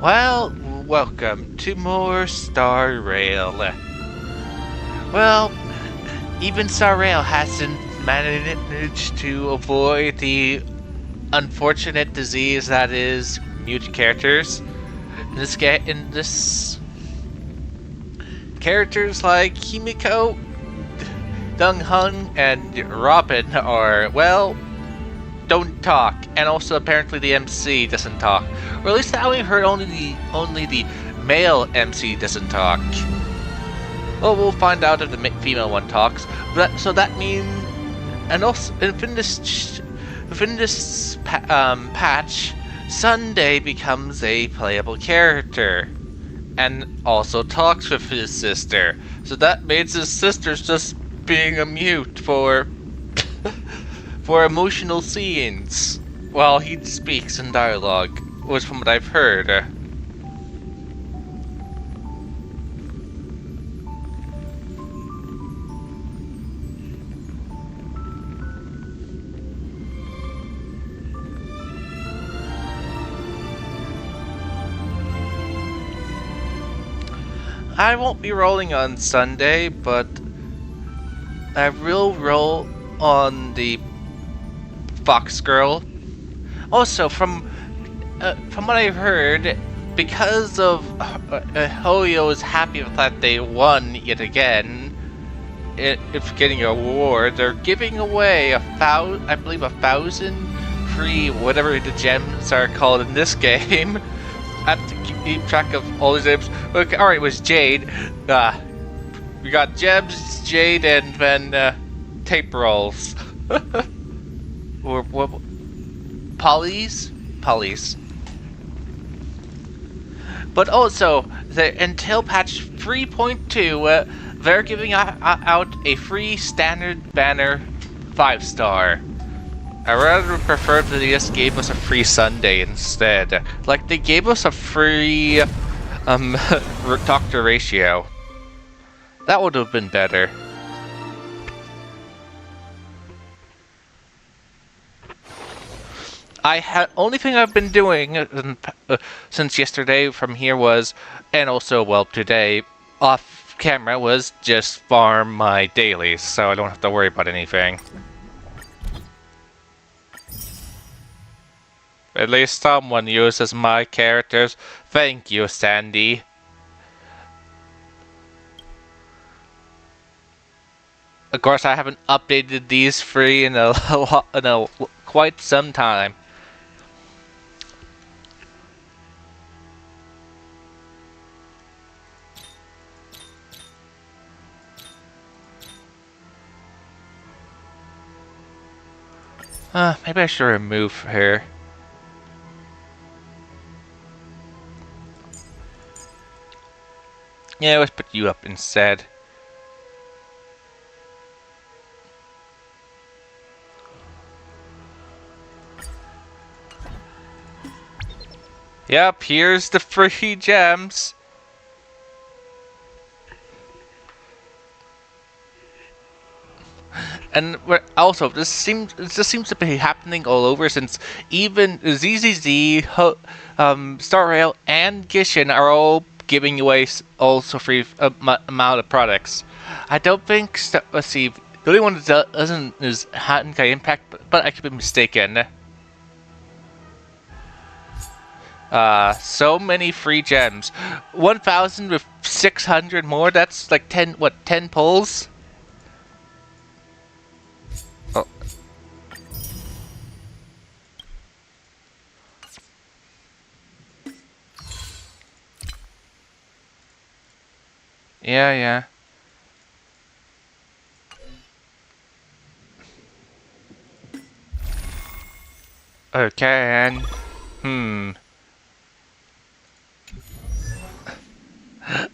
Well, welcome to more Star Rail. Well, even Star Rail hasn't managed to avoid the unfortunate disease that is mute characters. In this, characters like Himiko, Dong Hun, and Robin are, well, don't talk, and also apparently the MC doesn't talk, or at least I only heard only the male MC doesn't talk. Well, we'll find out if the female one talks. But so that means, and also within this patch, Sunday becomes a playable character, and also talks with his sister. So that means his sister's just being a mute for emotional scenes while he speaks in dialogue, was from what I've heard. I won't be rolling on Sunday, but I will roll on the Fox Girl. Also, from what I've heard, because of Hoyo is happy with that they won yet again, if getting an award, they're giving away I believe 1,000 free whatever the gems are called in this game. I have to keep track of all these names. Okay, all right, it was Jade. We got gems, Jade, and then tape rolls. Or what? Polys? But also, until patch 3.2, they're giving out a free standard banner 5-star. I rather prefer that they just gave us a free Sunday instead. Like, they gave us a free Dr. Ratio. That would have been better. Only thing I've been doing since yesterday from here was, and also, well, today, off camera, was just farm my dailies, so I don't have to worry about anything. At least someone uses my characters. Thank you, Sandy. Of course, I haven't updated these three in quite some time. Maybe I should remove her. Yeah, let's put you up instead. Yep, here's the free gems. And also, this seems to be happening all over, since even ZZZ, Star Rail, and Gishin are all giving away also free amount of products. I don't think. Let's see. The only one that doesn't is Honkai Impact, but I could be mistaken. So many free gems. 1,000 with 600 more. That's like 10 pulls? Oh. Yeah. Okay, and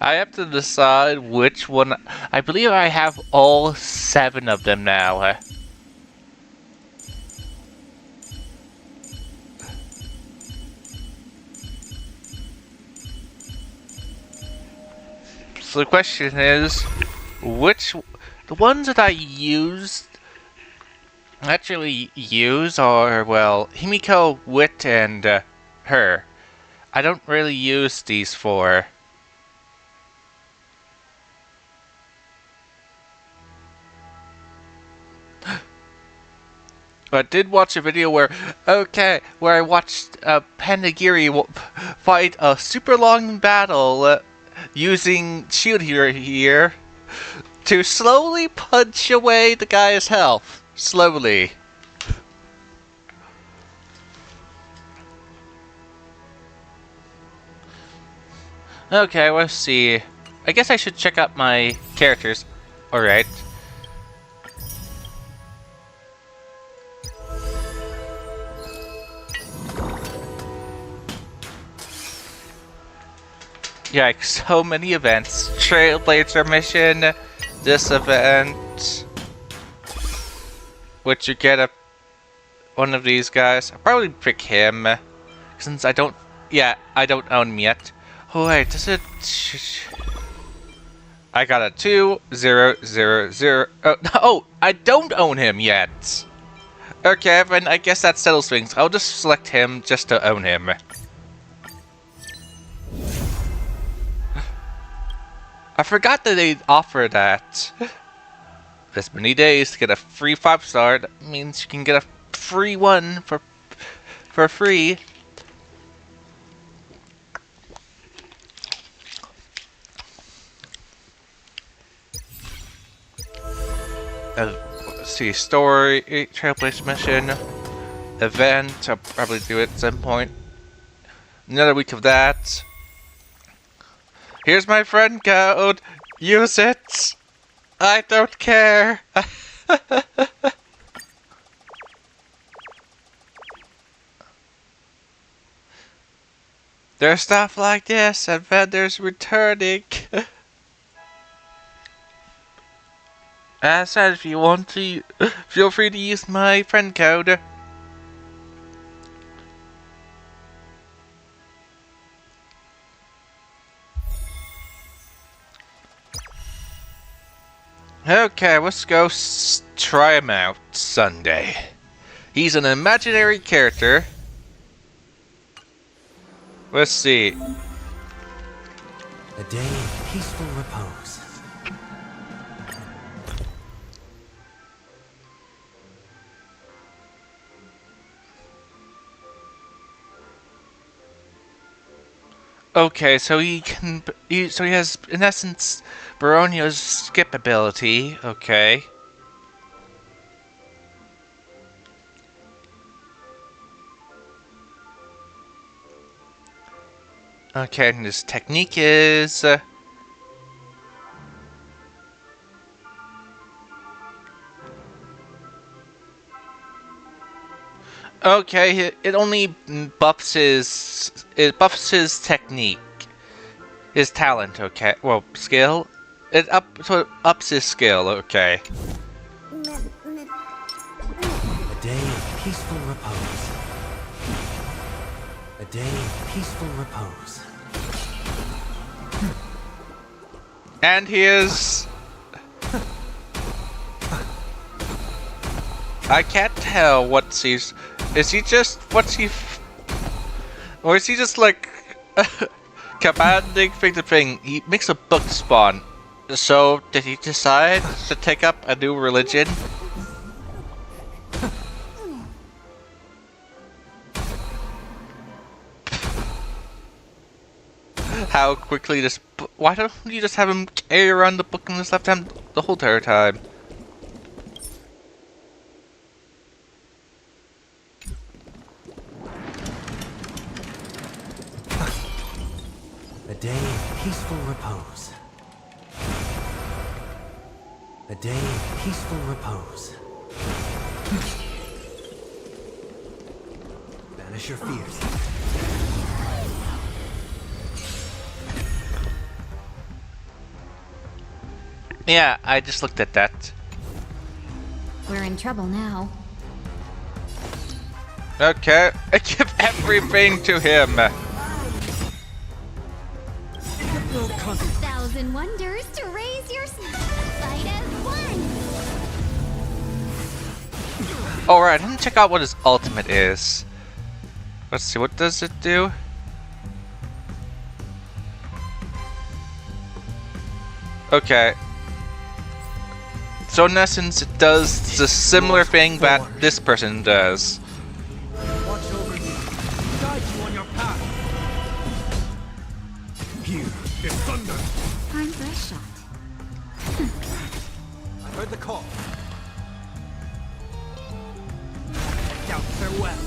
I have to decide which one. I believe I have all 7 of them now. So the question is, the ones that I actually use are, well, Himiko, Wit, and her. I don't really use these for. I did watch a video where I watched Panagiri fight a super long battle using shield here to slowly punch away the guy's health. Slowly. Okay, let's see. I guess I should check out my characters. Alright. Yeah, like so many events. Trailblazer mission, this event, which you get one of these guys. I'll probably pick him, since I don't own him yet. Oh wait, does it? I got a 2000. Oh, I don't own him yet. Okay, then I guess that settles things. I'll just select him just to own him. I forgot that they offer that. This many days to get a free 5-star. That means you can get a free one for free. Let's see, story, Trailblazer mission, event. I'll probably do it at some point. Another week of that. Here's my friend code. Use it. I don't care. There's stuff like this and vendors returning. As I said, if you want to, feel free to use my friend code. Okay, let's go try him out Sunday. He's an imaginary character. Let's see. A day of peaceful repose. Okay, so he has, in essence, Baronio's skip ability. Okay. Okay, and his technique is... okay, it only buffs his technique, his talent. Okay, well, skill. So it ups his skill. Okay. A day of peaceful repose. A day of peaceful repose. And he is... I can't tell what he's... Is he just... What's he... Or is he just like... commanding thing to thing? He makes a book spawn. So, did he decide to take up a new religion? How quickly this... Why don't you just have him carry around the book in his left hand the whole entire time? A day of peaceful repose. A day of peaceful repose. Banish your fears. Yeah, I just looked at that. We're in trouble now. Okay, I give everything to him. 1,000 wonders to raise your fight as one. Alright, let me check out what his ultimate is. Let's see, what does it do? Okay. So in essence, it does the similar thing that this person does. Watch over you. Guide you on your path. Here is thunder. Time for a shot. I heard the call. Doubt farewell.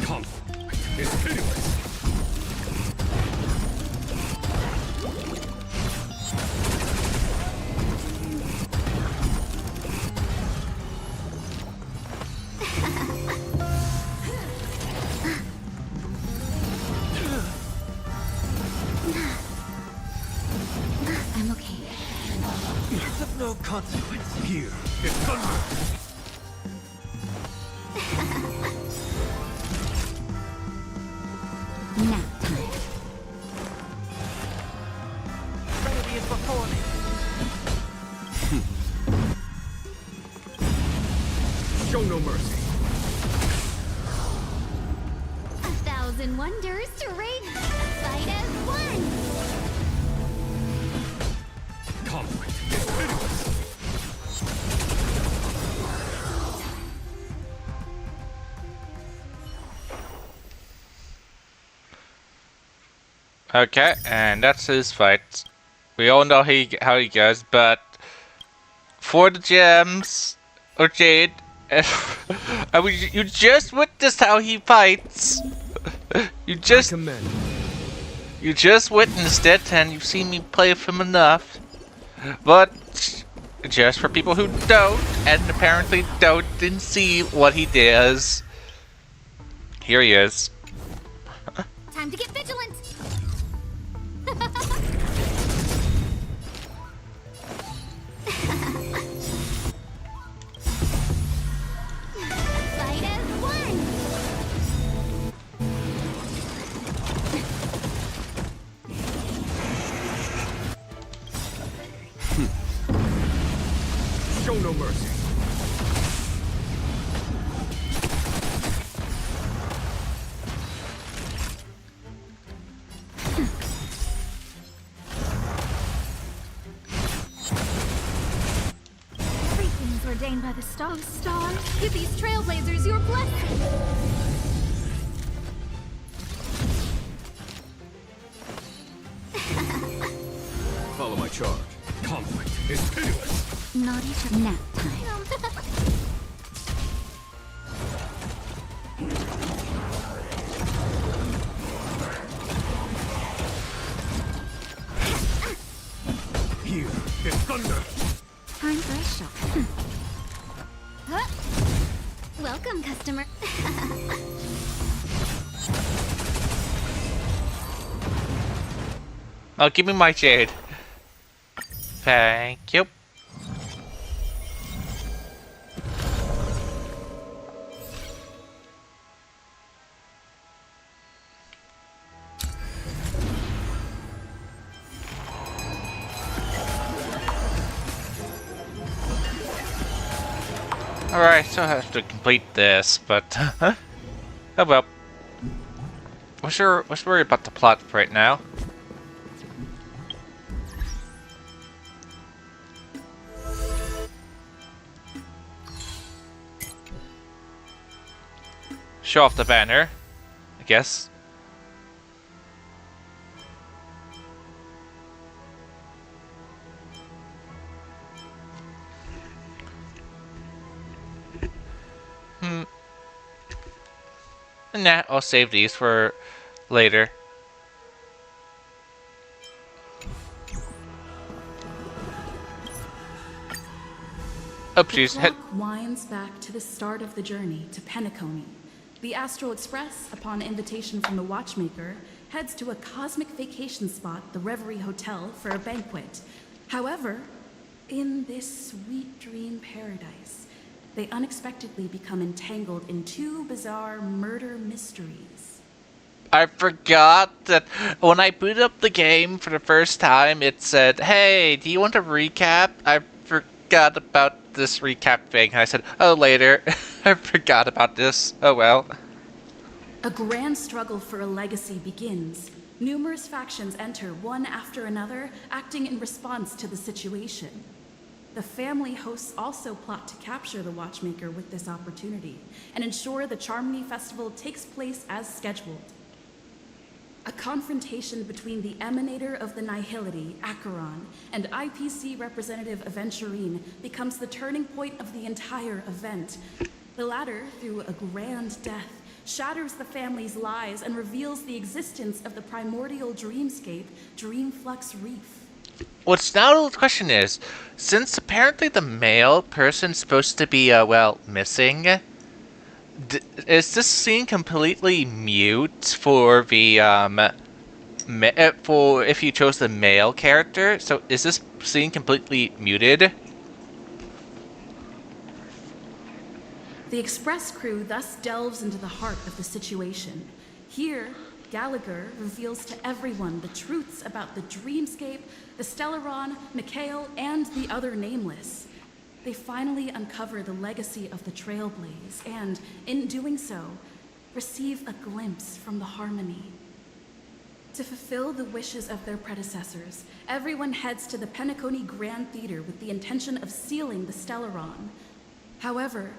Conflict is pitiless. I'm okay. It's of no consequence. Here is thunder. Nap time. Remedy is before me. Show no mercy. 1,000 wonders to raid. Fight as one. Conflict is pitiless. Okay, and that's his fight. We all know how he goes, but for the gems or Jade, I mean, you just witnessed how he fights. You just witnessed it, and you've seen me play with him enough. But just for people who don't, and apparently didn't see what he does, here he is. Time to get vigilant. Fight as one. Show no mercy. Everything's ordained by the stars. Stars, give these trailblazers your blessing. Follow my charge. Conflict is pitiless. Not each nap time. Here is thunder. Time for a shot. Huh? Welcome, customer. Oh, give me my Jade. Thank you. Alright, so I have to complete this, but oh well. Let's worry about the plot right now. Show off the banner, I guess. Nah, I'll save these for later. Oopsies. The clock winds back to the start of the journey to Penacony. The Astral Express, upon invitation from the Watchmaker, heads to a cosmic vacation spot, the Reverie Hotel, for a banquet. However, in this sweet dream paradise, they unexpectedly become entangled in two bizarre murder mysteries. I forgot that when I booted up the game for the first time, it said, "Hey, do you want a recap?" I forgot about this recap thing. And I said, "Oh, later." I forgot about this. Oh well. A grand struggle for a legacy begins Numerous factions enter one after another, acting in response to the situation. The family hosts also plot to capture the Watchmaker with this opportunity and ensure the Charmony Festival takes place as scheduled. A confrontation between the emanator of the Nihility, Acheron, and IPC representative Aventurine becomes the turning point of the entire event. The latter, through a grand death, shatters the family's lies and reveals the existence of the primordial dreamscape, Dreamflux Reef. What's now the question is, since apparently the male person's supposed to be, well, missing, is this scene completely mute for the, for if you chose the male character? So is this scene completely muted? The Express crew thus delves into the heart of the situation. Here, Gallagher reveals to everyone the truths about the Dreamscape, the Stellaron, Mikhail, and the other Nameless. They finally uncover the legacy of the Trailblaze and, in doing so, receive a glimpse from the Harmony. To fulfill the wishes of their predecessors, everyone heads to the Penacony Grand Theater with the intention of sealing the Stellaron. However,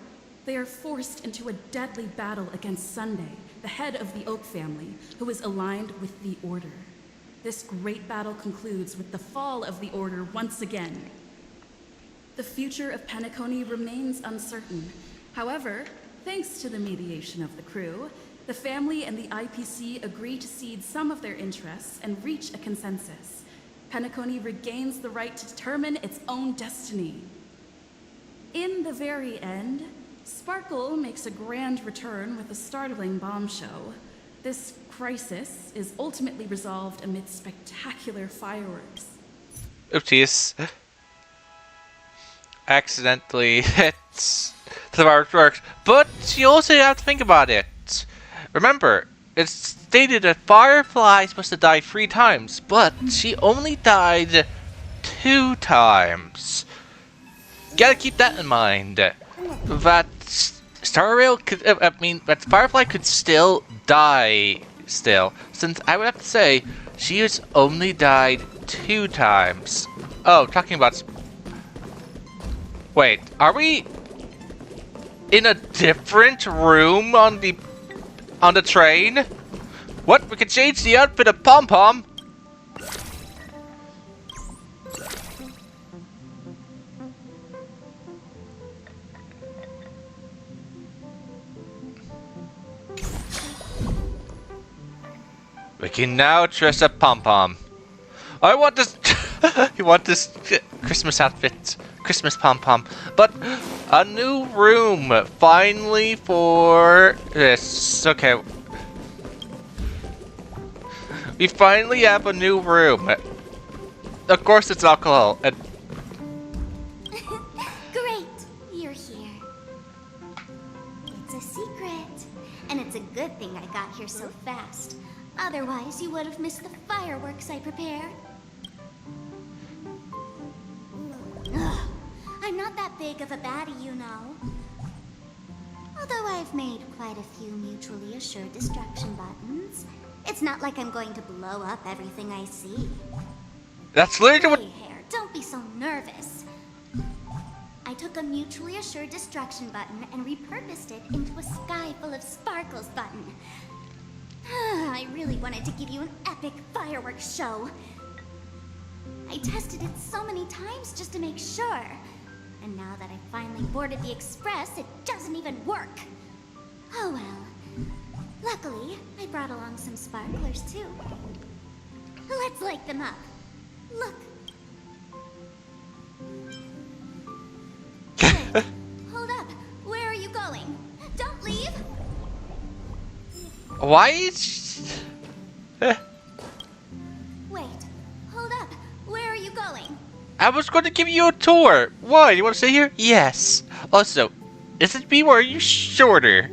they are forced into a deadly battle against Sunday, the head of the Oak family, who is aligned with the Order. This great battle concludes with the fall of the Order once again. The future of Penacony remains uncertain. However, thanks to the mediation of the crew, the family and the IPC agree to cede some of their interests and reach a consensus. Penacony regains the right to determine its own destiny. In the very end, Sparkle makes a grand return with a startling bombshell. This crisis is ultimately resolved amid spectacular fireworks. Oopsies. Accidentally hits the fireworks. But you also have to think about it. Remember, it's stated that Firefly is supposed to die 3 times, but she only died 2 times. Gotta keep that in mind. That Star Rail could, that Firefly could still die still, since I would have to say she has only died 2 times. Oh, talking about. Wait, are we in a different room on the train? What? We could change the outfit of Pom Pom. We can now dress up Pom Pom. I want this. You want this Christmas outfit, Christmas Pom Pom, but a new room finally for this. Okay, we finally have a new room. Of course, it's alcohol. And Great, you're here. It's a secret, and it's a good thing I got here so fast. Otherwise, you would have missed the fireworks I prepared. Ugh, I'm not that big of a baddie, you know. Although I've made quite a few mutually assured destruction buttons, it's not like I'm going to blow up everything I see. that's literally what. Hey, Hair, don't be so nervous. I took a mutually assured destruction button and repurposed it into a sky full of sparkles button. I really wanted to give you an epic fireworks show. I tested it so many times just to make sure. And now that I finally boarded the express, it doesn't even work. Oh well. Luckily, I brought along some sparklers too. Let's light them up. Look. Wait, hold up. Where are you going? Don't leave. Why is? Wait, hold up. Where are you going? I was going to give you a tour. Why? You want to stay here? Yes. Also, is it me or are you shorter?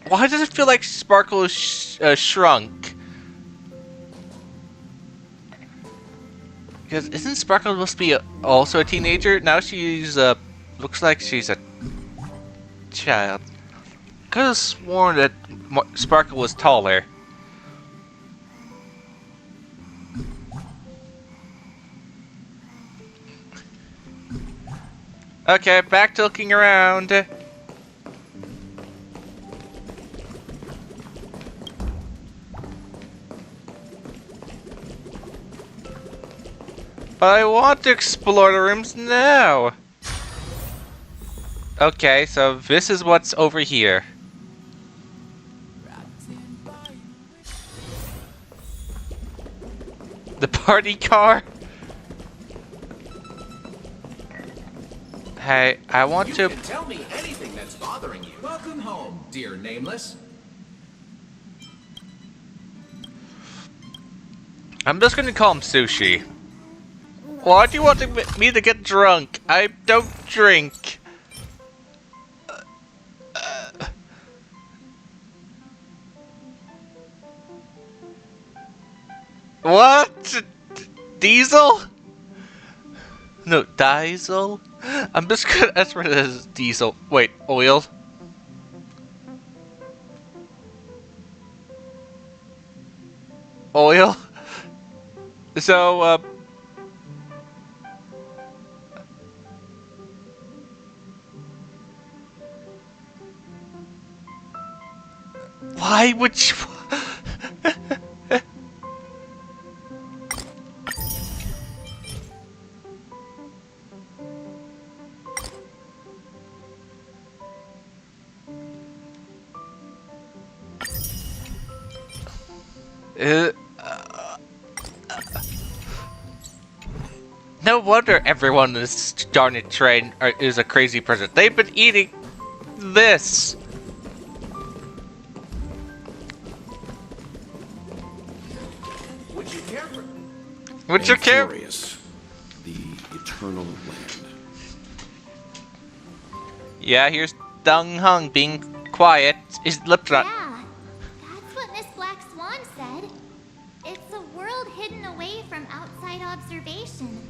Why does it feel like Sparkle is shrunk? Because isn't Sparkle supposed to be also a teenager? Now she's looks like she's a child. could have sworn that Sparkle was taller. Okay, back to looking around. But I want to explore the rooms now. Okay, so this is what's over here. The party car? Hey, I want to... You can tell me anything that's bothering you. Welcome home, dear Nameless. I'm just gonna call him Sushi. Why do you want me to get drunk? I don't drink. What? Diesel? No, Diesel? I'm just gonna ask for this Diesel. Wait, oil? Oil? So, why would you... No wonder everyone in this darn train is a crazy person. They've been eating this. Would you care for... Would you care? The eternal land. Yeah, here's Dong Hung being quiet. His lips not. Yeah, that's what Miss Black Swan said. It's a world hidden away from outside observation,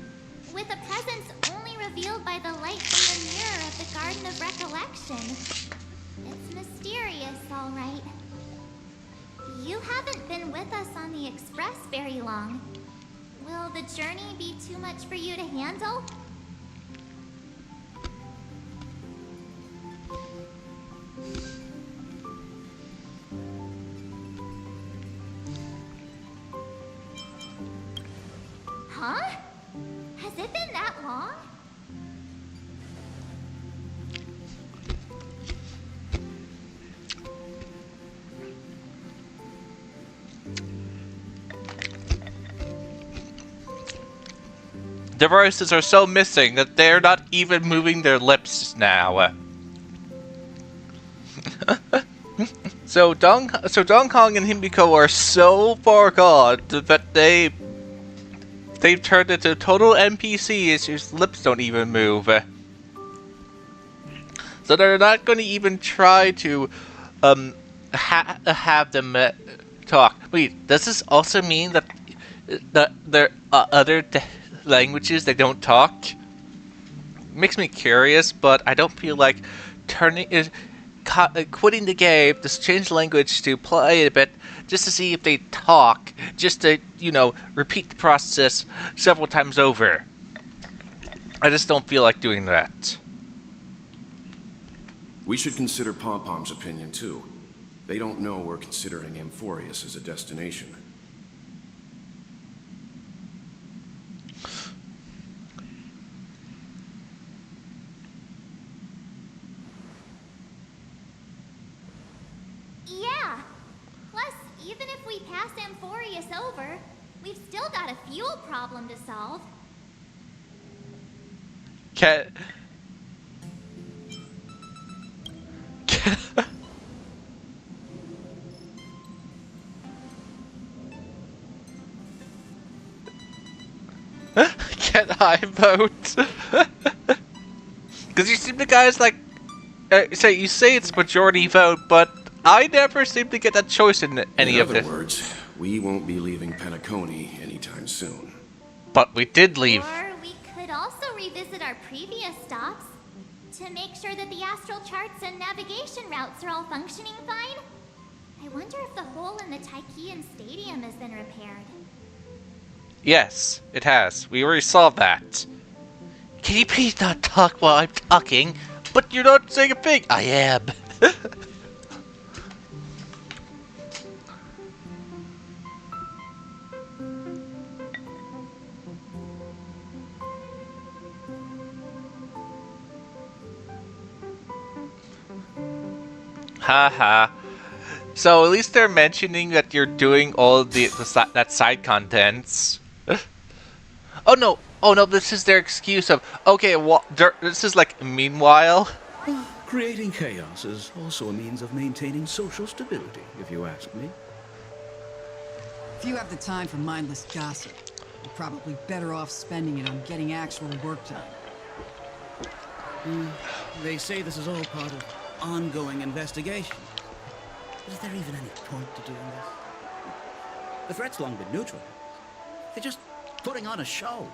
with a presence only revealed by the light from the mirror of the Garden of Recollection. It's mysterious, all right. You haven't been with us on the Express very long. Will the journey be too much for you to handle? Huh? Has it been that long? The voices are so missing that they're not even moving their lips now. So Dong Kong and Himiko are so far gone that they've turned into total NPCs whose lips don't even move. So they're not going to even try to have them talk. Wait, does this also mean that there are other languages they don't talk? Makes me curious, but I don't feel like quitting the game, just change language to play it a bit, just to see if they talk, just to, you know, repeat the process several times over. I just don't feel like doing that. We should consider Pom Pom's opinion too. They don't know we're considering Amphorius as a destination. Yeah. Plus, even if we pass Amphorius over, we've still got a fuel problem to solve. Can I vote? Because you seem to guys like say you say it's majority vote, but I never seem to get that choice in any of this. In other words, we won't be leaving Penacony anytime soon. But we did leave. Or we could also revisit our previous stops. To make sure that the astral charts and navigation routes are all functioning fine? I wonder if the hole in the Tychean Stadium has been repaired. Yes, it has. We already saw that. Can you please not talk while I'm talking? But you're not saying a thing. I am. Haha. So at least they're mentioning that you're doing all that side contents. Oh no, this is their excuse of, okay, this is like, meanwhile. Creating chaos is also a means of maintaining social stability, if you ask me. If you have the time for mindless gossip, you're probably better off spending it on getting actual work done. They say this is all part of ongoing investigation. But is there even any point to doing this? The threat's long been neutral. They're just putting on a show.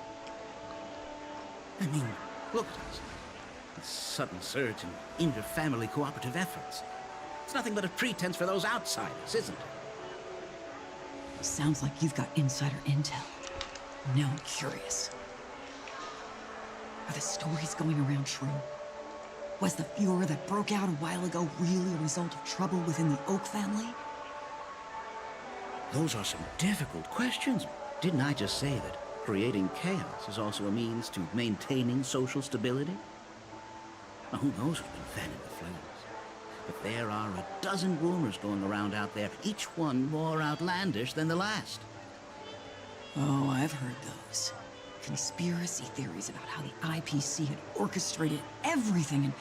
I mean, look at us. A sudden surge in inter-family cooperative efforts. It's nothing but a pretense for those outsiders, isn't it? Sounds like you've got insider intel. Now I'm curious. Are the stories going around true? Was the furor that broke out a while ago really a result of trouble within the Oak family? Those are some difficult questions. Didn't I just say that creating chaos is also a means to maintaining social stability? Now, who knows who's been fanning the flames? But there are a dozen rumors going around out there, each one more outlandish than the last. Oh, I've heard those. Conspiracy theories about how the IPC had orchestrated everything and...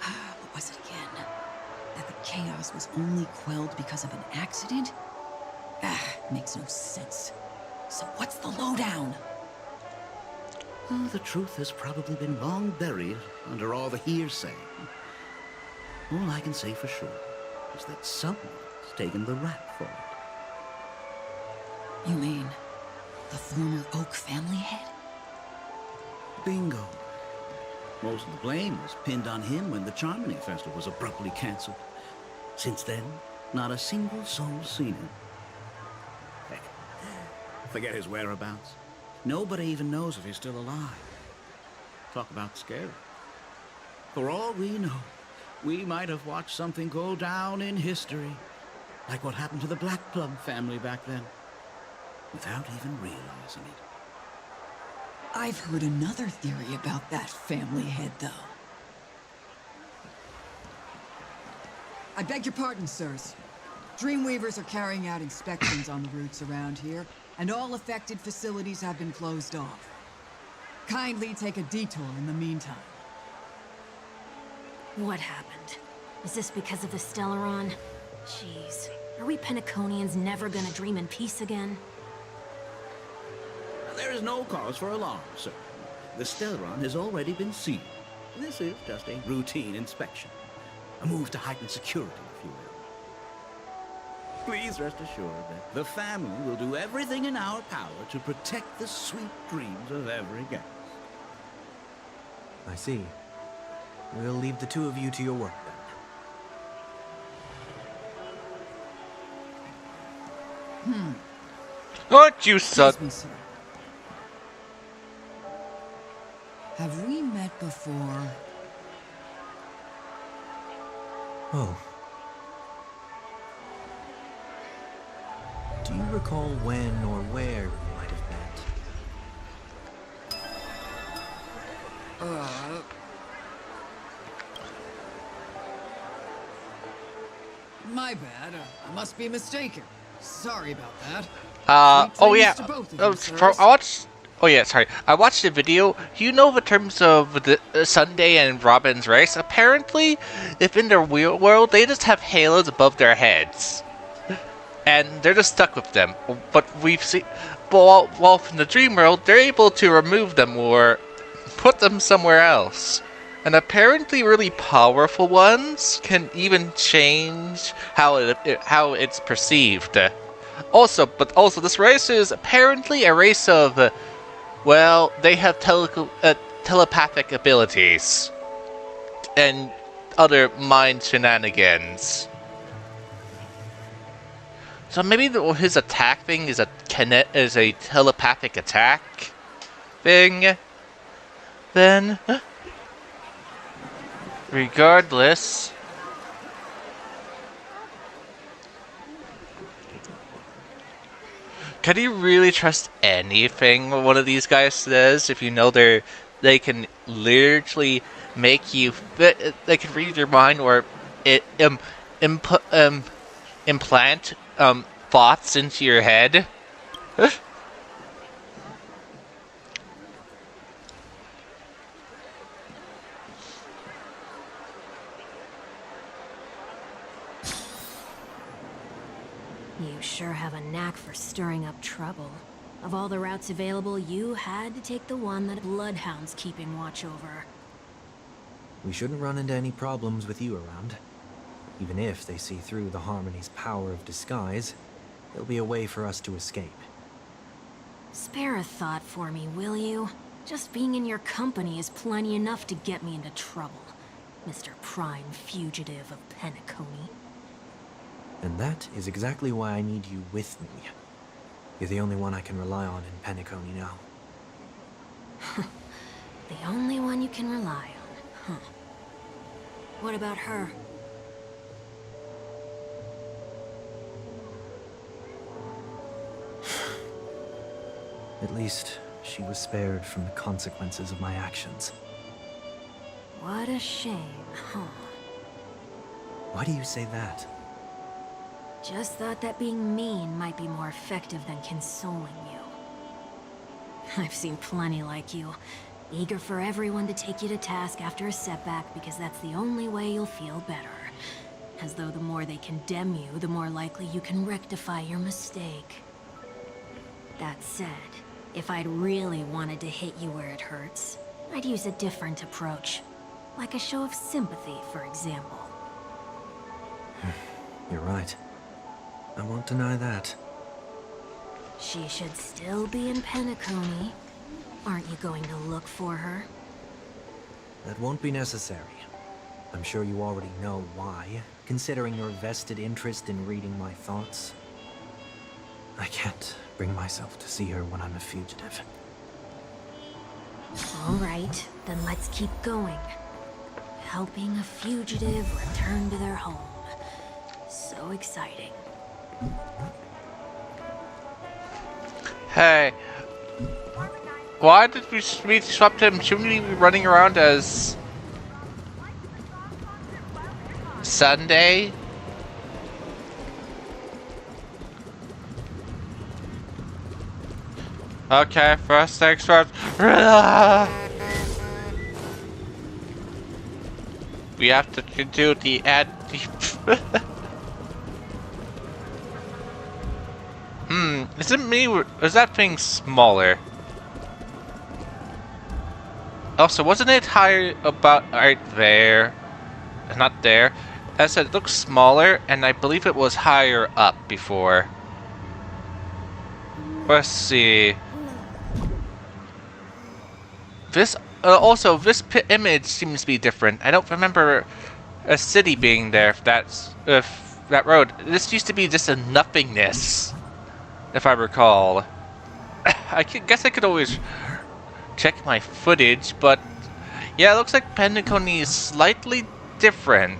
what was it again? That the chaos was only quelled because of an accident? Makes no sense. So what's the lowdown? Oh, the truth has probably been long buried under all the hearsay. All I can say for sure is that someone's taken the rap for it. You mean the former Oak family head? Bingo. Most of the blame was pinned on him when the Charmony Festival was abruptly cancelled. Since then, not a single soul's seen him. Heck, forget his whereabouts. Nobody even knows if he's still alive. Talk about scary. For all we know, we might have watched something go down in history, like what happened to the Black Plum family back then, without even realizing it. I've heard another theory about that family head, though. I beg your pardon, sirs. Dreamweavers are carrying out inspections on the routes around here, and all affected facilities have been closed off. Kindly take a detour in the meantime. What happened? Is this because of the Stellaron? Jeez, are we Penaconians never gonna dream in peace again? There is no cause for alarm, sir. The Stellaron has already been sealed. This is just a routine inspection. A move to heighten security, if you will. Please rest assured that the family will do everything in our power to protect the sweet dreams of every guest. I see. We'll leave the two of you to your work then. Aren't you, son? Excuse me, sir. Have we met before? Oh. Do you recall when or where we might have met? My bad. I must be mistaken. Sorry about that. Oh Sweet yeah. dreams to both of you, sirs. I watched. Oh yeah, sorry. I watched the video. You know, the terms of the Sunday and Robin's race. Apparently, if in their real world, they just have halos above their heads, and they're just stuck with them. But we've seen, while from the dream world, they're able to remove them or put them somewhere else. And apparently, really powerful ones can even change how it's perceived. Also, this race is apparently a race of, well, they have telepathic abilities. and other mind shenanigans. So maybe his attack thing is a telepathic attack thing. Then, regardless, can you really trust anything one of these guys says if you know they can literally make you they can read your mind or implant thoughts into your head? You sure have a knack for stirring up trouble. Of all the routes available, you had to take the one that Bloodhound's keeping watch over. We shouldn't run into any problems with you around. Even if they see through the Harmony's power of disguise, there'll be a way for us to escape. Spare a thought for me, will you? Just being in your company is plenty enough to get me into trouble, Mr. Prime Fugitive of Penacony. And that is exactly why I need you with me. You're the only one I can rely on in Penacony now. The only one you can rely on, huh? What about her? At least, she was spared from the consequences of my actions. What a shame, huh? Why do you say that? Just thought that being mean might be more effective than consoling you. I've seen plenty like you, eager for everyone to take you to task after a setback because that's the only way you'll feel better. As though the more they condemn you, the more likely you can rectify your mistake. That said, if I'd really wanted to hit you where it hurts, I'd use a different approach. Like a show of sympathy, for example. You're right. I won't deny that. She should still be in Penacony. Aren't you going to look for her? That won't be necessary. I'm sure you already know why, considering your vested interest in reading my thoughts. I can't bring myself to see her when I'm a fugitive. All right, then let's keep going. Helping a fugitive return to their home. So exciting. Hey, why did we swap him? Shouldn't we be running around as Sunday? Okay, first things first. We have to do the ad. Is it me or is that thing smaller? Also, wasn't it higher about right there? Not there. As I said, it looks smaller, and I believe it was higher up before. Let's see. This also this image seems to be different. I don't remember a city being there. If that road. This used to be just a nothingness, if I recall. I guess I could always check my footage, but yeah, it looks like Penacony is slightly different.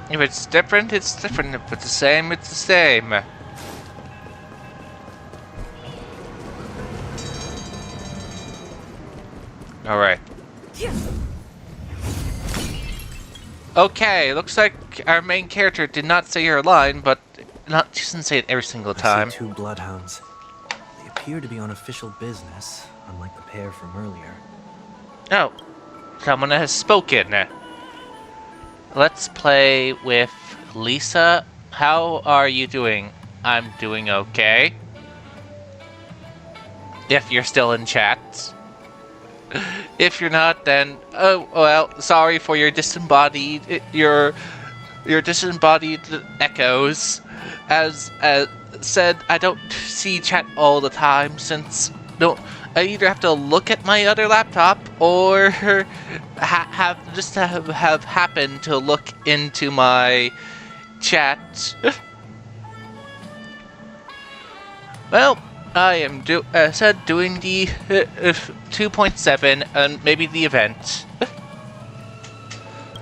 If it's different, it's different. If it's the same, it's the same. Alright. Okay, looks like our main character did not say her line, but she doesn't say it every single time. I see 2 bloodhounds. They appear to be on official business, unlike the pair from earlier. Oh, someone has spoken. Let's play with Lisa. How are you doing? I'm doing okay. If you're still in chat. If you're not, then oh well. Sorry for your disembodied echoes. As said, I don't see chat all the time since I either have to look at my other laptop or have happened to look into my chat. Well, I am doing the 2.7 and maybe the event.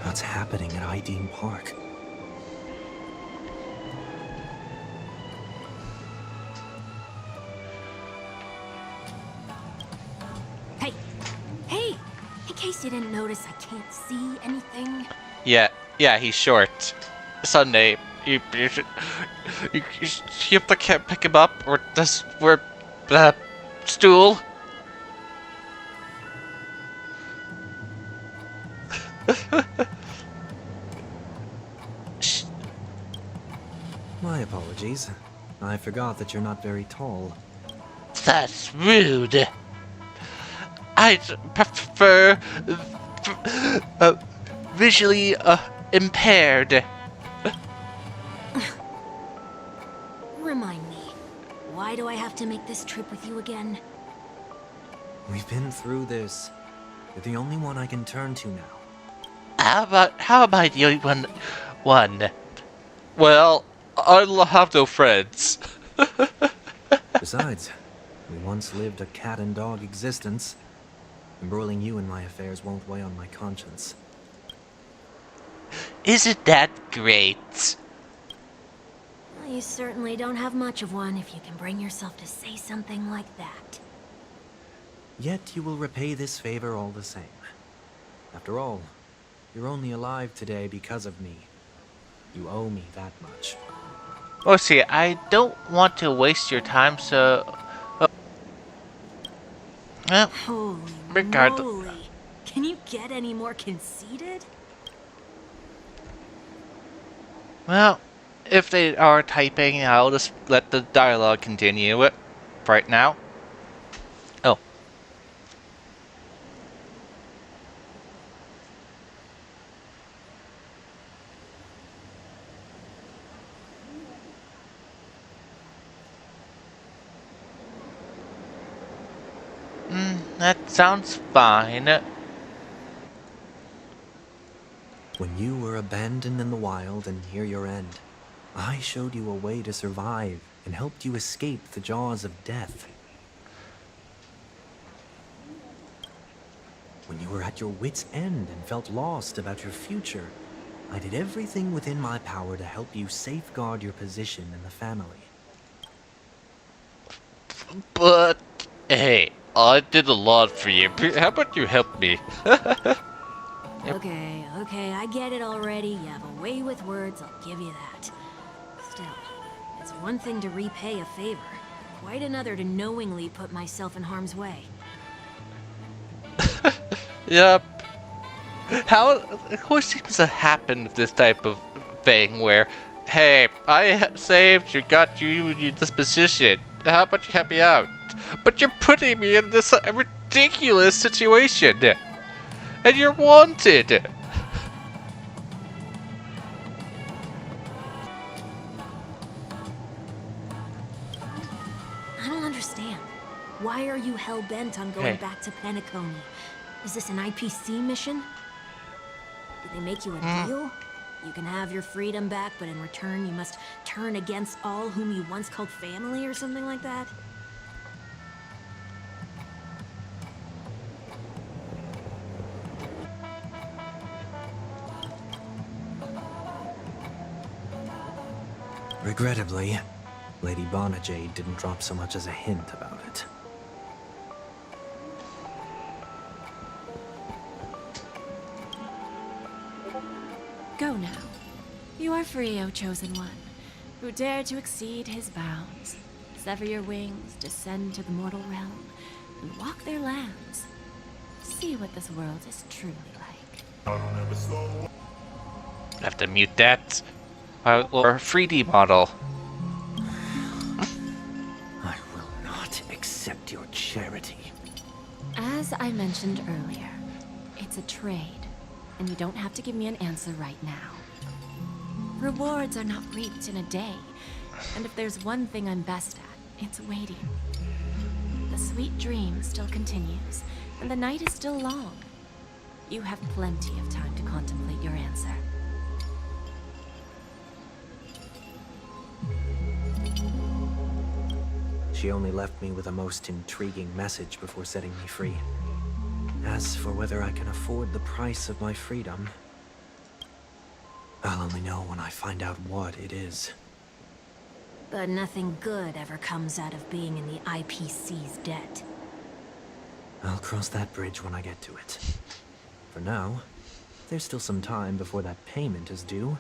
What's happening at Ideen Park? Hey! In case you didn't notice, I can't see anything. Yeah, he's short. Sunday, you have to pick him up, or we're stool. My apologies. I forgot that you're not very tall. That's rude. I prefer visually impaired. Remind me, why do I have to make this trip with you again? We've been through this. You're the only one I can turn to now. How am I the only one? Well, I have no friends. Besides, we once lived a cat and dog existence. Embroiling you in my affairs won't weigh on my conscience. Isn't that great? Well, you certainly don't have much of one if you can bring yourself to say something like that. Yet you will repay this favor all the same. After all, you're only alive today because of me. You owe me that much. Oh, see, I don't want to waste your time, so... well, Holy regardless... moly! Can you get any more conceited? Well, if they are typing, I'll just let the dialogue continue it right now. Oh. That sounds fine. When you were abandoned in the wild and near your end, I showed you a way to survive and helped you escape the jaws of death. When you were at your wit's end and felt lost about your future, I did everything within my power to help you safeguard your position in the family. But, hey, I did a lot for you. How about you help me? Okay, I get it already. You have a way with words, I'll give you that. Still, it's one thing to repay a favor, quite another to knowingly put myself in harm's way. Yep. Of course seems to happen with this type of thing where, hey, I saved you, got you in this position. How about you help me out? But you're putting me in this ridiculous situation. And you're wanted. I don't understand. Why are you hell-bent on going back to Penacony? Is this an IPC mission? Did they make you a deal? You can have your freedom back, but in return you must turn against all whom you once called family or something like that? Regrettably, Lady Bonajade didn't drop so much as a hint about it. Go now. You are free, O Chosen One, who dare to exceed his bounds. Sever your wings, descend to the mortal realm, and walk their lands. See what this world is truly like. I have to mute that. Or a 3D model. I will not accept your charity. As I mentioned earlier, It's a trade, and you don't have to give me an answer right now. Rewards are not reaped in a day, and if there's one thing I'm best at, it's waiting. The sweet dream still continues, and the night is still long. You have plenty of time to contemplate your answer. She only left me with a most intriguing message before setting me free. As for whether I can afford the price of my freedom, I'll only know when I find out what it is. But nothing good ever comes out of being in the IPC's debt. I'll cross that bridge when I get to it. For now, there's still some time before that payment is due.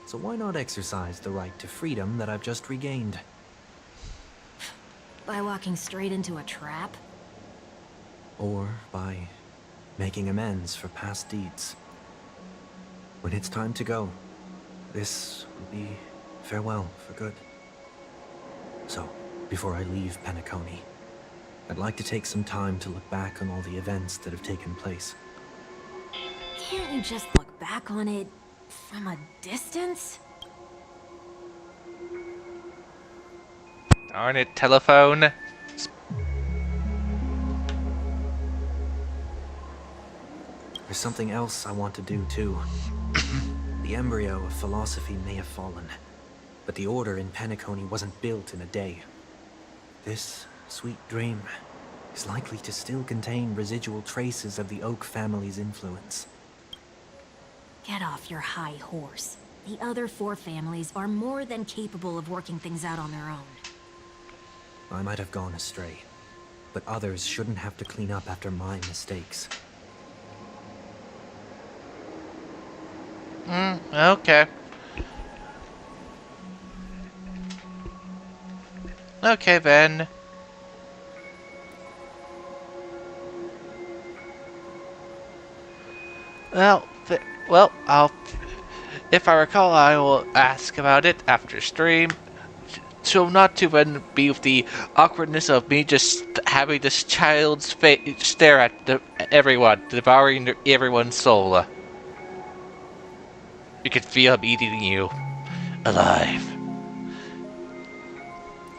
So why not exercise the right to freedom that I've just regained? By walking straight into a trap? Or by making amends for past deeds. When it's time to go, this will be farewell for good. So, before I leave Penacony, I'd like to take some time to look back on all the events that have taken place. Can't you just look back on it from a distance? Darn it, telephone. There's something else I want to do, too. The embryo of philosophy may have fallen, but the order in Penacony wasn't built in a day. This sweet dream is likely to still contain residual traces of the Oak family's influence. Get off your high horse. The other 4 families are more than capable of working things out on their own. I might have gone astray, but others shouldn't have to clean up after my mistakes. Okay. Okay, then. Well, if I recall, I will ask about it after stream. So not to then be with the awkwardness of me just having this child's face stare at everyone, devouring everyone's soul. You can feel him eating you alive.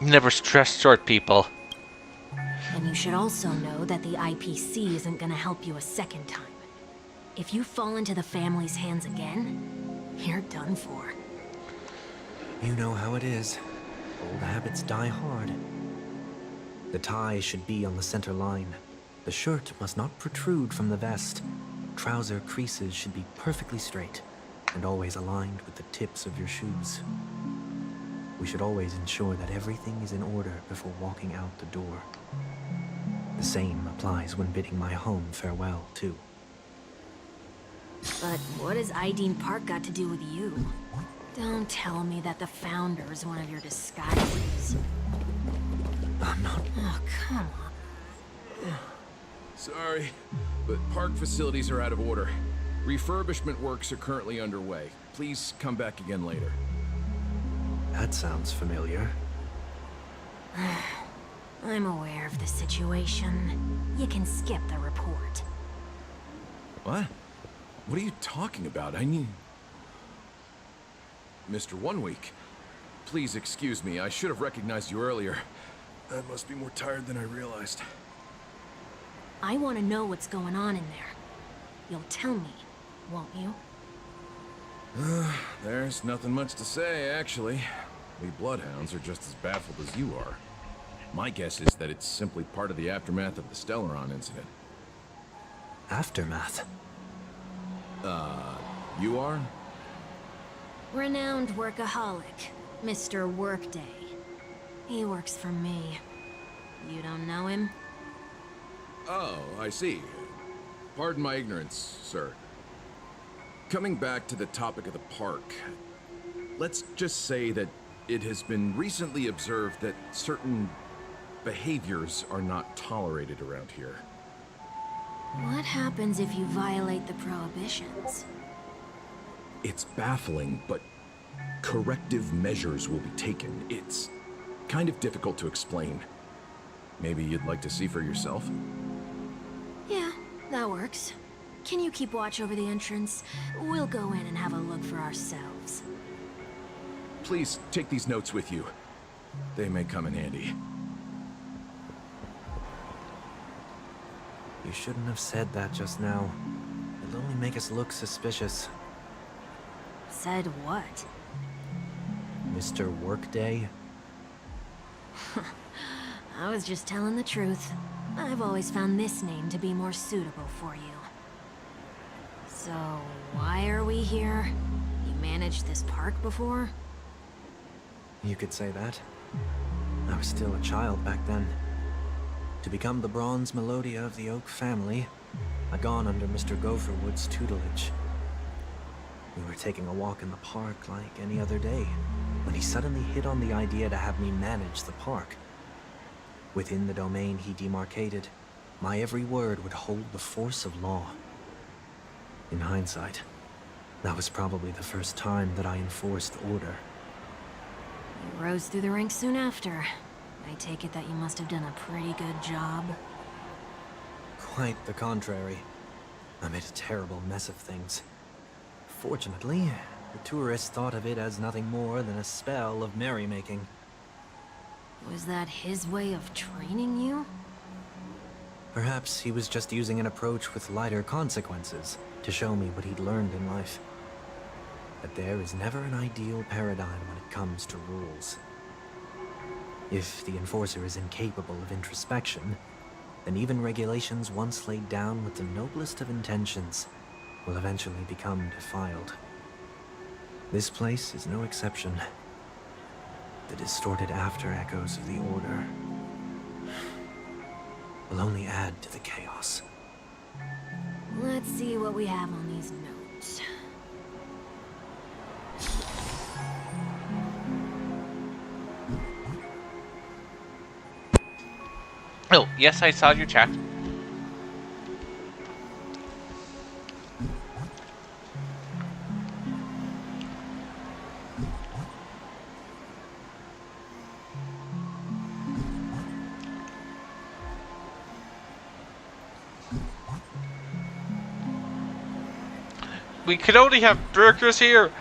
Never stress short people. And you should also know that the IPC isn't gonna help you a second time. If you fall into the family's hands again, you're done for. You know how it is. Old habits die hard. The tie should be on the center line. The shirt must not protrude from the vest. Trouser creases should be perfectly straight and always aligned with the tips of your shoes. We should always ensure that everything is in order before walking out the door. The same applies when bidding my home farewell, too. But what has Ideen Park got to do with you? Don't tell me that the Founder is one of your disguises. I'm not... Oh, come on. Sorry, but park facilities are out of order. Refurbishment works are currently underway. Please come back again later. That sounds familiar. I'm aware of the situation. You can skip the report. What? What are you talking about? I need... Mr. One Week, please excuse me. I should have recognized you earlier. I must be more tired than I realized. I want to know what's going on in there. You'll tell me, won't you? There's nothing much to say, actually. We Bloodhounds are just as baffled as you are. My guess is that it's simply part of the aftermath of the Stellaron incident. Aftermath? You are? Renowned workaholic, Mr. Workday. He works for me. You don't know him? Oh, I see. Pardon my ignorance, sir. Coming back to the topic of the park, let's just say that it has been recently observed that certain behaviors are not tolerated around here. What happens if you violate the prohibitions? It's baffling, but corrective measures will be taken. It's kind of difficult to explain. Maybe you'd like to see for yourself? Yeah, that works. can you keep watch over the entrance? We'll go in and have a look for ourselves. Please take these notes with you. They may come in handy. You shouldn't have said that just now. It'll only make us look suspicious. Said what? Mr. Workday? I was just telling the truth. I've always found this name to be more suitable for you. So, why are we here? You managed this park before? You could say that. I was still a child back then. To become the bronze Melodia of the Oak family, I'd gone under Mr. Gopherwood's tutelage. We were taking a walk in the park like any other day, when he suddenly hit on the idea to have me manage the park. Within the domain he demarcated, my every word would hold the force of law. In hindsight, that was probably the first time that I enforced order. You rose through the ranks soon after. I take it that you must have done a pretty good job. Quite the contrary. I made a terrible mess of things. Fortunately, the tourists thought of it as nothing more than a spell of merrymaking. Was that his way of training you? Perhaps he was just using an approach with lighter consequences to show me what he'd learned in life. But there is never an ideal paradigm when it comes to rules. If the enforcer is incapable of introspection, then even regulations once laid down with the noblest of intentions will eventually become defiled. This place is no exception. The distorted after-echoes of the Order will only add to the chaos. Let's see what we have on these notes. Oh, yes, I saw your chat. We could only have burgers here.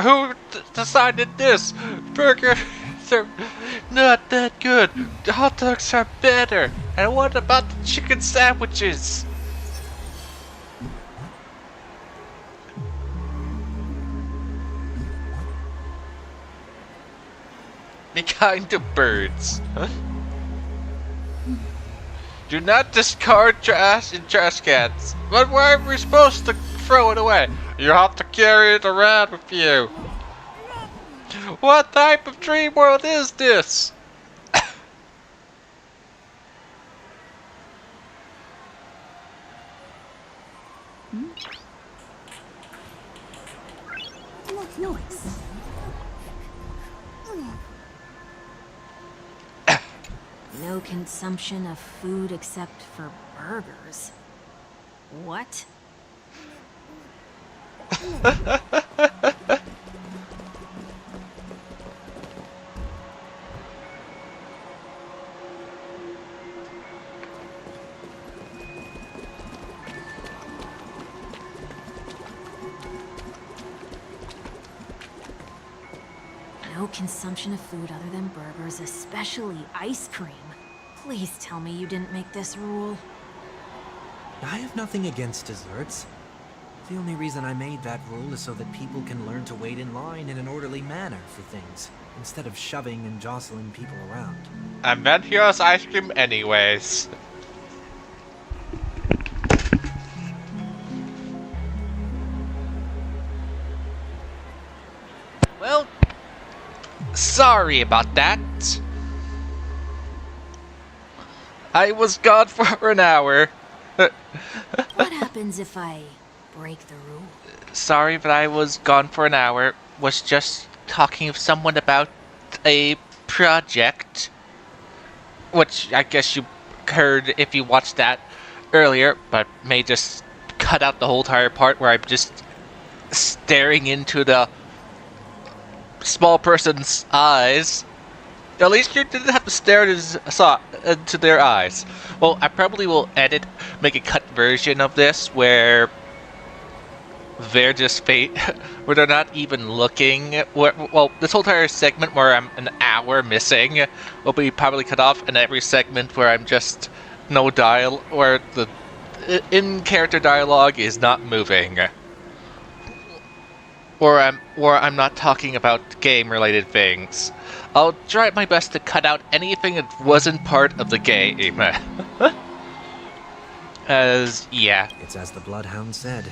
Who decided this? Burgers are not that good. The hot dogs are better. And what about the chicken sandwiches? Be kind to birds. Huh? Do not discard trash in trash cans. But why are we supposed to throw it away? You have to carry it around with you. What type of dream world is this? What noise? No consumption of food except for burgers. What? No consumption of food other than burgers, especially ice cream. Please tell me you didn't make this rule. I have nothing against desserts. The only reason I made that rule is so that people can learn to wait in line in an orderly manner for things, instead of shoving and jostling people around. I meant here's ice cream anyways. Well, sorry about that. I was gone for an hour. What happens if I break the rule? Sorry, but I was gone for an hour. Was just talking with someone about a project. Which I guess you heard if you watched that earlier, but may just cut out the whole entire part where I'm just staring into the small person's eyes. At least you didn't have to stare into their eyes. Well, I probably will make a cut version of this where they're just where they're not even looking. Well, this whole entire segment where I'm an hour missing will be probably cut off, and every segment where I'm just no dial, where the in-character dialogue is not moving, or I'm not talking about game-related things. I'll try my best to cut out anything that wasn't part of the game. Yeah. It's as the Bloodhound said.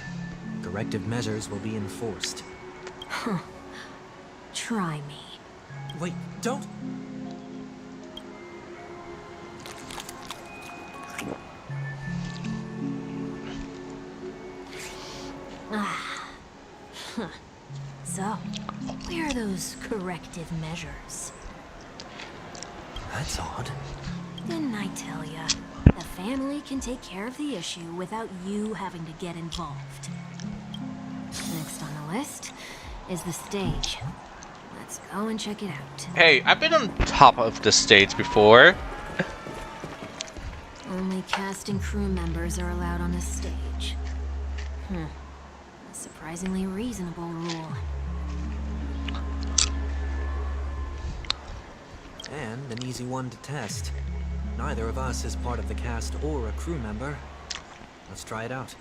Corrective measures will be enforced. Huh. Try me. Wait, don't... So, where are those corrective measures? That's odd. Didn't I tell ya? The family can take care of the issue without you having to get involved. Next on the list is the stage. Let's go and check it out. Hey, I've been on top of the stage before. Only cast and crew members are allowed on this stage. A surprisingly reasonable rule. And an easy one to test. Neither of us is part of the cast or a crew member. Let's try it out.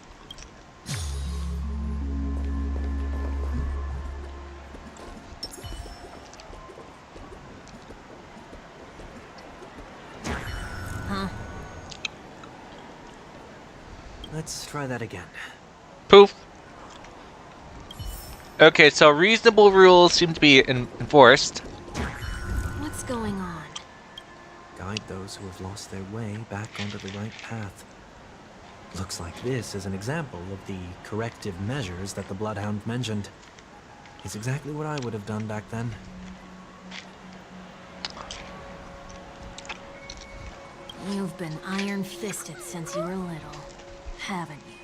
Huh? Let's try that again. Poof. Okay, so reasonable rules seem to be enforced. What's going on? Guide those who have lost their way back onto the right path. Looks like this is an example of the corrective measures that the Bloodhound mentioned. It's exactly what I would have done back then. You've been iron-fisted since you were little, haven't you?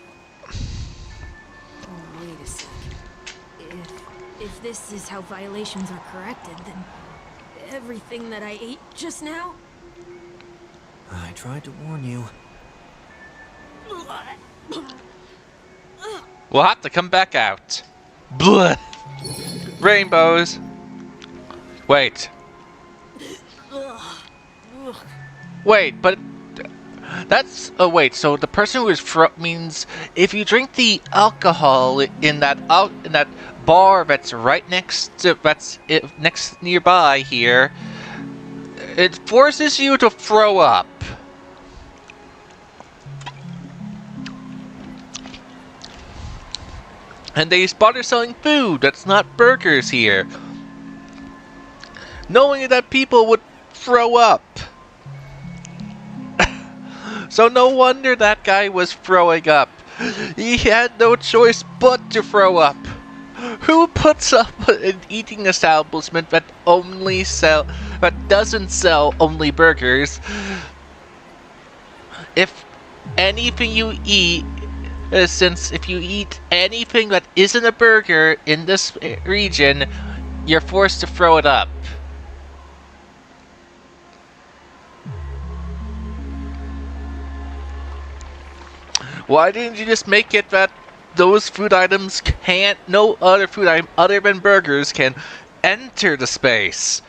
Oh, wait a sec. If this is how violations are corrected, then everything that I ate just now? I tried to warn you. We'll have to come back out. Blah. Rainbows. Wait. Wait, but that's wait. So the person who is means if you drink the alcohol in that bar that's right next to next nearby here, it forces you to throw up. And they spotted selling food that's not burgers here, knowing that people would throw up. So no wonder that guy was throwing up. He had no choice but to throw up. Who puts up an eating establishment that doesn't sell only burgers? If anything you eat, since if you eat anything that isn't a burger in this region, you're forced to throw it up. Why didn't you just make it that those food items no other food item other than burgers can enter the space?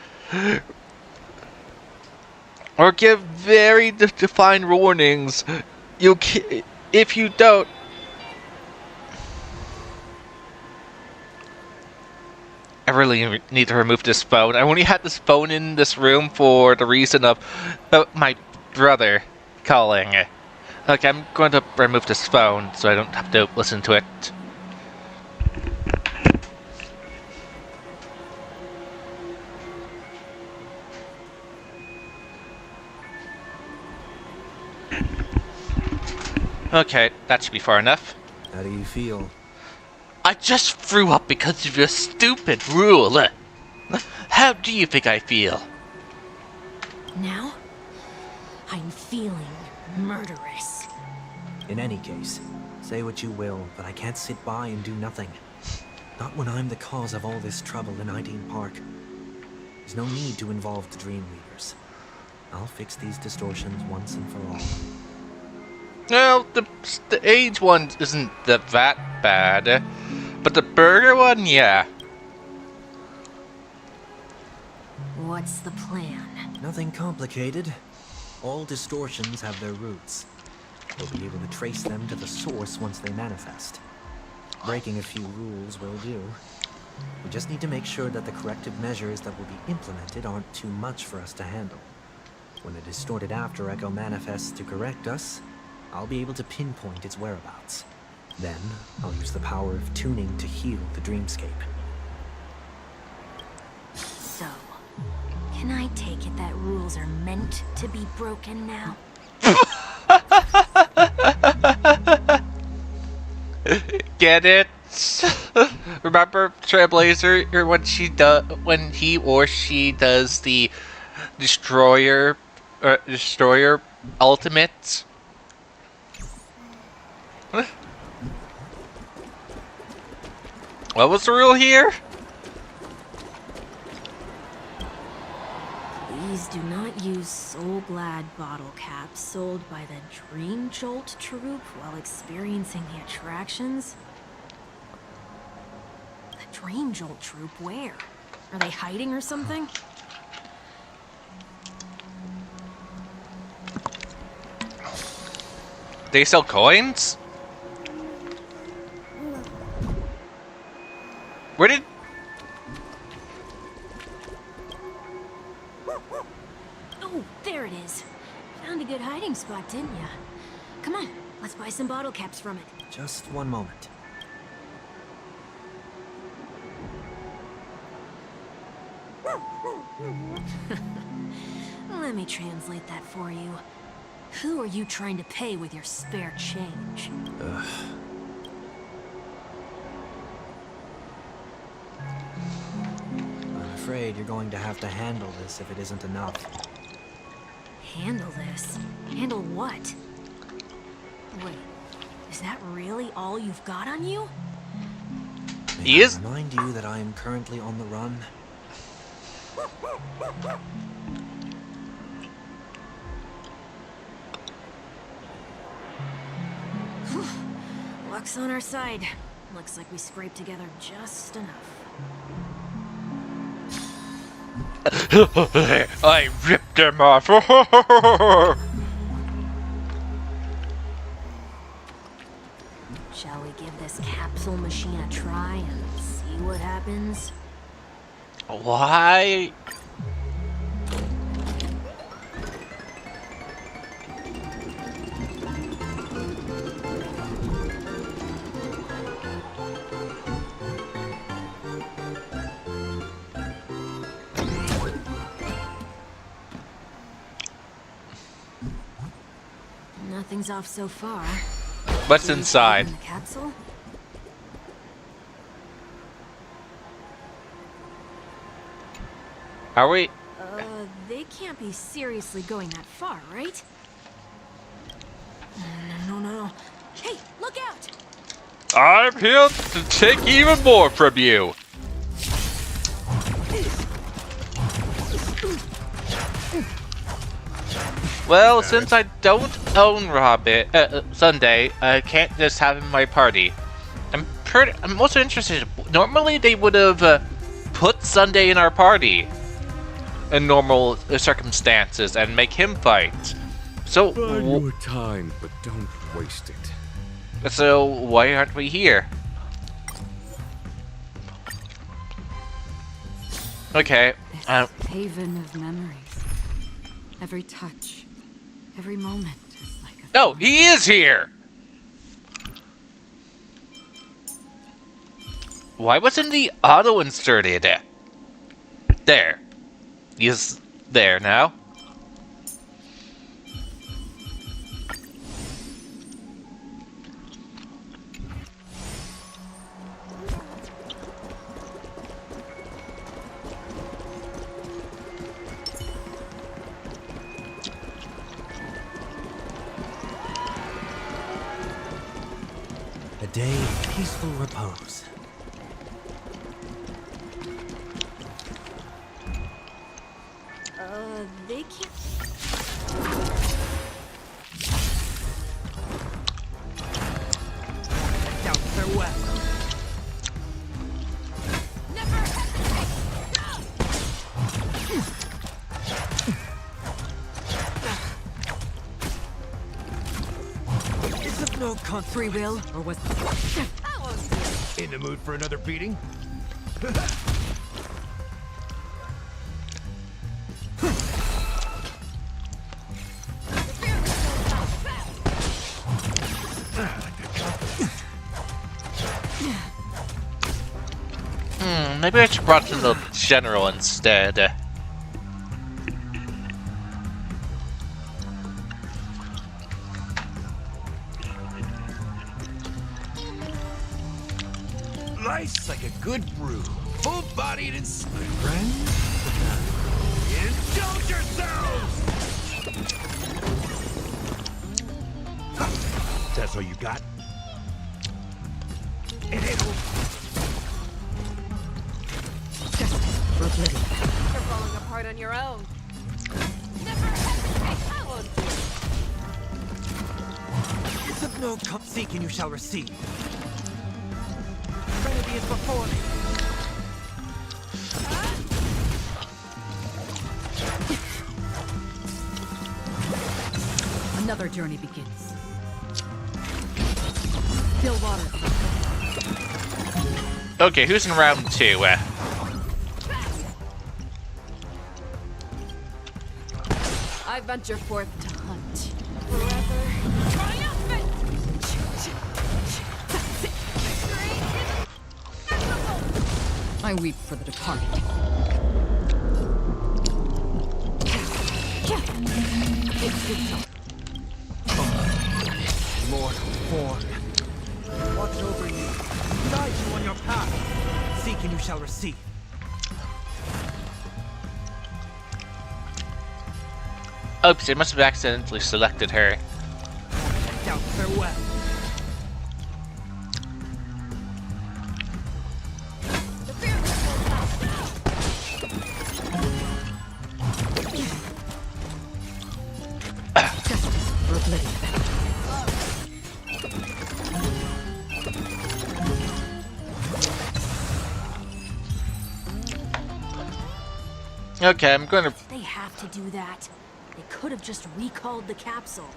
Or give very defined warnings. If you don't, I really need to remove this phone. I only had this phone in this room for the reason of my brother calling. Okay, I'm going to remove this phone so I don't have to listen to it. Okay, that should be far enough. How do you feel? I just threw up because of your stupid rule. How do you think I feel? Now, I'm feeling murderous. In any case, say what you will, but I can't sit by and do nothing. Not when I'm the cause of all this trouble in Ideen Park. There's no need to involve the Dream Weavers. I'll fix these distortions once and for all. Well, the age one isn't that bad. But the burger one, yeah. What's the plan? Nothing complicated. All distortions have their roots. We'll be able to trace them to the source once they manifest. Breaking a few rules will do. We just need to make sure that the corrective measures that will be implemented aren't too much for us to handle. When a distorted after echo manifests to correct us, I'll be able to pinpoint its whereabouts. Then, I'll use the power of tuning to heal the dreamscape. So, can I take it that rules are meant to be broken now? Get it? Remember Trailblazer when he or she does the destroyer ultimate? What was the rule here? Please do not use Soul Glad bottle caps sold by the Dream Jolt troupe while experiencing the attractions. The Dream Jolt troupe? Where? Are they hiding or something? They sell coins? Where did... Oh, there it is. Found a good hiding spot, didn't ya? Come on, let's buy some bottle caps from it. Just one moment. Let me translate that for you. Who are you trying to pay with your spare change? I'm afraid you're going to have to handle this if it isn't enough. Handle this? Handle what? Wait, is that really all you've got on you? He is... Remind you that I am currently on the run. Luck's on our side. Looks like we scraped together just enough. I ripped them off. Shall we give this capsule machine a try and see what happens? Why? Nothing's off so far. What's inside? In the capsule? Are we? They can't be seriously going that far, right? No. Hey, look out! I'm here to take even more from you. Well, since I don't own Sunday, I can't just have him in my party. I'm also interested. Normally, they would have put Sunday in our party in normal circumstances and make him fight. So, Bide your time, but don't waste it. So why aren't we here? Okay. This haven of memories. Every touch, every moment is like a... No, he is here! Why wasn't the auto inserted? There. He's there now. A day of peaceful repose. They can't... Out farewell. Free will, or was... In the mood for another beating? Maybe I should brought in the general instead. Nice like a good brew. Full-bodied and my friends. Indulge yourselves! That's all you got? And it'll... For oblivion. You're falling apart on your own. Never hesitate. I won't do it. It's of no cup seek and you shall receive. Remedy is before me. Another journey begins. Still water. Okay, who's in round 2? I venture forth to hunt. Forever triumphant! I weep for the departed. Mortal form. Watch over you. Guide you on your path. Seek and you shall receive. Oops, I must have accidentally selected her. Doubt farewell. For oblivion. Okay, I'm gonna... They have to do that. They could have just recalled the capsule.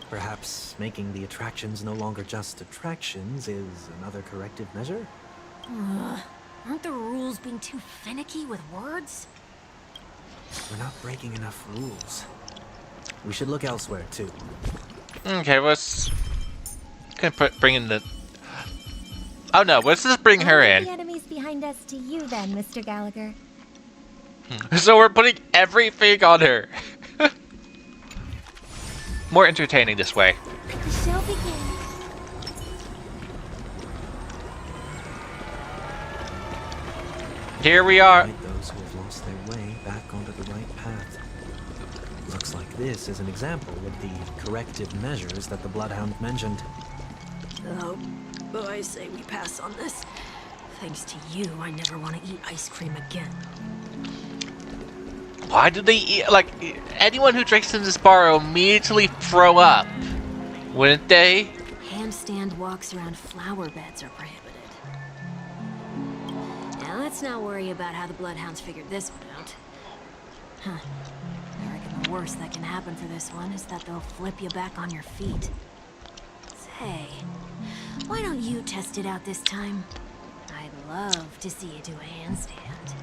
Perhaps making the attractions no longer just attractions is another corrective measure? Aren't the rules being too finicky with words? We're not breaking enough rules. We should look elsewhere, too. Okay, let's... Gonna bring in the... Oh no, let's just bring her The in. enemies behind us to you then, Mr. Gallagher. So we're putting everything on her. More entertaining this way. The show begins. Here we are. Guide those who have lost their way back onto the right path. Looks like this is an example of the corrective measures that the Bloodhound mentioned. Oh, I say we pass on this. Thanks to you, I never want to eat ice cream again. Why do they eat? Like, anyone who drinks in this bar will immediately throw up, wouldn't they? Handstand walks around flower beds are prohibited. Now let's not worry about how the Bloodhounds figured this one out. Huh. I reckon the worst that can happen for this one is that they'll flip you back on your feet. Say, why don't you test it out this time? I'd love to see you do a handstand.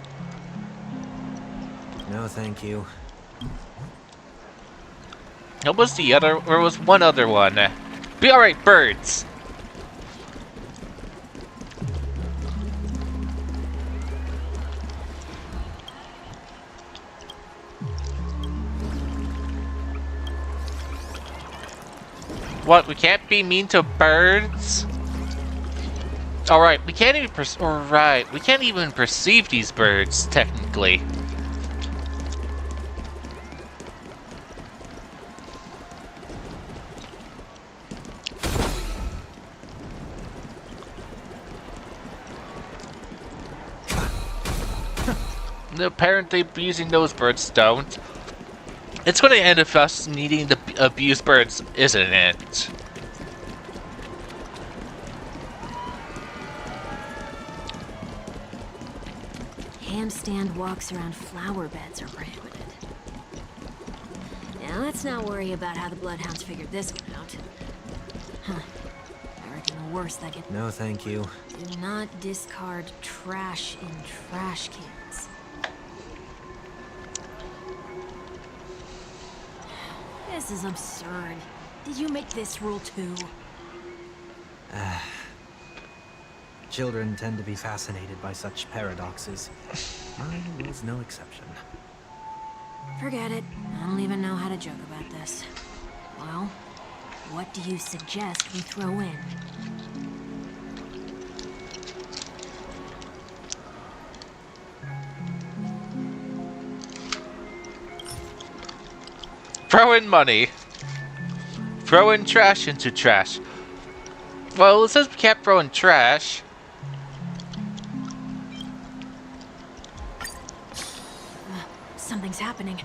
No, thank you. What was the other? There was one other one. Be alright, birds. What? We can't be mean to birds? Alright, we can't even Alright, we can't even perceive these birds, technically. Apparently abusing those birds don't. It's going to end with us needing to abuse birds, isn't it? Handstand walks around flower beds are prohibited. Now let's not worry about how the Bloodhounds figured this one out. worse that get... No, thank you. Do not discard trash in trash cans. This is absurd. Did you make this rule too? Children tend to be fascinated by such paradoxes. Mine was no exception. Forget it. I don't even know how to joke about this. Well, what do you suggest we throw in? Throw in money. Throw in trash into trash. Well, it says we can't throw in trash. Something's happening.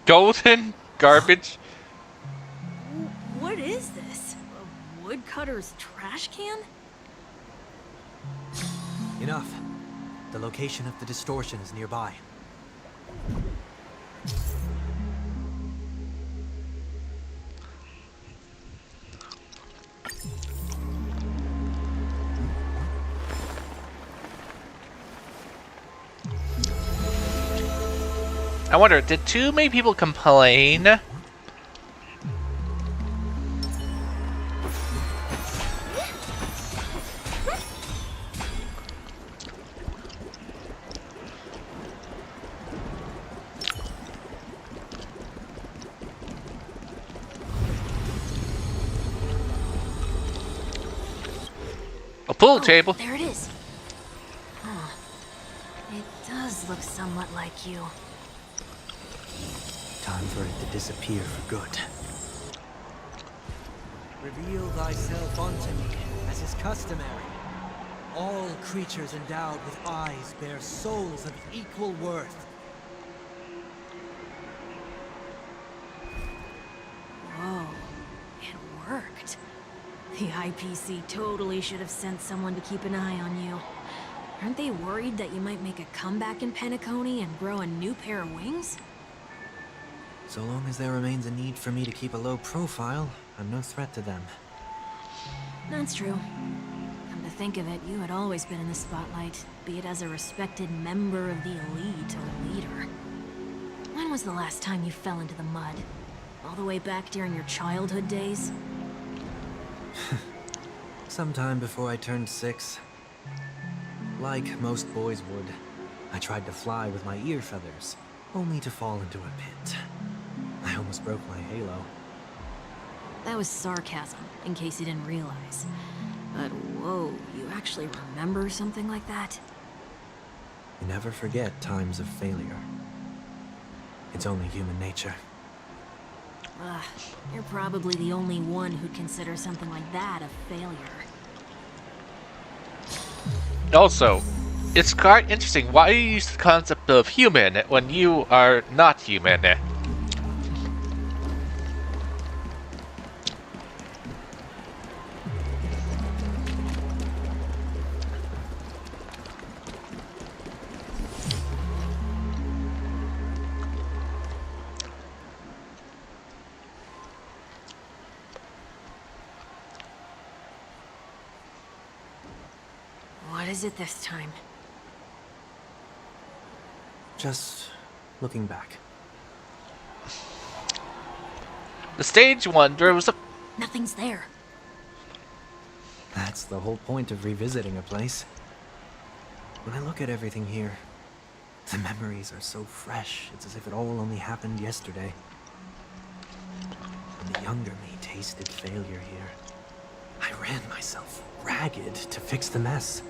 Golden garbage. What is this? A woodcutter's trash can? Enough. The location of the distortion is nearby. I wonder, did too many people complain? A pool table. There it is. Huh. It does look somewhat like you. Time for it to disappear for good. Reveal thyself unto me, as is customary. All creatures endowed with eyes bear souls of equal worth. Whoa. It worked. The IPC totally should have sent someone to keep an eye on you. Aren't they worried that you might make a comeback in Penacony and grow a new pair of wings? So long as there remains a need for me to keep a low profile, I'm no threat to them. That's true. Come to think of it, you had always been in the spotlight, be it as a respected member of the elite or leader. When was the last time you fell into the mud? All the way back during your childhood days? Sometime before I turned 6. Like most boys would, I tried to fly with my ear feathers, only to fall into a pit. I almost broke my halo. That was sarcasm, in case you didn't realize. But whoa, you actually remember something like that? You never forget times of failure. It's only human nature. Ugh, you're probably the only one who'd consider something like that a failure. Also, it's quite interesting why you use the concept of human when you are not human. What is it this time? Just looking back. The stage one, there was a... Nothing's there. That's the whole point of revisiting a place. When I look at everything here, the memories are so fresh, it's as if it all only happened yesterday. When the younger me tasted failure here, I ran myself ragged to fix the mess.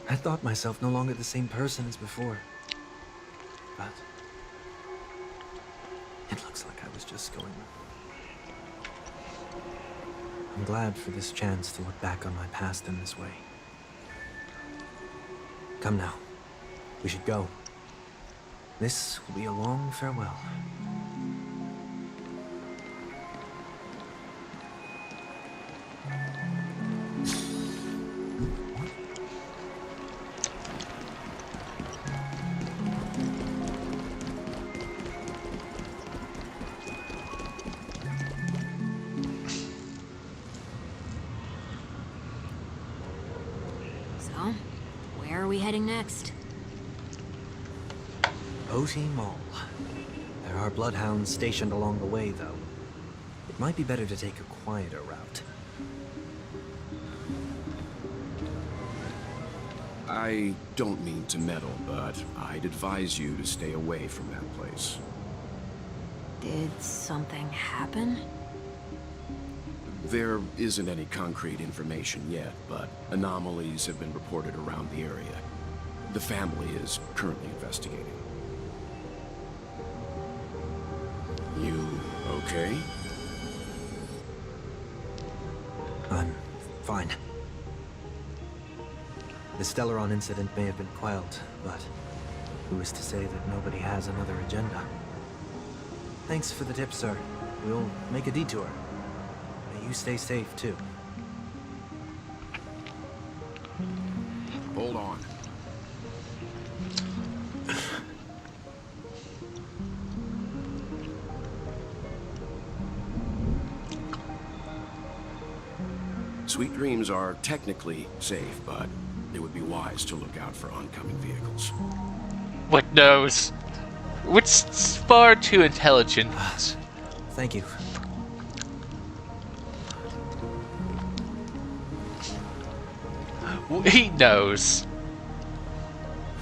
I thought myself no longer the same person as before. But it looks like I was just going... I'm glad for this chance to look back on my past in this way. Come now. We should go. This will be a long farewell. So, where are we heading next? OT Mall. There are bloodhounds stationed along the way, though. It might be better to take a quieter route. I don't mean to meddle, but I'd advise you to stay away from that place. Did something happen? There isn't any concrete information yet, but anomalies have been reported around the area. The family is currently investigating. You okay? I'm fine. The Stellaron incident may have been quelled, but who is to say that nobody has another agenda? Thanks for the tip, sir. We'll make a detour. May you stay safe, too. Hold on. Sweet Dreams are technically safe, but it would be wise to look out for oncoming vehicles. What knows? It's far too intelligent. Thank you. He knows.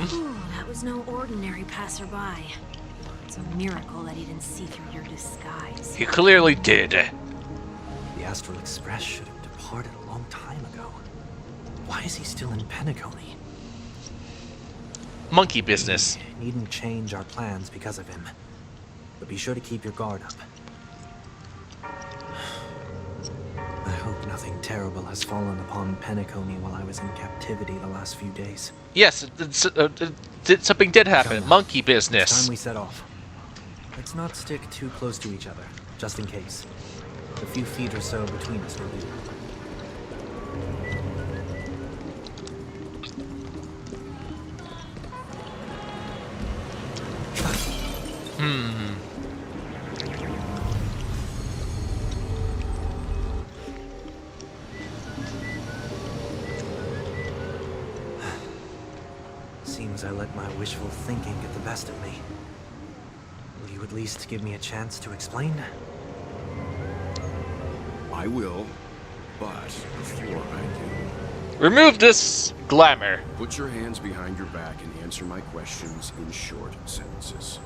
Ooh, that was no ordinary passerby. It's a miracle that he didn't see through your disguise. He clearly did. The Astral Express should have departed a long time ago. Why is he still in Penacony? Monkey business. We needn't change our plans because of him. But be sure to keep your guard up. I hope nothing terrible has fallen upon Penacony while I was in captivity the last few days. Yes, something did happen. Come on. Monkey It's business. time we set off. Let's not stick too close to each other, just in case. A few feet or so between us will do. Seems I let my wishful thinking get the best of me. Will you at least give me a chance to explain? I will, but before I do, Remove this glamour. put your hands behind your back and answer my questions in short sentences.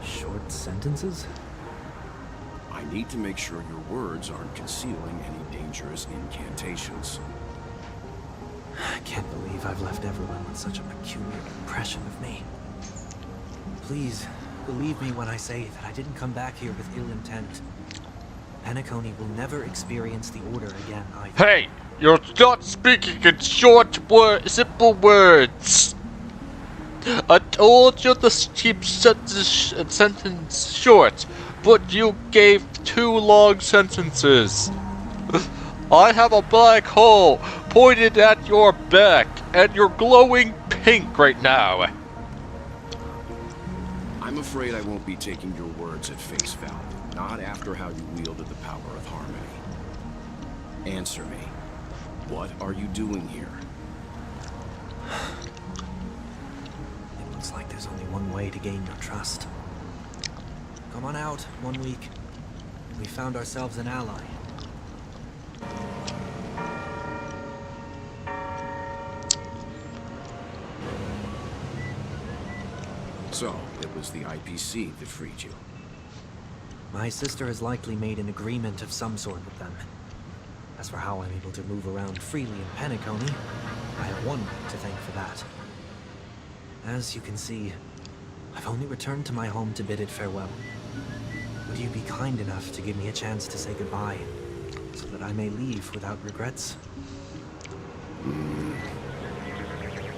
Short sentences? I need to make sure your words aren't concealing any dangerous incantations. I can't believe I've left everyone with such a peculiar impression of me. Please, believe me when I say that I didn't come back here with ill intent. Penacony will never experience the Order again either. Hey, you're not speaking in simple words. I told you to keep sentence short, but you gave 2 long sentences. I have a black hole pointed at your back, and you're glowing pink right now. I'm afraid I won't be taking your words at face value, not after how you wielded the power of harmony. Answer me. What are you doing here? It looks like there's only one way to gain your trust. Come on out, 1 week. We found ourselves an ally. So, it was the IPC that freed you. My sister has likely made an agreement of some sort with them. As for how I'm able to move around freely in Penacony, I have one to thank for that. As you can see, I've only returned to my home to bid it farewell. Would you be kind enough to give me a chance to say goodbye, so that I may leave without regrets?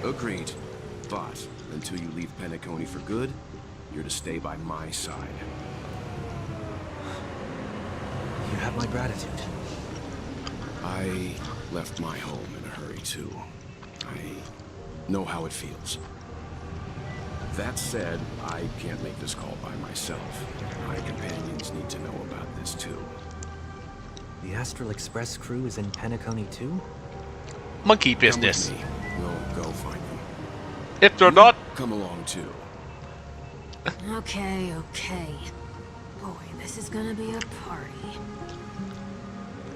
Agreed. But, until you leave Penacony for good, you're to stay by my side. You have my gratitude. I left my home in a hurry, too. I know how it feels. That said, I can't make this call by myself. My companions need to know about this, too. The Astral Express crew is in Penacony too? monkey Come business. with me. We'll go find them. If they're not, Come along too. Okay, okay. Boy, this is gonna be a party.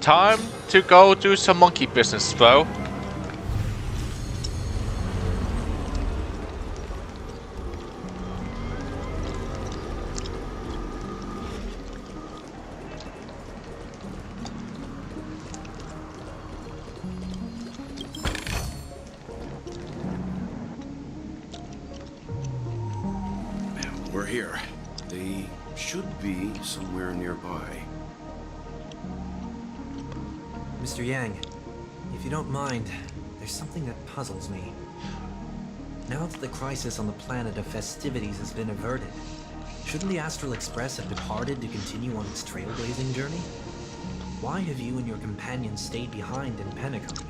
time to go do some monkey business, though. We're here. They should be somewhere nearby. Mr. Yang, if you don't mind, there's something that puzzles me. Now that the crisis on the planet of festivities has been averted, shouldn't the Astral Express have departed to continue on its trailblazing journey? Why have you and your companions stayed behind in Penacony?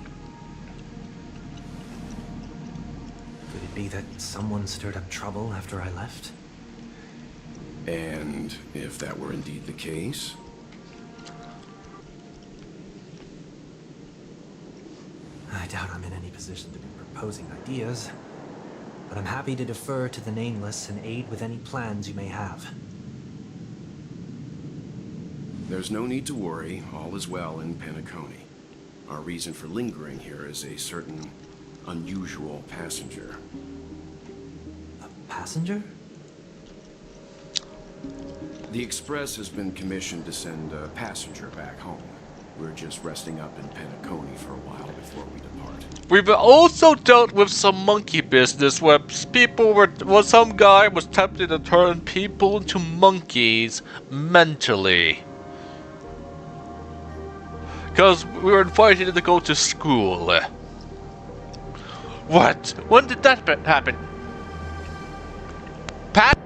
Could it be that someone stirred up trouble after I left? And if that were indeed the case, I doubt I'm in any position to be proposing ideas, but I'm happy to defer to the Nameless and aid with any plans you may have. there's no need to worry. All is well in Penacony. Our reason for lingering here is a certain unusual passenger. A passenger? The Express has been commissioned to send a passenger back home. We're just resting up in Penacony for a while before we depart. We've also dealt with some monkey business where some guy was tempted to turn people into monkeys mentally. Because we were invited to go to school. What? When did that happen? Pat?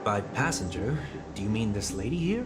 By passenger, do you mean this lady here?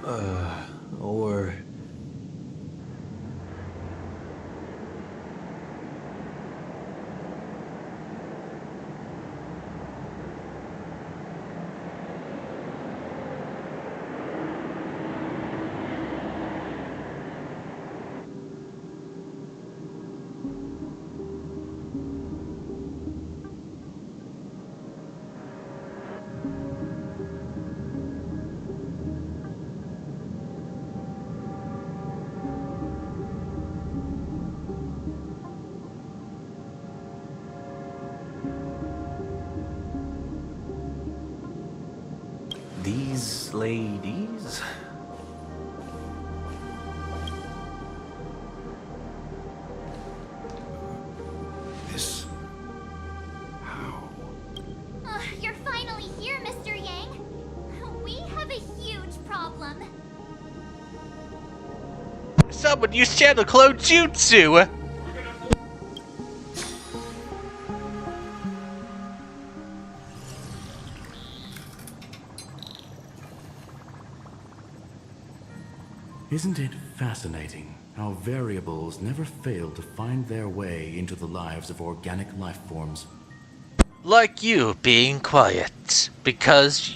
Or... These ladies? This... how? You're finally here, Mr. Yang. We have a huge problem. Someone use channel clone jutsu! Isn't it fascinating how variables never fail to find their way into the lives of organic life forms? Like you being quiet, because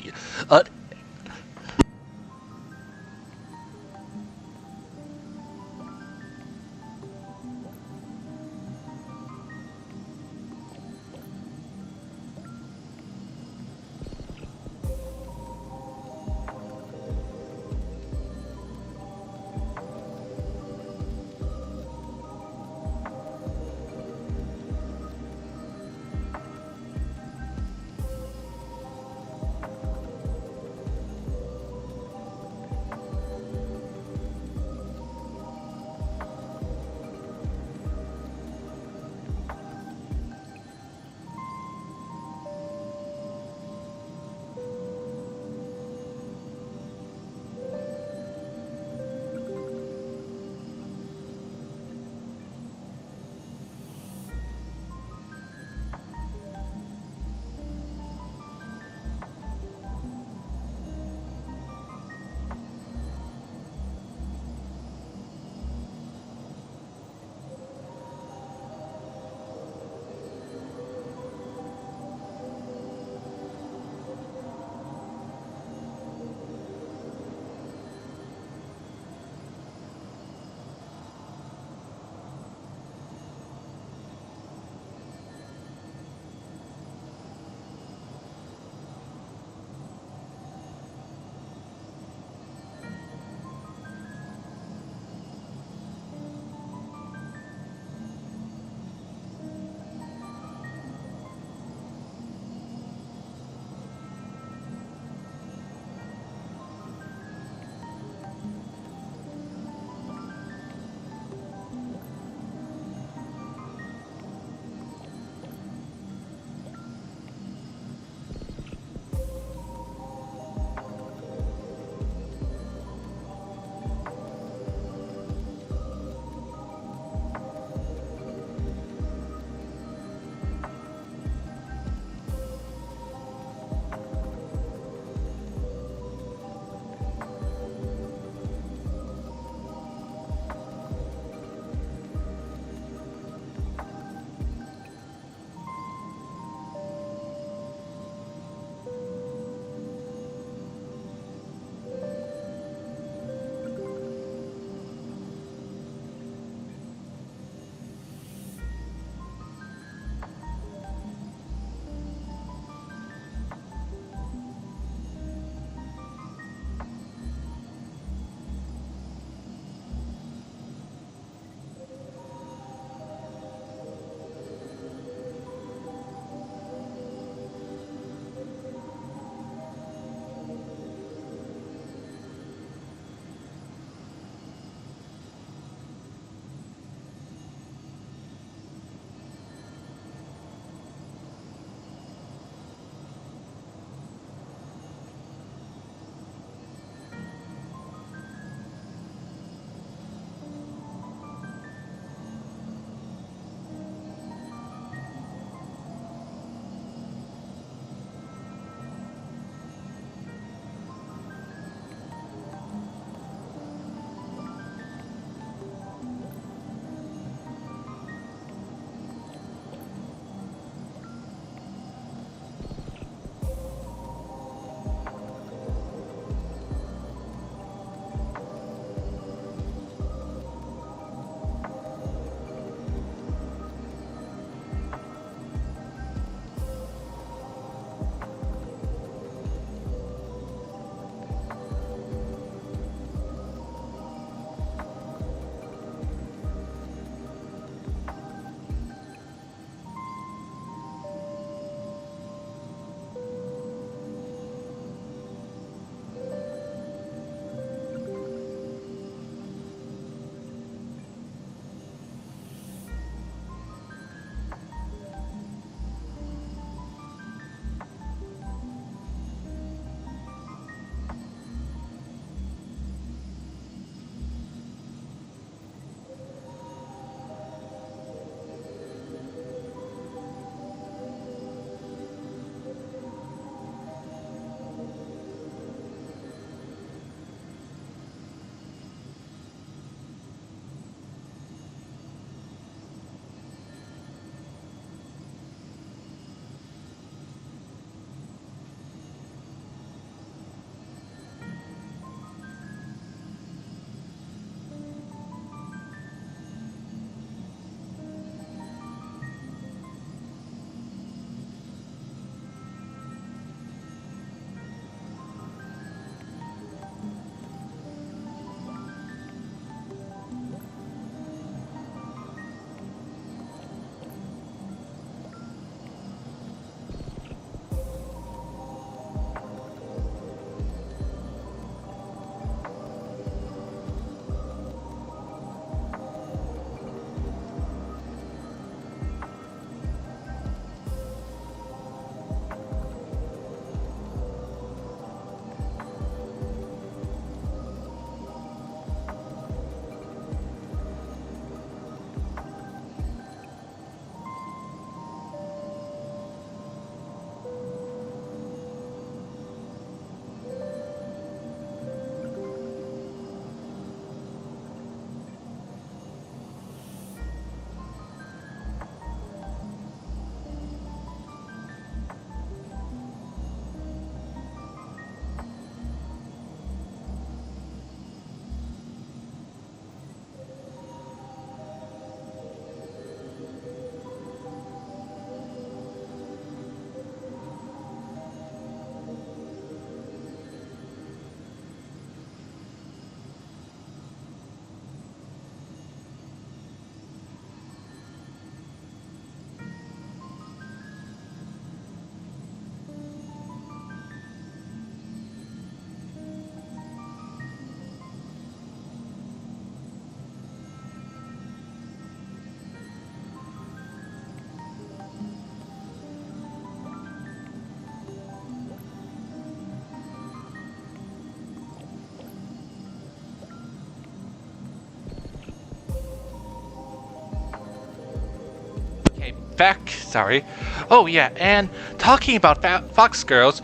back. Sorry. Oh yeah, and talking about fox girls,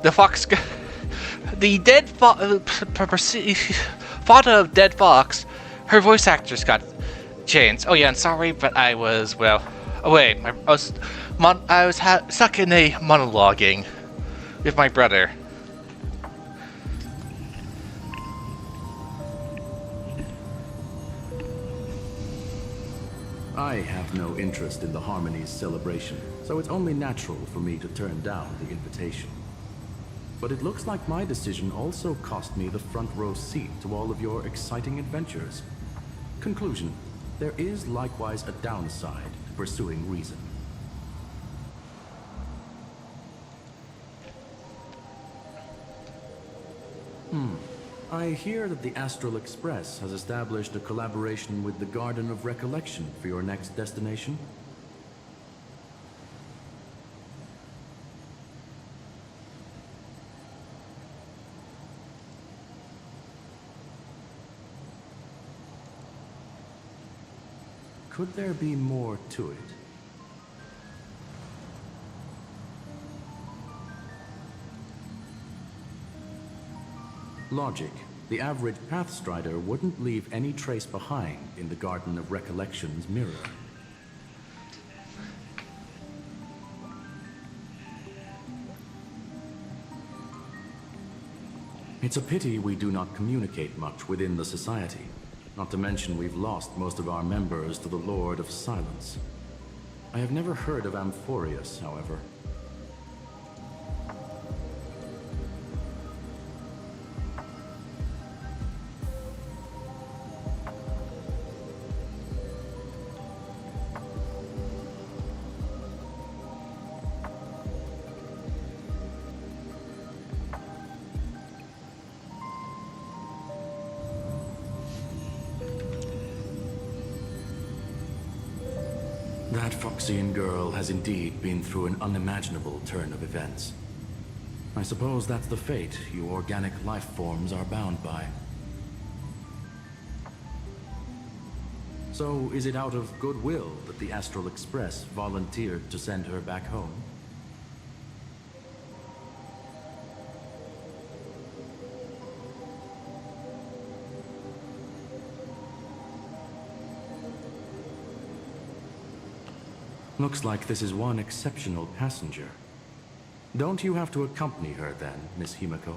the dead father of dead fox. Her voice actress got changed. Oh yeah, and sorry, but I was away. I was stuck in a monologuing with my brother. I have no interest in the Harmony's celebration, so it's only natural for me to turn down the invitation. But it looks like my decision also cost me the front row seat to all of your exciting adventures. Conclusion: there is likewise a downside to pursuing reason. I hear that the Astral Express has established a collaboration with the Garden of Recollection for your next destination. Could there be more to it? Logic. The average Pathstrider wouldn't leave any trace behind in the Garden of Recollection's mirror. It's a pity we do not communicate much within the society. Not to mention we've lost most of our members to the Lord of Silence. I have never heard of Amphorius, however. That Foxian girl has indeed been through an unimaginable turn of events. I suppose that's the fate you organic life forms are bound by. So, is it out of goodwill that the Astral Express volunteered to send her back home? Looks like this is one exceptional passenger. Don't you have to accompany her then, Miss Himiko?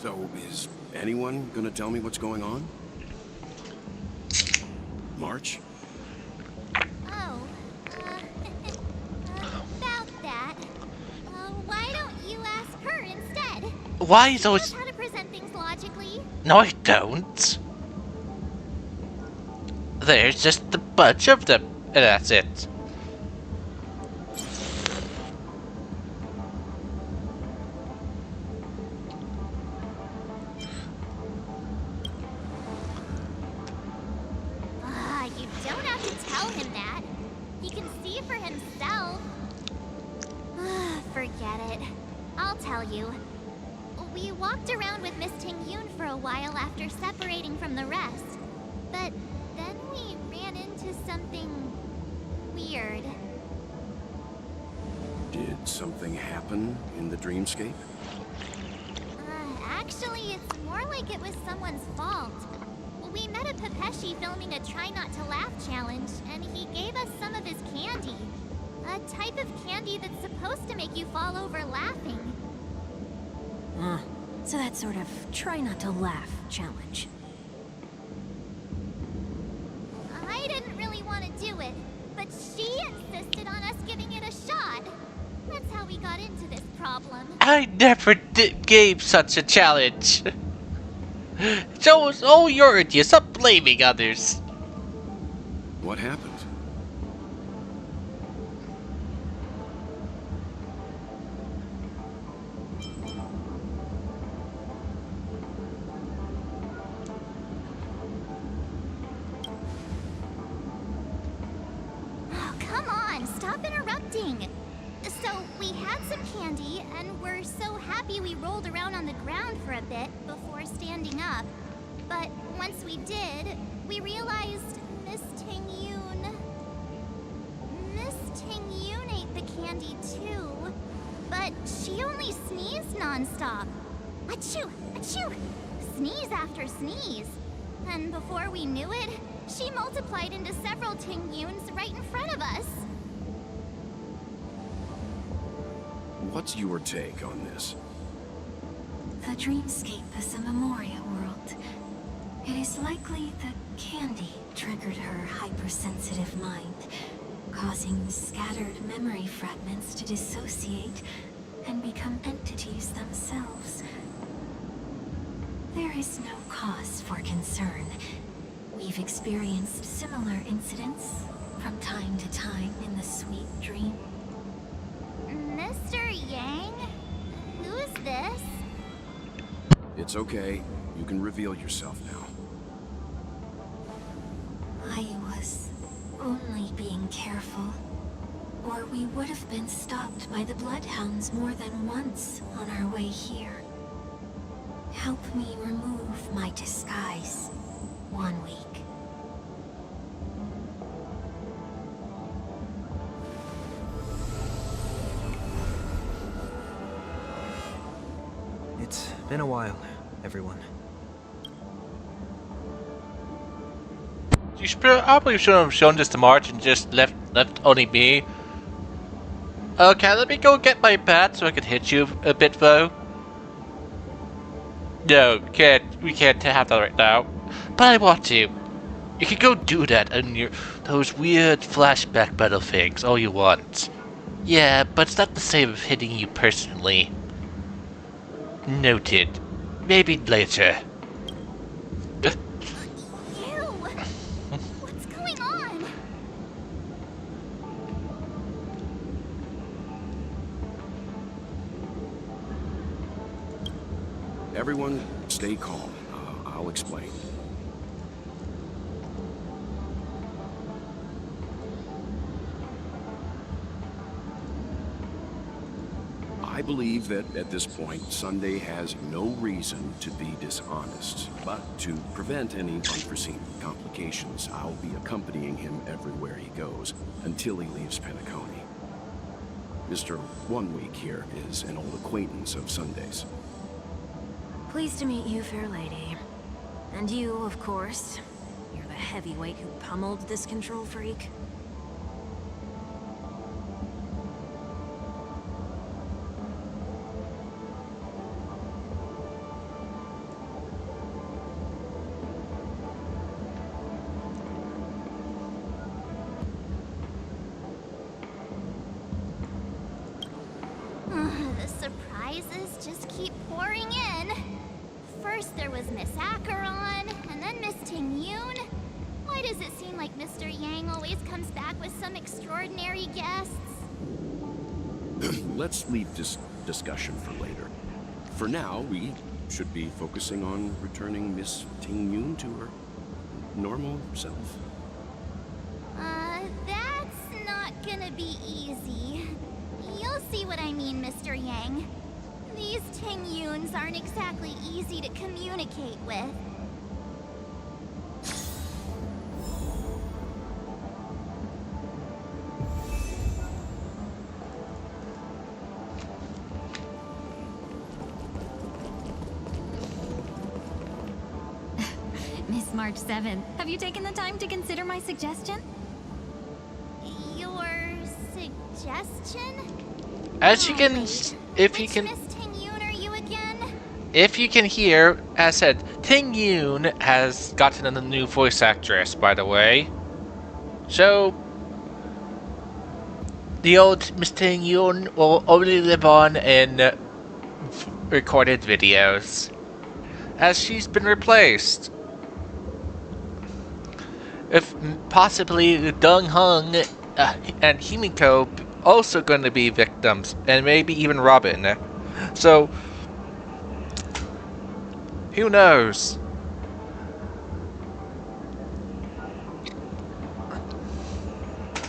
So, is anyone gonna tell me what's going on? March? Oh, about that. Why don't you ask her instead? Why is She always... knows how to present things logically. No, I don't. There's just a bunch of them, and that's it. You don't have to tell him that. He can see for himself. Forget it. I'll tell you. We walked around with Miss Ting-Yun for a while after separating from the rest. But then we ran into something weird. Did something happen in the dreamscape? Actually, it's more like it was someone's fault. We met a Pepeshi filming a Try Not to Laugh challenge, and he gave us some of his candy. A type of candy that's supposed to make you fall over laughing. So that sort of try not to laugh challenge. I didn't really want to do it, but she insisted on us giving it a shot. That's how we got into this problem. I never gave such a challenge. So it's all your idea. Stop blaming others. What happened? Oh, come distracting. So we had some candy, and we're so happy we rolled around on the ground for a bit before standing up. But once we did, we realized Miss Ting-Yoon ate the candy too. But she only sneezed nonstop. Achoo! Achoo! Sneeze after sneeze. And before we knew it, she multiplied into several Ting-Yoons right in front of us. What's your take on this? The dreamscape is a memoria world. It is likely that candy triggered her hypersensitive mind, causing scattered memory fragments to dissociate and become entities themselves. There is no cause for concern. We've experienced similar incidents from time to time in the sweet dream. Mr. Yang? Who's this? It's okay. You can reveal yourself now. I was only being careful, or we would have been stopped by the bloodhounds more than once on our way here. Help me remove my disguise 1 week. It's been a while, everyone. You probably should have shown this to March and just left only me. Okay, let me go get my bat so I can hit you a bit though. No, we can't have that right now. But I want to. You can go do that and those weird flashback battle things all you want. Yeah, but it's not the same as hitting you personally. Noted. Maybe later. Ew! What's going on? Everyone, stay calm. I'll explain. I believe that at this point, Sunday has no reason to be dishonest. But to prevent any unforeseen complications, I'll be accompanying him everywhere he goes until he leaves Penacony. Mr. 1 Week here is an old acquaintance of Sunday's. Pleased to meet you, fair lady. And you, of course. You're the heavyweight who pummeled this control freak. The surprises just keep pouring in. First there was Miss Acheron, and then Miss Ting-Yoon. Why does it seem like Mr. Yang always comes back with some extraordinary guests? Let's leave this discussion for later. For now, we should be focusing on returning Miss Ting-Yoon to her normal self. That's not gonna be easy. You'll see what I mean, Mr. Yang. These Ting-Yoons aren't exactly easy to communicate with. Miss March 7th, have you taken the time to consider my suggestion? Your suggestion? As you can, if you can, if you can hear, as said, Ting-Yoon has gotten a new voice actress, by the way. So, the old Miss Ting-Yoon will only live on in recorded videos, as she's been replaced. If possibly Dong Hung and Himiko also going to be victims, and maybe even Robin. So, who knows?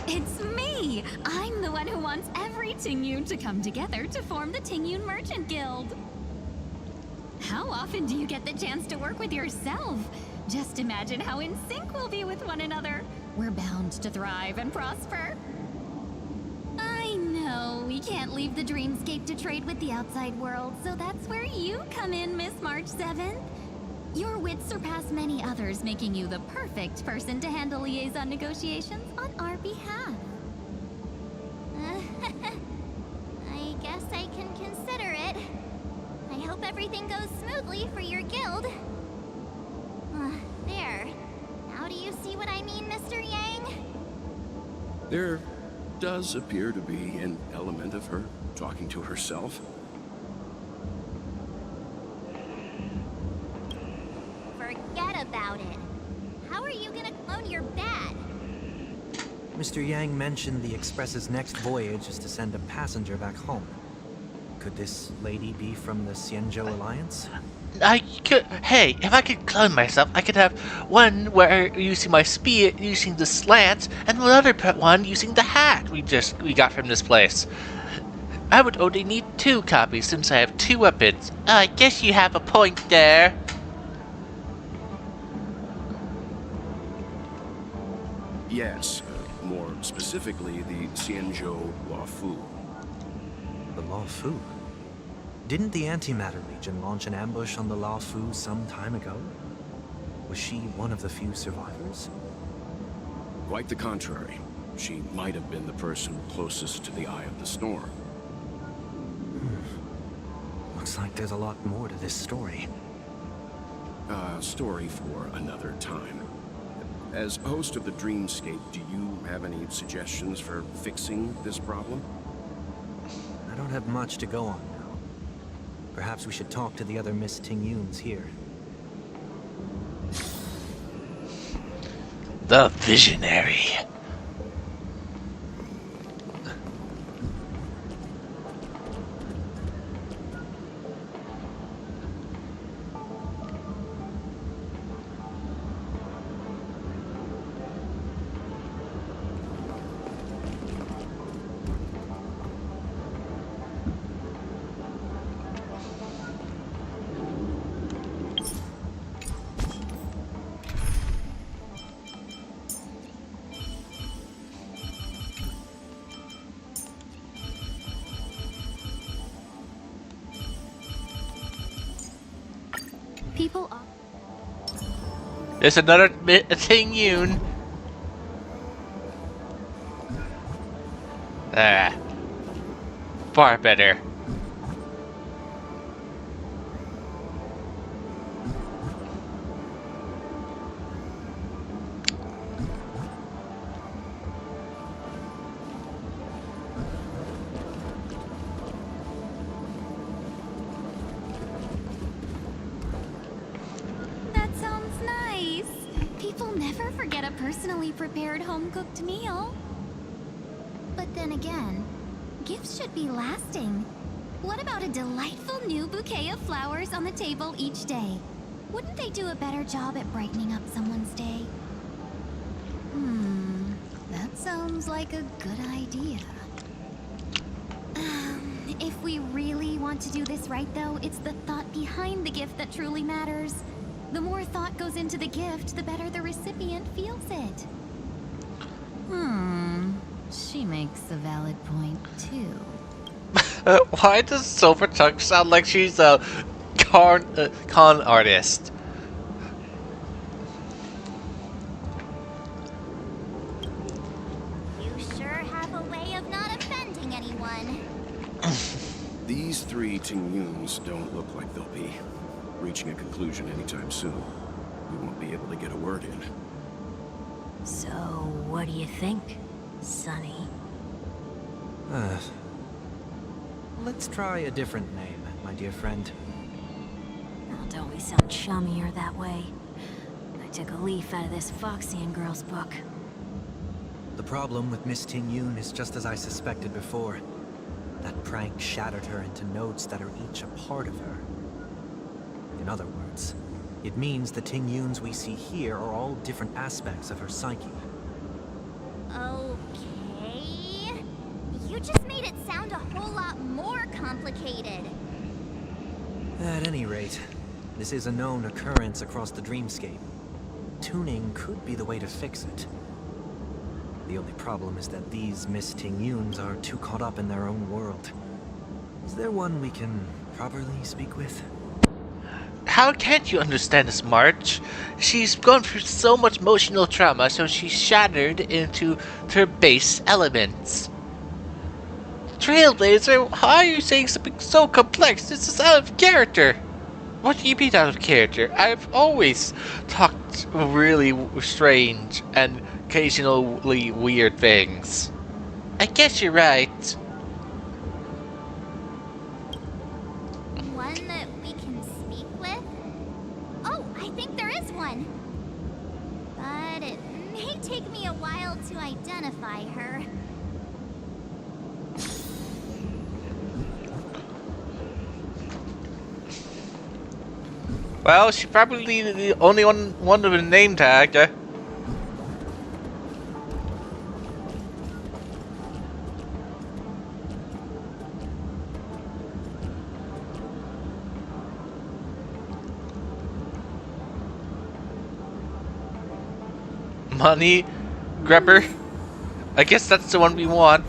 It's me! I'm the one who wants every Tingyun to come together to form the Tingyun Merchant Guild. How often do you get the chance to work with yourself? Just imagine how in sync we'll be with one another. We're bound to thrive and prosper. I know we can't leave the dreamscape to trade with the outside world, so that's where you come in, Miss March 7th. Your wits surpass many others, making you the perfect person to handle liaison negotiations on our behalf. I guess I can consider it. I hope everything goes smoothly for your guild. There. Now do you see what I mean, Mr. Yang? There does appear to be an element of her talking to herself. Forget about it. How are you gonna clone your bat? Mr. Yang mentioned the Express's next voyage is to send a passenger back home. Could this lady be from the Xianzhou Alliance? Hey, if I could clone myself, I could have one where using my spear, using the slants, and one other one using the hat we got from this place. I would only need 2 copies since I have 2 weapons. I guess you have a point there. Yes, more specifically, the Xianzhou Luofu. The Luofu? Didn't the Antimatter Legion launch an ambush on the Luofu some time ago? Was she one of the few survivors? Quite the contrary. She might have been the person closest to the eye of the storm. Looks like there's a lot more to this story. Story for another time. As host of the Dreamscape, do you have any suggestions for fixing this problem? I don't have much to go on now. Perhaps we should talk to the other Miss Tingyuns here. The Visionary. People are... There's another Tingyun. Far better. Never forget a personally prepared home-cooked meal. But then again, gifts should be lasting. What about a delightful new bouquet of flowers on the table each day? Wouldn't they do a better job at brightening up someone's day? That sounds like a good idea. If we really want to do this right, though, it's the thought behind the gift that truly matters. The more thought goes into the gift, the better the recipient feels it. She makes a valid point, too. Why does Silvertongue sound like she's a con artist? You sure have a way of not offending anyone. These 3 Tingyuns don't look like they'll be reaching a conclusion anytime soon. We won't be able to get a word in. So, what do you think, Sonny? Let's try a different name, my dear friend. Oh, don't we sound chummier that way? I took a leaf out of this Foxian girl's book. The problem with Miss Tingyun is just as I suspected before. That prank shattered her into notes that are each a part of her. In other words, it means the Tingyuns we see here are all different aspects of her psyche. Okay... You just made it sound whole lot more complicated. At any rate, this is a known occurrence across the dreamscape. Tuning could be the way to fix it. The only problem is that these Miss Ting-Yuns are too caught up in their own world. Is there one we can properly speak with? How can't you understand this, March? She's gone through so much emotional trauma, so she's shattered into her base elements. Trailblazer, how are you saying something so complex? This is out of character. What do you mean out of character? I've always talked really strange and occasionally weird things. I guess you're right. One that we can speak with? Oh, I think there is one. But it may take me a while to identify her. Well, she's probably the only one with a name tag. Money grabber. I guess that's the one we want.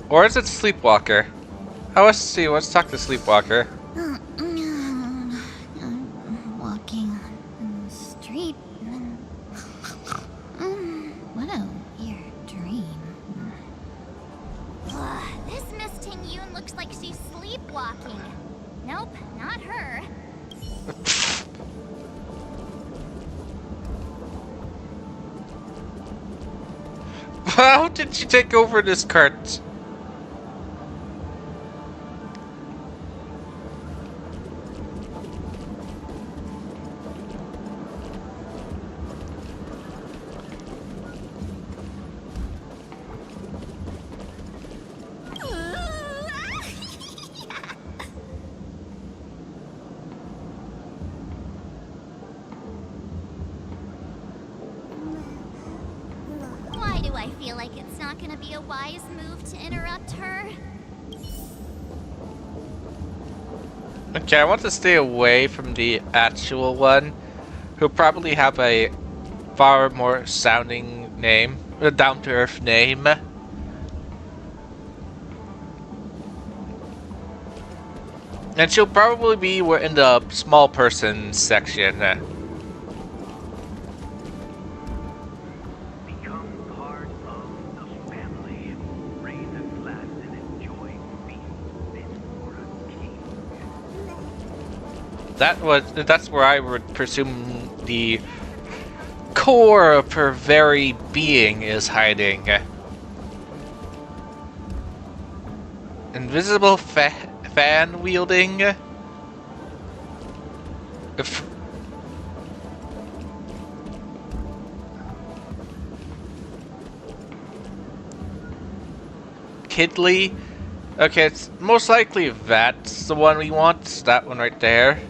Or is it Sleepwalker? Oh, let's see. Let's talk to Sleepwalker. Walking on the street. What a weird dream. This Miss Ting-Yun looks like she's sleepwalking. Nope, not her. How did she take over this cart? Why do I feel like it's not gonna be a wise move to interrupt her? Okay, I want to stay away from the actual one, who probably have a far more sounding name, a down-to-earth name. And she'll probably be in the small person section. That's where I would presume the core of her very being is hiding. Invisible fan wielding. Kidley. Okay, it's most likely that's the one we want. That one right there.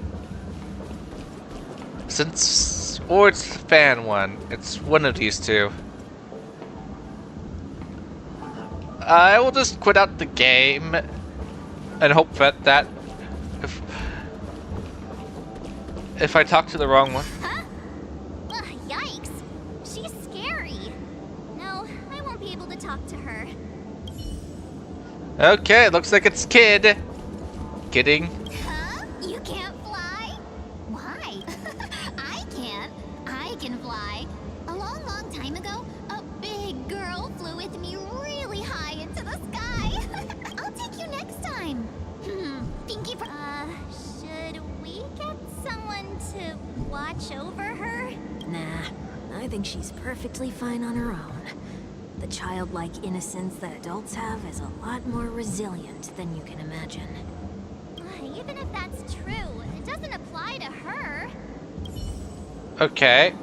Or it's the fan one. It's one of these two. I will just quit out the game and hope that if I talk to the wrong one. Huh? Yikes. She's scary. No, I won't be able to talk to her. Okay, looks like it's Kid. Kidding. Huh? You can't fly? Why? I can. I can fly. A long, long time ago, a big girl flew with me really high into the sky. I'll take you next time. Pinky should we get someone to watch over her? Nah, I think she's perfectly fine on her own. The childlike innocence that adults have is a lot more resilient than you can imagine. Even if that's true, it doesn't apply to her. Okay.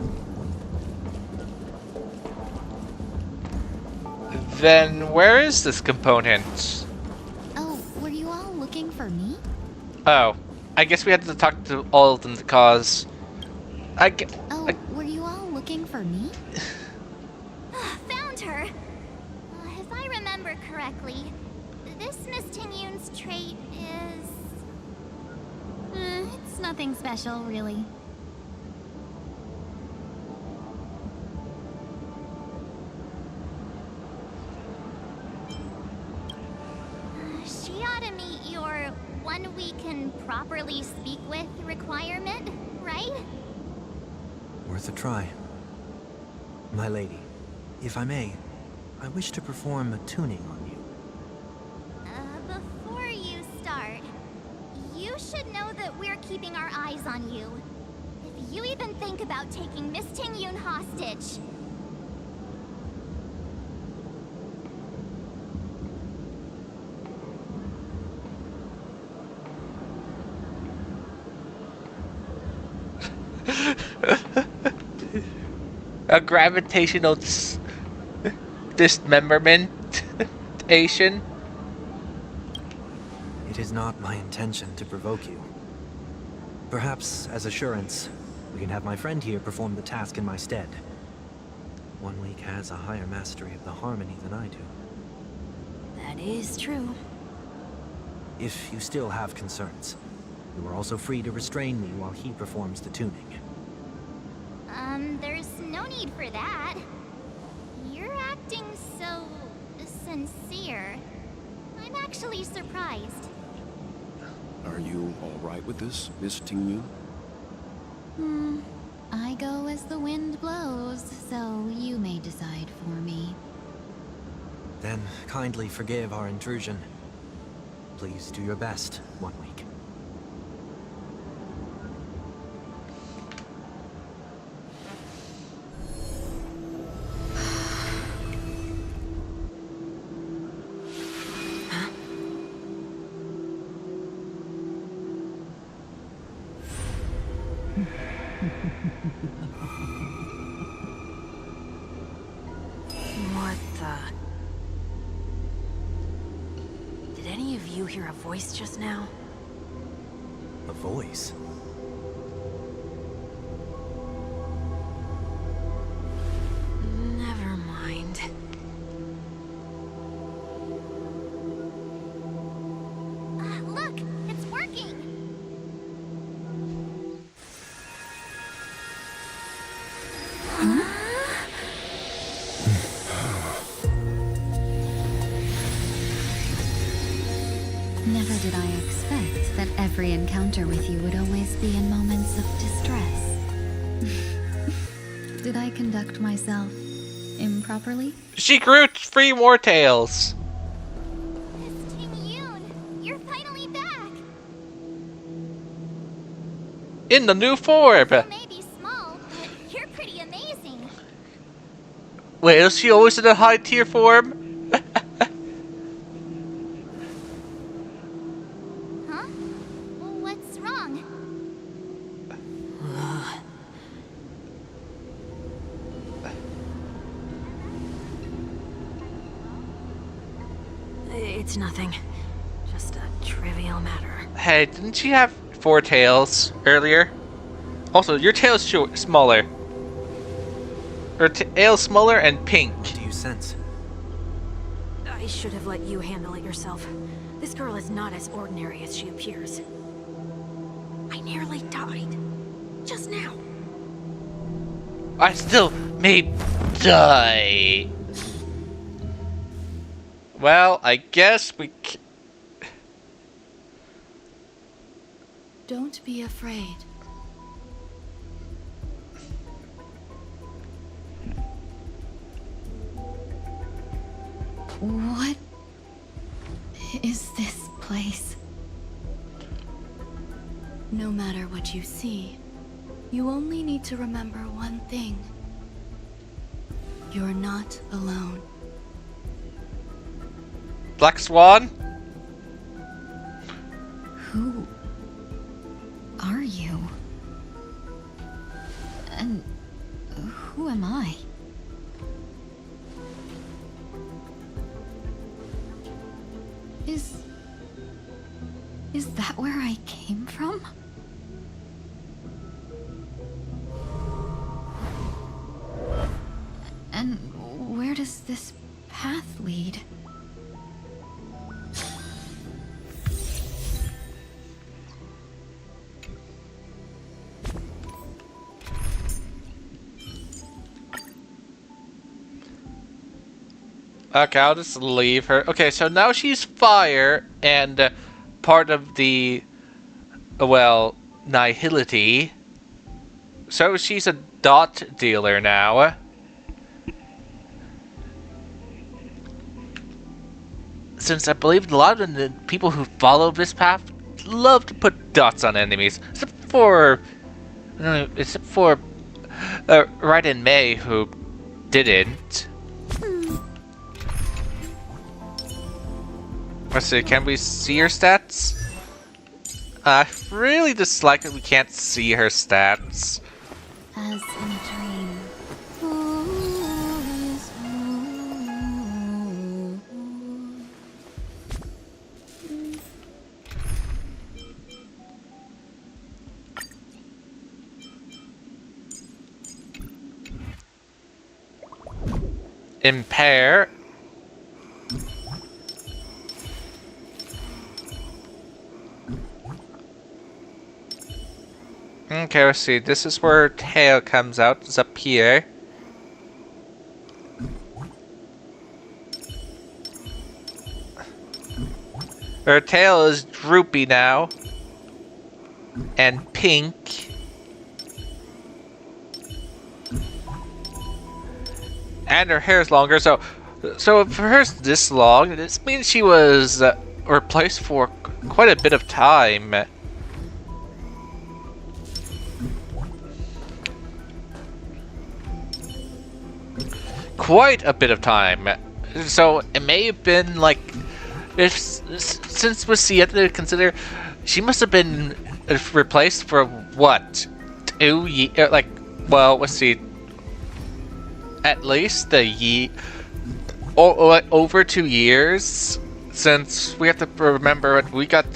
Then where is this component? Oh, were you all looking for me? Oh, I guess we had to talk to all of them because Were you all looking for me? Found her. If I remember correctly, correctly, this Miss Tingyun's trait is... It's nothing special, really. She ought to meet your one we can properly speak with requirement, right? Worth a try. My lady, if I may, I wish to perform a tuning on you. Before you start, you should know that we're keeping our eyes on you. If you even think about taking Miss Tingyun hostage... A gravitational dismembermentation? It is not my intention to provoke you. Perhaps, as assurance, we can have my friend here perform the task in my stead. 1 week has a higher mastery of the harmony than I do. That is true. If you still have concerns, you are also free to restrain me while he performs the tuning. There's no need for that. You're acting so... sincere. I'm actually surprised. Are you all right with this, Miss Tingyun? I go as the wind blows, so you may decide for me. Then kindly forgive our intrusion. Please do your best, 1 week. What the... Did any of you hear a voice just now? A voice? Never mind. Look! It's working! Never did I expect that every encounter with you would always be in moments of distress. Did I conduct myself improperly? She grew 3 more tails. Miss Tingyun, you're finally back! In the new form. You may be small, but you're pretty amazing. Wait, is she always in a high tier form? Huh? What's wrong? It's nothing. Just a trivial matter. Hey, didn't she have 4 tails earlier? Also, your tail's smaller. Her tail's smaller and pink. What do you sense? I should have let you handle it yourself. This girl is not as ordinary as she appears. I nearly died. Just now. I still may die. Well, I guess we Don't be afraid. What is this place? No matter what you see, you only need to remember one thing. You're not alone. Black Swan? Who are you? And who am I? Is that where I came from? And where does this path lead? Okay, I'll just leave her. Okay, so now she's fire and part of the, well, nihility. So she's a dot dealer now. Since I believe a lot of the people who follow this path love to put dots on enemies, except for Right in May, who didn't. Let's see, can we see her stats? I really dislike that we can't see her stats. As in a dream. Impair. Okay, let's see. This is where her tail comes out. It's up here. Her tail is droopy now. And pink. And her hair is longer, so if her hair's this long, this means she was replaced for quite a bit of time. Quite a bit of time. So it may have been like, since we have to consider, she must have been replaced for what, 2 years? Like, well, let's see. At least a year, or over 2 years, since we have to remember we got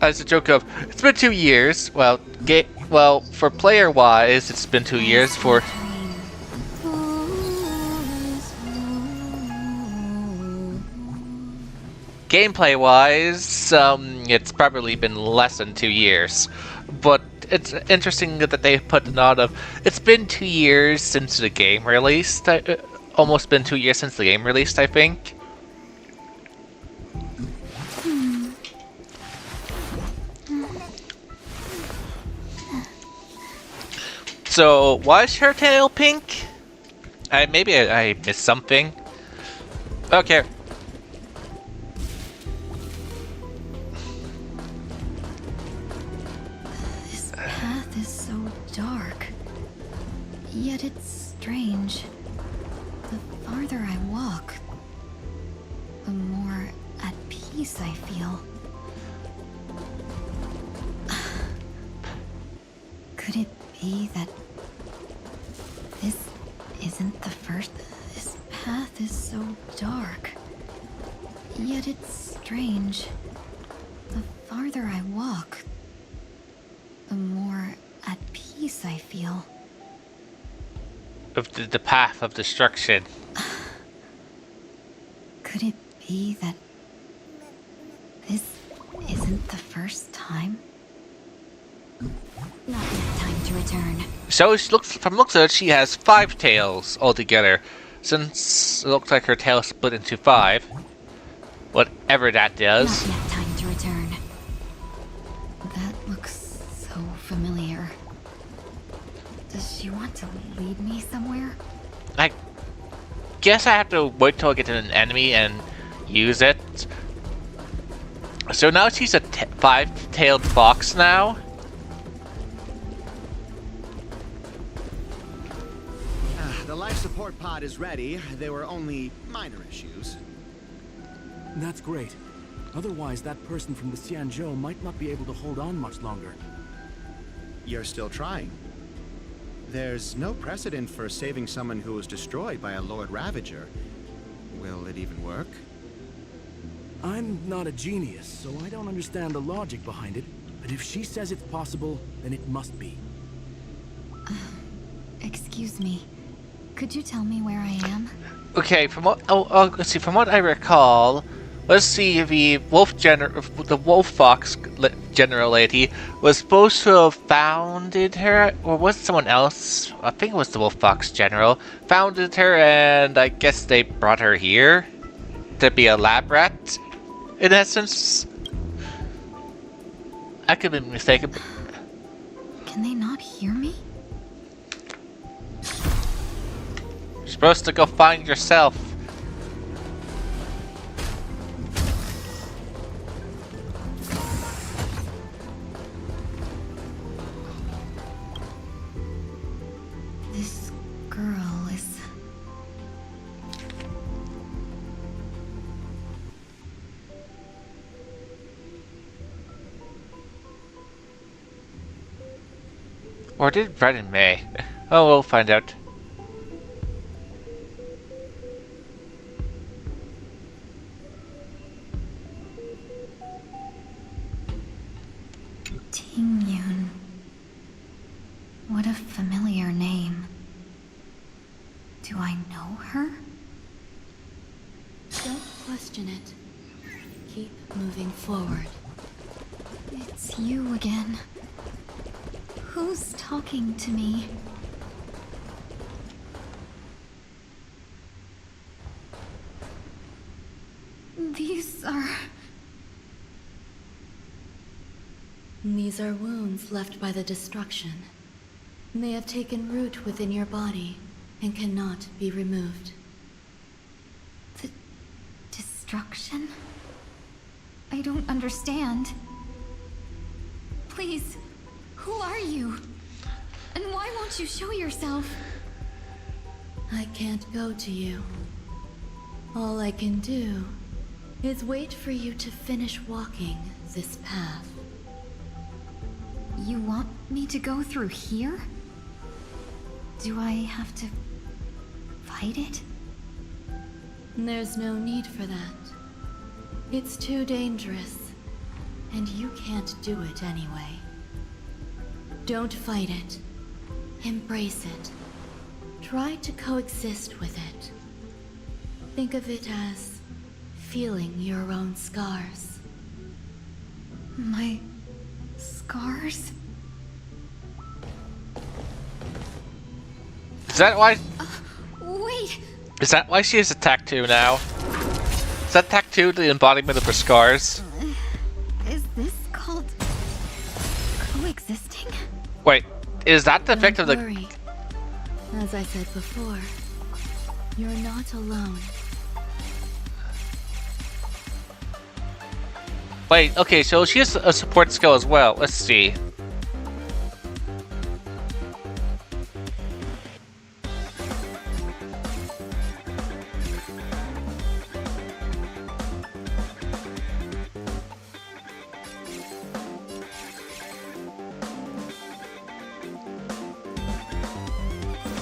as a joke of it's been 2 years. Well, for player wise, it's been 2 years. For gameplay wise, it's probably been less than 2 years, but. It's interesting that they put a lot of. It's been 2 years since the game released. Almost been 2 years since the game released, I think. So why is her tail pink? Maybe I missed something. Okay. Yet it's strange. The farther I walk, the more at peace I feel. Could it be that this isn't the first? This path is so dark. Yet it's strange. The farther I walk, the more at peace I feel. Of the path of destruction. Could it be that this isn't the first time? Not yet time to return. So from looks of it, she has 5 tails altogether. Since it looks like her tail split into 5. Whatever that does. Not yet time to return. That looks so familiar. Does she want to lead me somewhere? I guess I have to wait till I get to an enemy and use it. So now she's a 5-tailed fox now. The life support pod is ready. There were only minor issues. That's great. Otherwise, that person from the Xianzhou might not be able to hold on much longer. You're still trying. There's no precedent for saving someone who was destroyed by a Lord Ravager. Will it even work? I'm not a genius, so I don't understand the logic behind it. But if she says it's possible, then it must be. Excuse me. Could you tell me where I am? Okay, from what let's see. From what I recall, Let's see, the wolf fox general lady was supposed to have founded her, or was it someone else? I think it was the wolf fox general. Founded her, and I guess they brought her here to be a lab rat, in essence. I could be mistaken. Can they not hear me? You're supposed to go find yourself. This girl is... Or did Brett and May? Oh, we'll find out. Tingyun. What a familiar name. Do I know her? Don't question it. Keep moving forward. It's you again. Who's talking to me? These are wounds left by the destruction. They have taken root within your body and cannot be removed. The destruction? I don't understand. Please, who are you? And why won't you show yourself? I can't go to you. All I can do is wait for you to finish walking this path. You want me to go through here? Do I have to fight it? There's no need for that. It's too dangerous, and you can't do it anyway. Don't fight it. Embrace it. Try to coexist with it. Think of it as feeling your own scars. My scars? Is that why? Wait! Is that why she has a tattoo now? Is that tattoo the embodiment of her scars? Is this called coexisting? Wait, is that the effect of the? Worry. As I said before, you're not alone. Wait, okay, so she has a support skill as well. Let's see.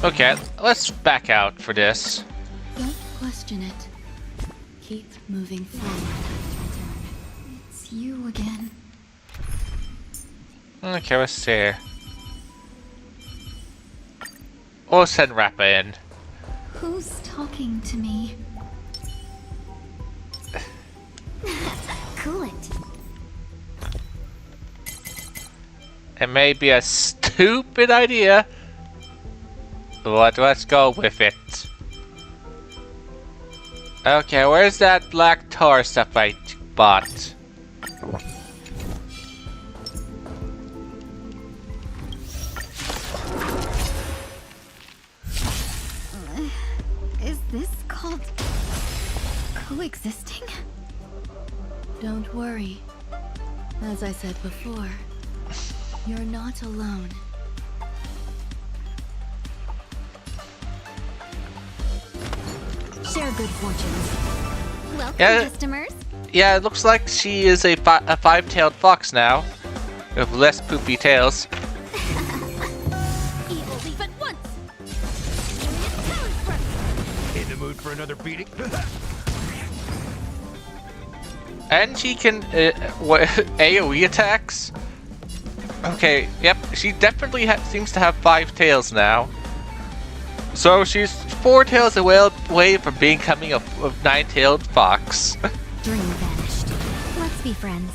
Okay, let's back out for this. Don't question it. Keep moving forward. It's you again. Okay, let's see. We'll send Rappa in. Who's talking to me? Cool it. It may be a stupid idea, but let's go with it. Okay, where's that black tar stuff I bought? Is this called coexisting? Don't worry. As I said before, you're not alone. Share good fortunes. Welcome, Yeah. customers. Yeah, it looks like she is a five-tailed fox now, with less poopy tails. Evil but once. In the mood for another beating? And she can AoE attacks. Okay, yep, she definitely seems to have 5 tails now. So she's 4 tails away from becoming a 9-tailed fox. Dream vanished. Let's be friends.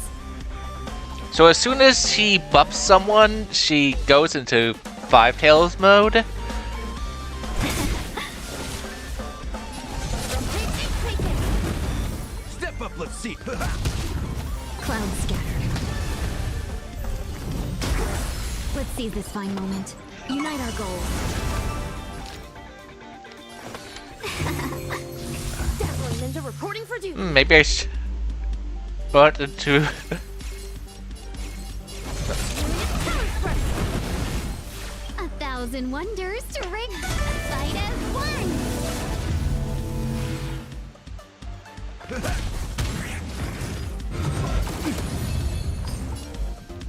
So as soon as she buffs someone, she goes into Five Tails mode. Step up, let's see. Cloud scattered. Let's seize this fine moment. Unite our goals. Dazzling Ninja reporting for duty. Maybe I should put into. 1,000 wonders to rig fight as one.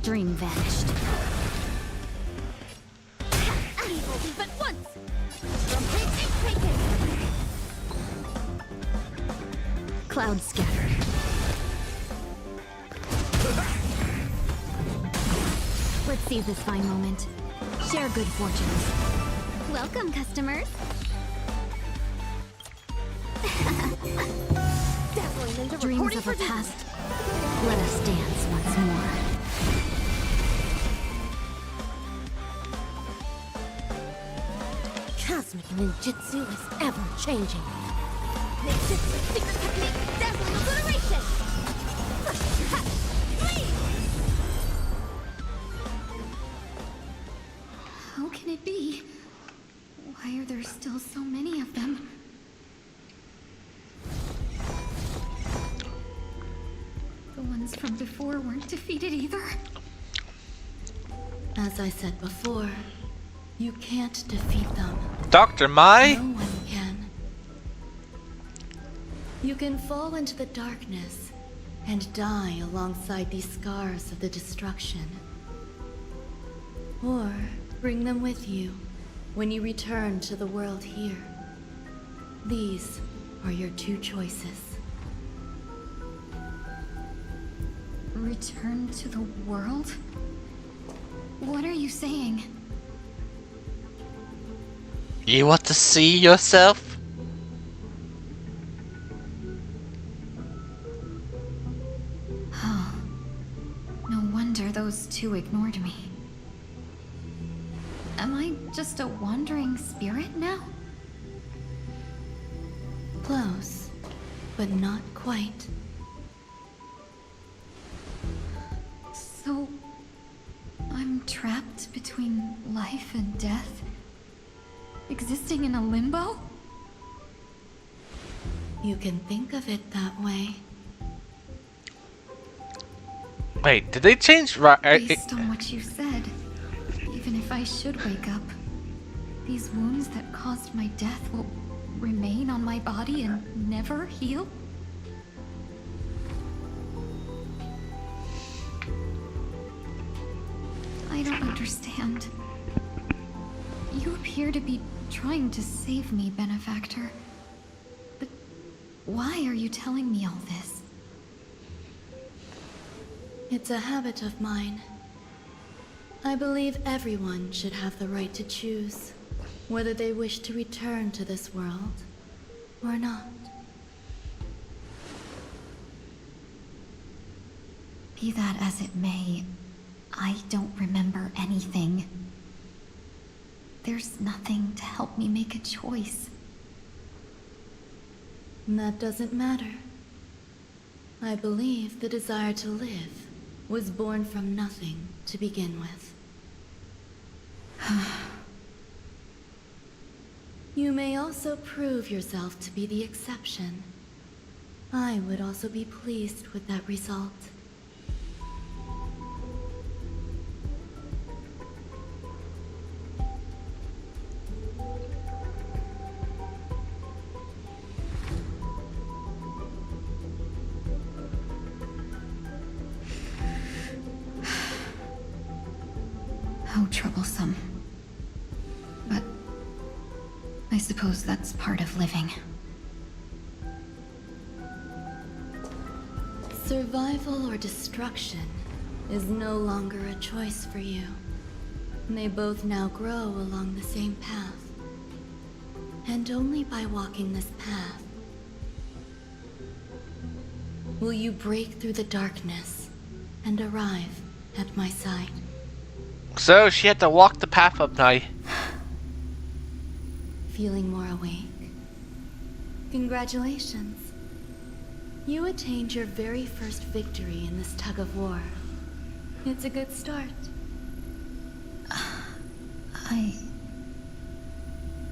Dream vanished. I will be but once. Cloud scattered. Let's seize this fine moment. Share good fortunes. Welcome, customers. Dreams of a past. Let us dance once more. Cosmic ninjutsu is ever changing. Ninjutsu secret technique, dazzling obliteration. How can it be? Why are there still so many of them? The ones from before weren't defeated either. As I said before, you can't defeat them. Dr. Mai? No one can. You can fall into the darkness and die alongside these scars of the destruction. Or bring them with you when you return to the world here. These are your two choices. Return to the world? What are you saying? You want to see yourself? Oh. No wonder those two ignored me. Am I just a wandering spirit now? Close, but not quite. So... I'm trapped between life and death? Existing in a limbo? You can think of it that way. Wait, did they change? Based on what you said, even if I should wake up, these wounds that caused my death will remain on my body and never heal? I don't understand. You appear to be trying to save me, Benefactor. But why are you telling me all this? It's a habit of mine. I believe everyone should have the right to choose whether they wish to return to this world or not. Be that as it may, I don't remember anything. There's nothing to help me make a choice. That doesn't matter. I believe the desire to live was born from nothing to begin with. You may also prove yourself to be the exception. I would also be pleased with that result. How troublesome. But I suppose that's part of living. Survival or destruction is no longer a choice for you. They both now grow along the same path. And only by walking this path will you break through the darkness and arrive at my side? So she had to walk the path of night. Feeling more awake? Congratulations. You attained your very first victory in this tug of war. It's a good start.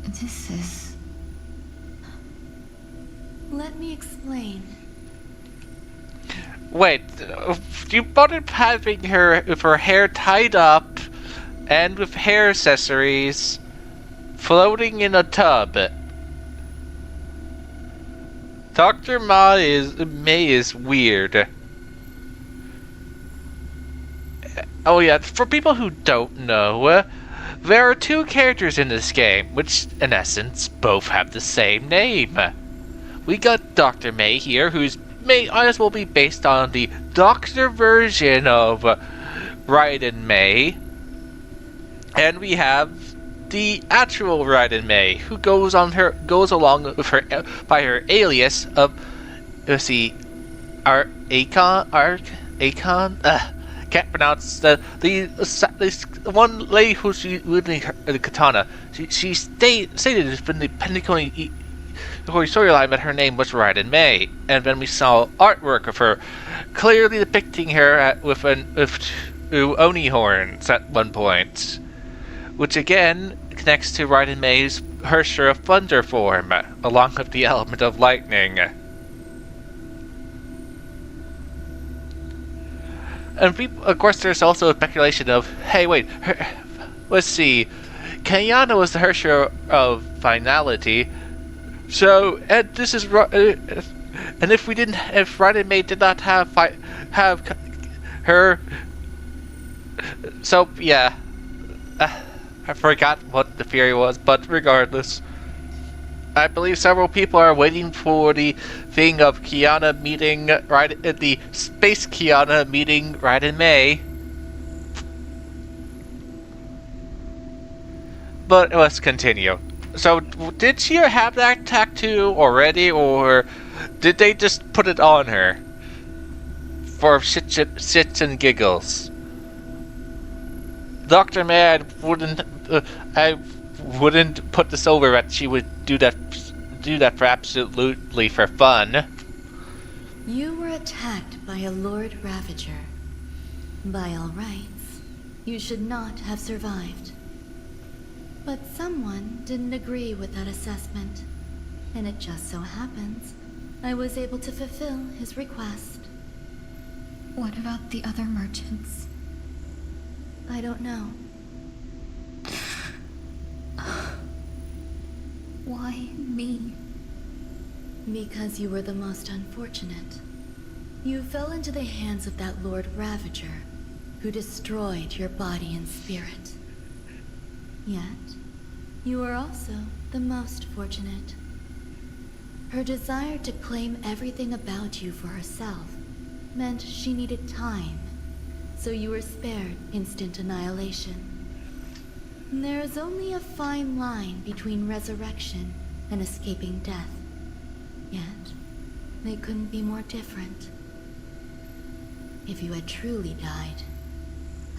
This is... Let me explain. Wait, you bothered having her with her hair tied up and with hair accessories floating in a tub. Dr. May is weird. Oh yeah, for people who don't know, there are two characters in this game, which in essence both have the same name. We got Dr. May here, who's may as well be based on the doctor version of Raiden May. And we have the actual Raiden May, who goes along with her by her alias of, let's see, Akon. Can't pronounce the one lady who's wielding the katana. She stated it's been the Penacony storyline that her name was Raiden May, and then we saw artwork of her clearly depicting her with Oni horns at one point, which again connects to Raiden May's Hersher of Thunder form, along with the element of lightning. And of course, there's also a speculation of, hey, wait, let's see, Kayana was the Hersher of finality, so this is, and if Raiden May did not have her, so yeah, I forgot what the theory was, but regardless, I believe several people are waiting for the thing of Kiana meeting the space Kiana meeting Raiden May. But let's continue. So, did she have that tattoo already, or did they just put it on her for shits and giggles? Dr. May, I wouldn't put this over that she would do that for absolutely for fun. You were attacked by a Lord Ravager. By all rights, you should not have survived. But someone didn't agree with that assessment, and it just so happens I was able to fulfill his request. What about the other merchants? I don't know. Why me? Because you were the most unfortunate. You fell into the hands of that Lord Ravager, who destroyed your body and spirit. Yet, you were also the most fortunate. Her desire to claim everything about you for herself meant she needed time, so you were spared instant annihilation. There is only a fine line between resurrection and escaping death. Yet, they couldn't be more different. If you had truly died,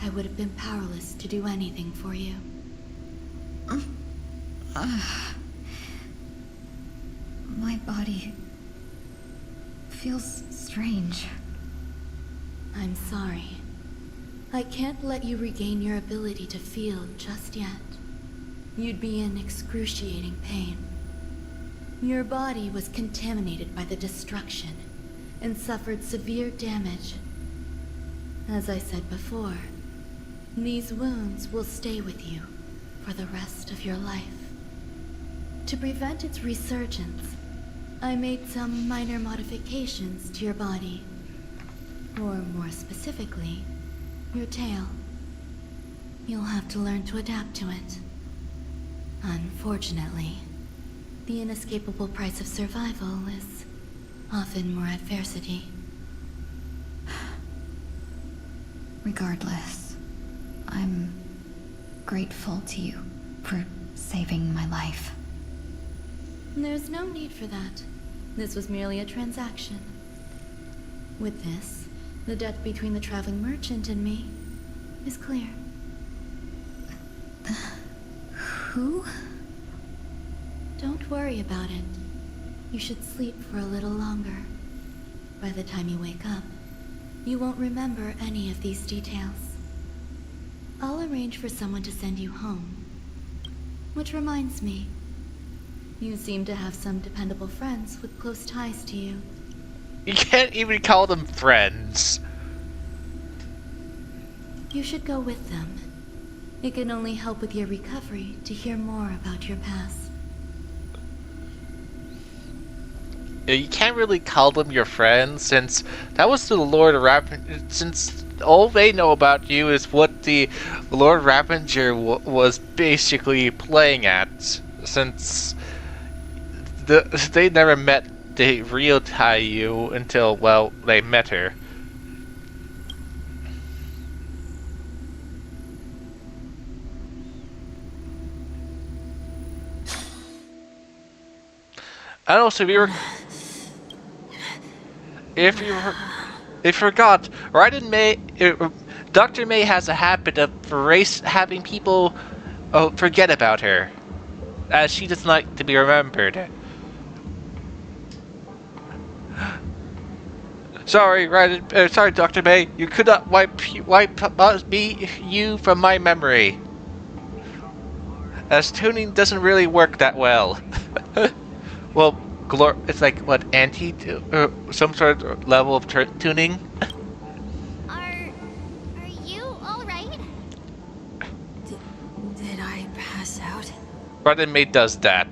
I would have been powerless to do anything for you. My body feels strange. I'm sorry. I can't let you regain your ability to feel just yet. You'd be in excruciating pain. Your body was contaminated by the destruction and suffered severe damage. As I said before, these wounds will stay with you for the rest of your life. To prevent its resurgence, I made some minor modifications to your body. Or more specifically, your tail. You'll have to learn to adapt to it. Unfortunately, the inescapable price of survival is often more adversity. Regardless, I'm grateful to you for saving my life. There's no need for that. This was merely a transaction. With this, the debt between the traveling merchant and me is clear. Who? Don't worry about it. You should sleep for a little longer. By the time you wake up, you won't remember any of these details. I'll arrange for someone to send you home. Which reminds me, you seem to have some dependable friends with close ties to you. You can't even call them friends. You should go with them. It can only help with your recovery to hear more about your past. You can't really call them your friends, since that was the Lord Ravager. Since all they know about you is what the Lord Ravager was basically playing at. Since they never met the real Taiyu until, well, they met her. And also, if you forgot, Raiden May, Dr. May has a habit of having people forget about her, as she doesn't like to be remembered. Sorry, Raiden. Sorry, Dr. May. You could not wipe you from my memory, as tuning doesn't really work that well. Well, it's like what, some sort of level of tuning. Are you all right? Did I pass out? Raiden May does that.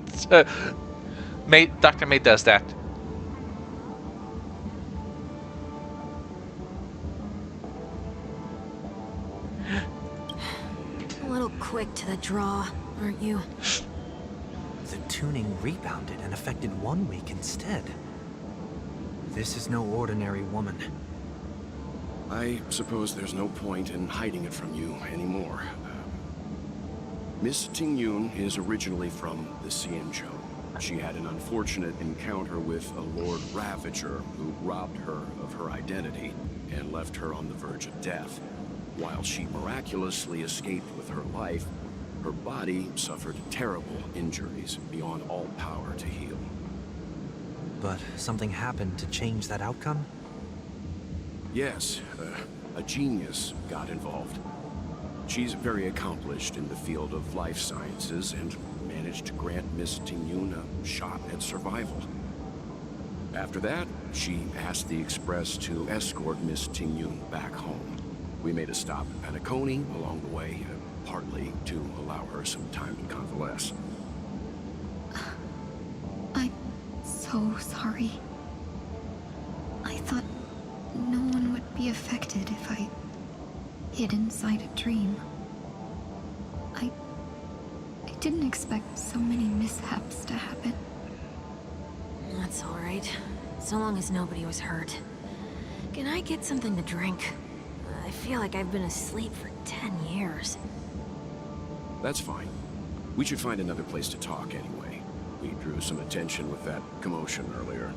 Dr. May does that. A little quick to the draw, aren't you? The tuning rebounded and affected 1 week instead. This is no ordinary woman. I suppose there's no point in hiding it from you anymore. Miss Ting Yun is originally from the Xianzhou. She had an unfortunate encounter with a Lord Ravager who robbed her of her identity and left her on the verge of death. While she miraculously escaped with her life, her body suffered terrible injuries beyond all power to heal. But something happened to change that outcome? Yes, a genius got involved. She's very accomplished in the field of life sciences and managed to grant Miss Ting Yun a shot at survival. After that, she asked the Express to escort Miss Ting Yun back home. We made a stop at Penacony along the way, partly to allow her some time to convalesce. I'm so sorry. I thought no one would be affected if I hid inside a dream. I didn't expect so many mishaps to happen. That's alright. So long as nobody was hurt. Can I get something to drink? I feel like I've been asleep for 10 years. That's fine. We should find another place to talk anyway. We drew some attention with that commotion earlier.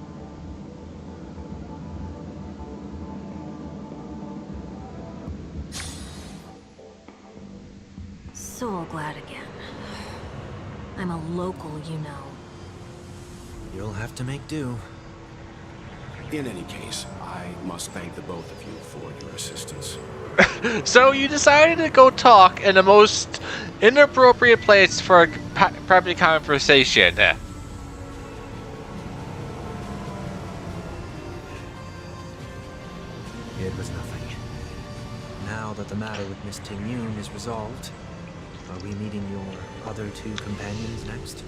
So glad again. I'm a local, you know. You'll have to make do. In any case, I must thank the both of you for your assistance. So you decided to go talk in the most inappropriate place for a private conversation. It was nothing. Now that the matter with Miss Ting Yun is resolved, are we meeting your other two companions next?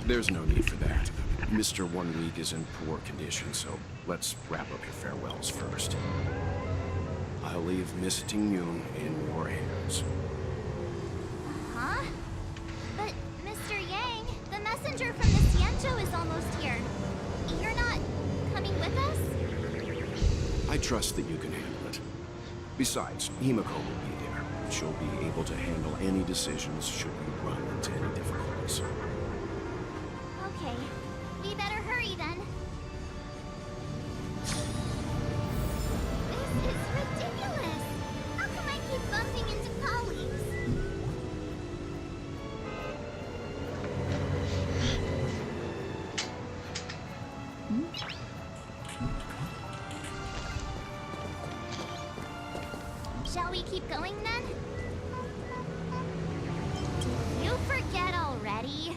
There's no need for that. Mr. 1 Week is in poor condition, so let's wrap up your farewells first. I'll leave Miss Ting-Yun in your hands. Huh? But, Mr. Yang, the messenger from the Xianzhou is almost here. You're not coming with us? I trust that you can handle it. Besides, Himiko will be there. She'll be able to handle any decisions should you run into any difficulties. Okay. We better hurry then. This is ridiculous! How come I keep bumping into colleagues? Shall we keep going then? Did you forget already?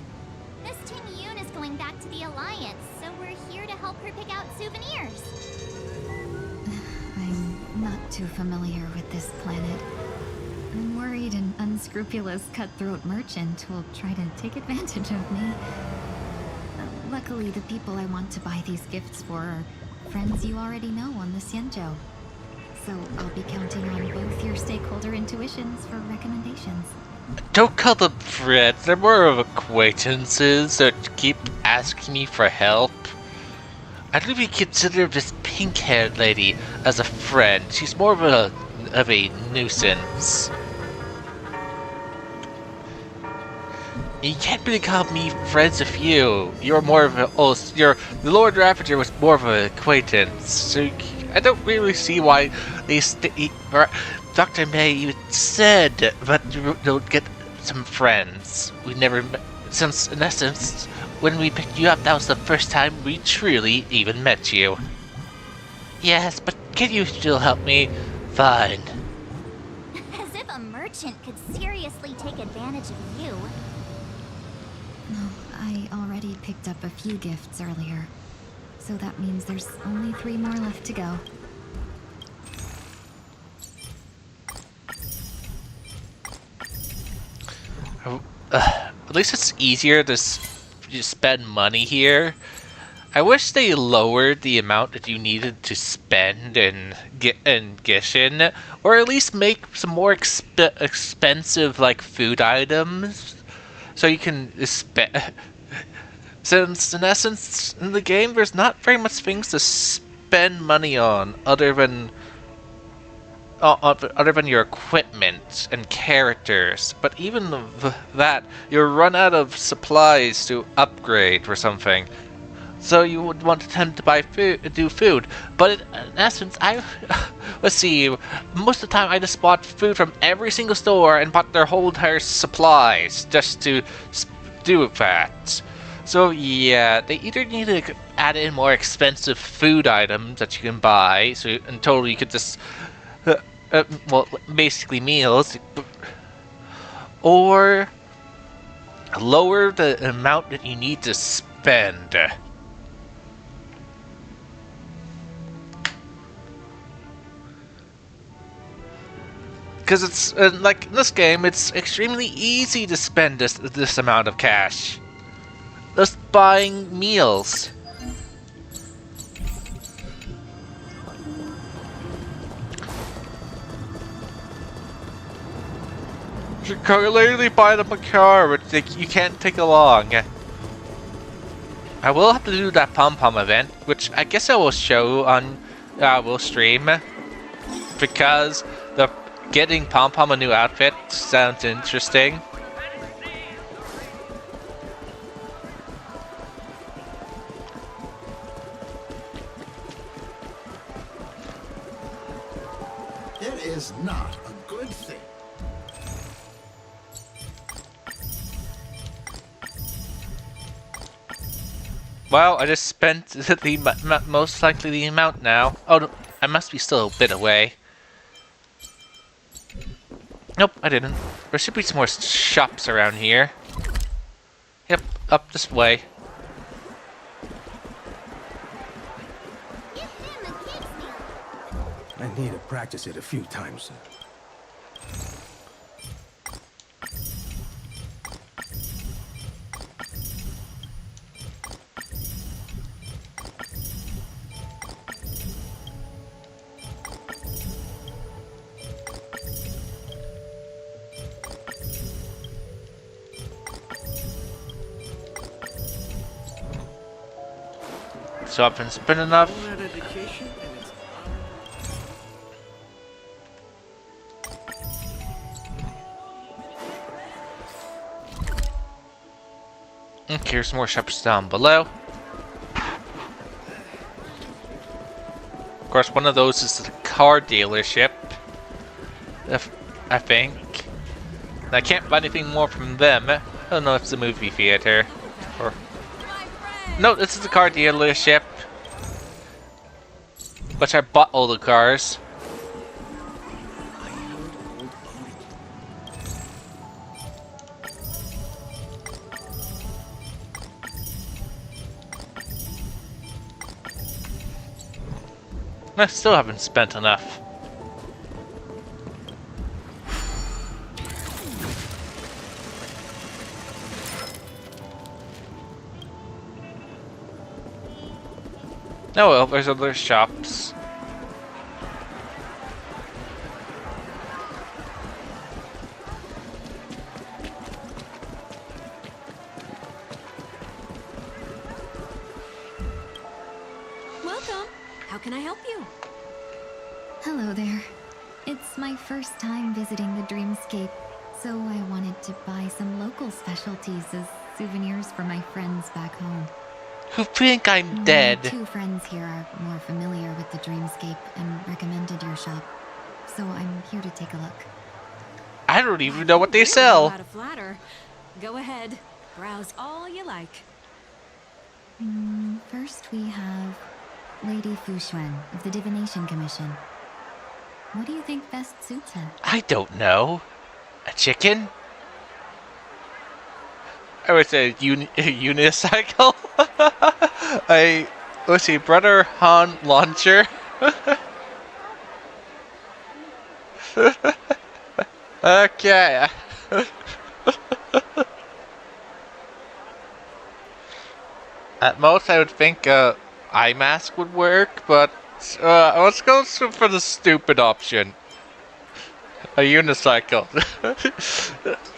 Miss Ting-Yun is going back to the Alliance, so we're here to help her pick out souvenirs. I'm not too familiar with this planet. I'm worried an unscrupulous cutthroat merchant will try to take advantage of me. Luckily, the people I want to buy these gifts for are friends you already know on the Xianzhou. So I'll be counting on both your stakeholder intuitions for recommendations. Don't call them friends, they're more of acquaintances that keep asking me for help. I don't even consider this pink-haired lady as a friend. She's more of a nuisance. You can't really call me friends with you. You're more of a... Oh, the Lord Ravager was more of an acquaintance. So I don't really see why they... Dr. May even said that they'll get some friends. We never met... Since, in essence, when we picked you up, that was the first time we truly even met you. Yes, but can you still help me? Fine. As if a merchant could seriously take advantage of you. No, I already picked up a few gifts earlier. So that means there's only 3 more left to go. At least it's easier to spend money here. I wish they lowered the amount that you needed to spend in Gishin, or at least make some more expensive like food items, so you can since in essence in the game there's not very much things to spend money on other than your equipment and characters, but even that, you'll run out of supplies to upgrade or something. So you would want to tend to buy food. But in essence, let's see, most of the time I just bought food from every single store and bought their whole entire supplies just to do that. So yeah, they either need to add in more expensive food items that you can buy, so in total you could just... well, basically meals, or lower the amount that you need to spend. Because it's like in this game, it's extremely easy to spend this amount of cash. Just buying meals. You can literally buy them a car, but you can't take along. I will have to do that pom-pom event, which I guess I will show on, will stream, because the getting pom-pom a new outfit sounds interesting. It is not a good thing. Well, I just spent the most likely the amount now. Oh, no, I must be still a bit away. Nope, I didn't. There should be some more shops around here. Yep, up this way. I need to practice it a few times. So I haven't spent enough. All that education and it's Okay, here's more shops down below. Of course, one of those is the car dealership. I think. And I can't buy anything more from them. I don't know if it's a movie theater or. No, this is the car dealership. Which I bought all the cars. I still haven't spent enough. Oh well, there's other shops. Welcome. How can I help you? Hello there. It's my first time visiting the Dreamscape, so I wanted to buy some local specialties as souvenirs for my friends back home. Who think I'm My dead? 2 friends here are more familiar with the Dreamscape and recommended your shop, so I'm here to take a look. I don't even know what they How sell. to flatter. Go ahead. Browse all you like. First we have Lady Fuxuan of the Divination Commission. What do you think best suits her? I don't know. A chicken? I would say a unicycle. Let's see, Brother Han launcher. Okay. At most, I would think eye mask would work, but let's go for the stupid option. A unicycle.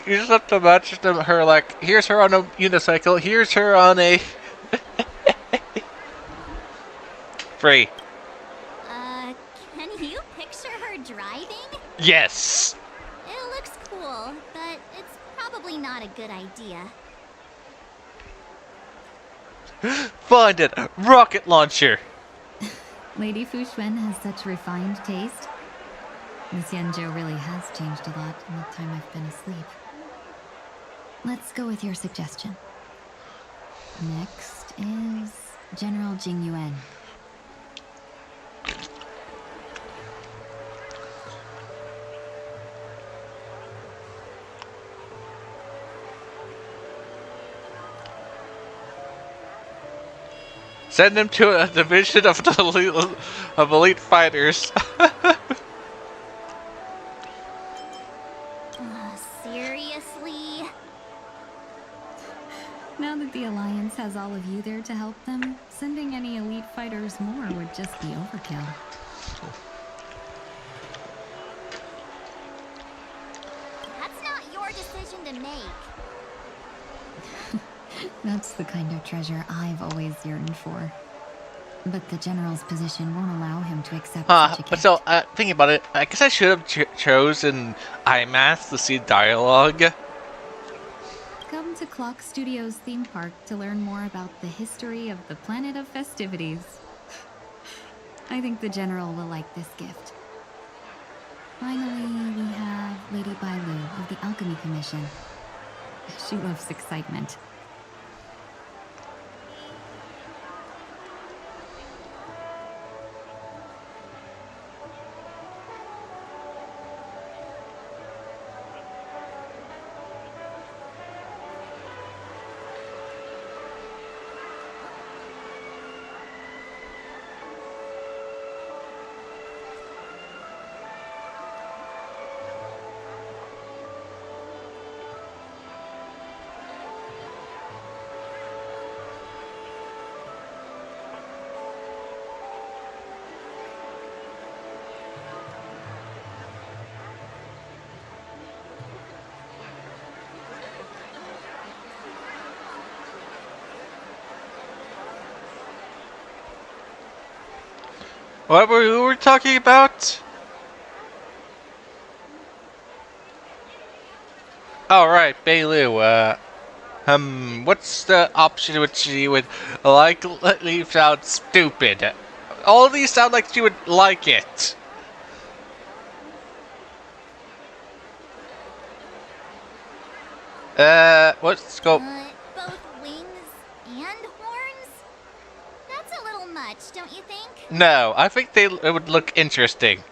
You just have to imagine her like, here's her on a unicycle, here's her on a... Free. Can you picture her driving? Yes! It looks cool, but it's probably not a good idea. Find it! Rocket launcher! Lady Fuxuan has such refined taste. Miss Yanzhou really has changed a lot in the time I've been asleep. Let's go with your suggestion. Next is General Jing Yuan. Send him to a division of the elite fighters. Seriously? Now that the Alliance has all of you there to help them, sending any elite fighters more would just be overkill. That's not your decision to make. That's the kind of treasure I've always yearned for. But the General's position won't allow him to accept such a gift. So, thinking about it, I guess I should have chosen IMAX to see dialogue. Come to Clock Studios theme park to learn more about the history of the planet of festivities. I think the General will like this gift. Finally, we have Lady Bailu of the Alchemy Commission. She loves excitement. What were we talking about? All right, Bailu. What's the option which you would leave sound stupid? All of these sound like you would like it. Let's go. Both wings and horns? That's a little much, don't you think? No, I think it would look interesting.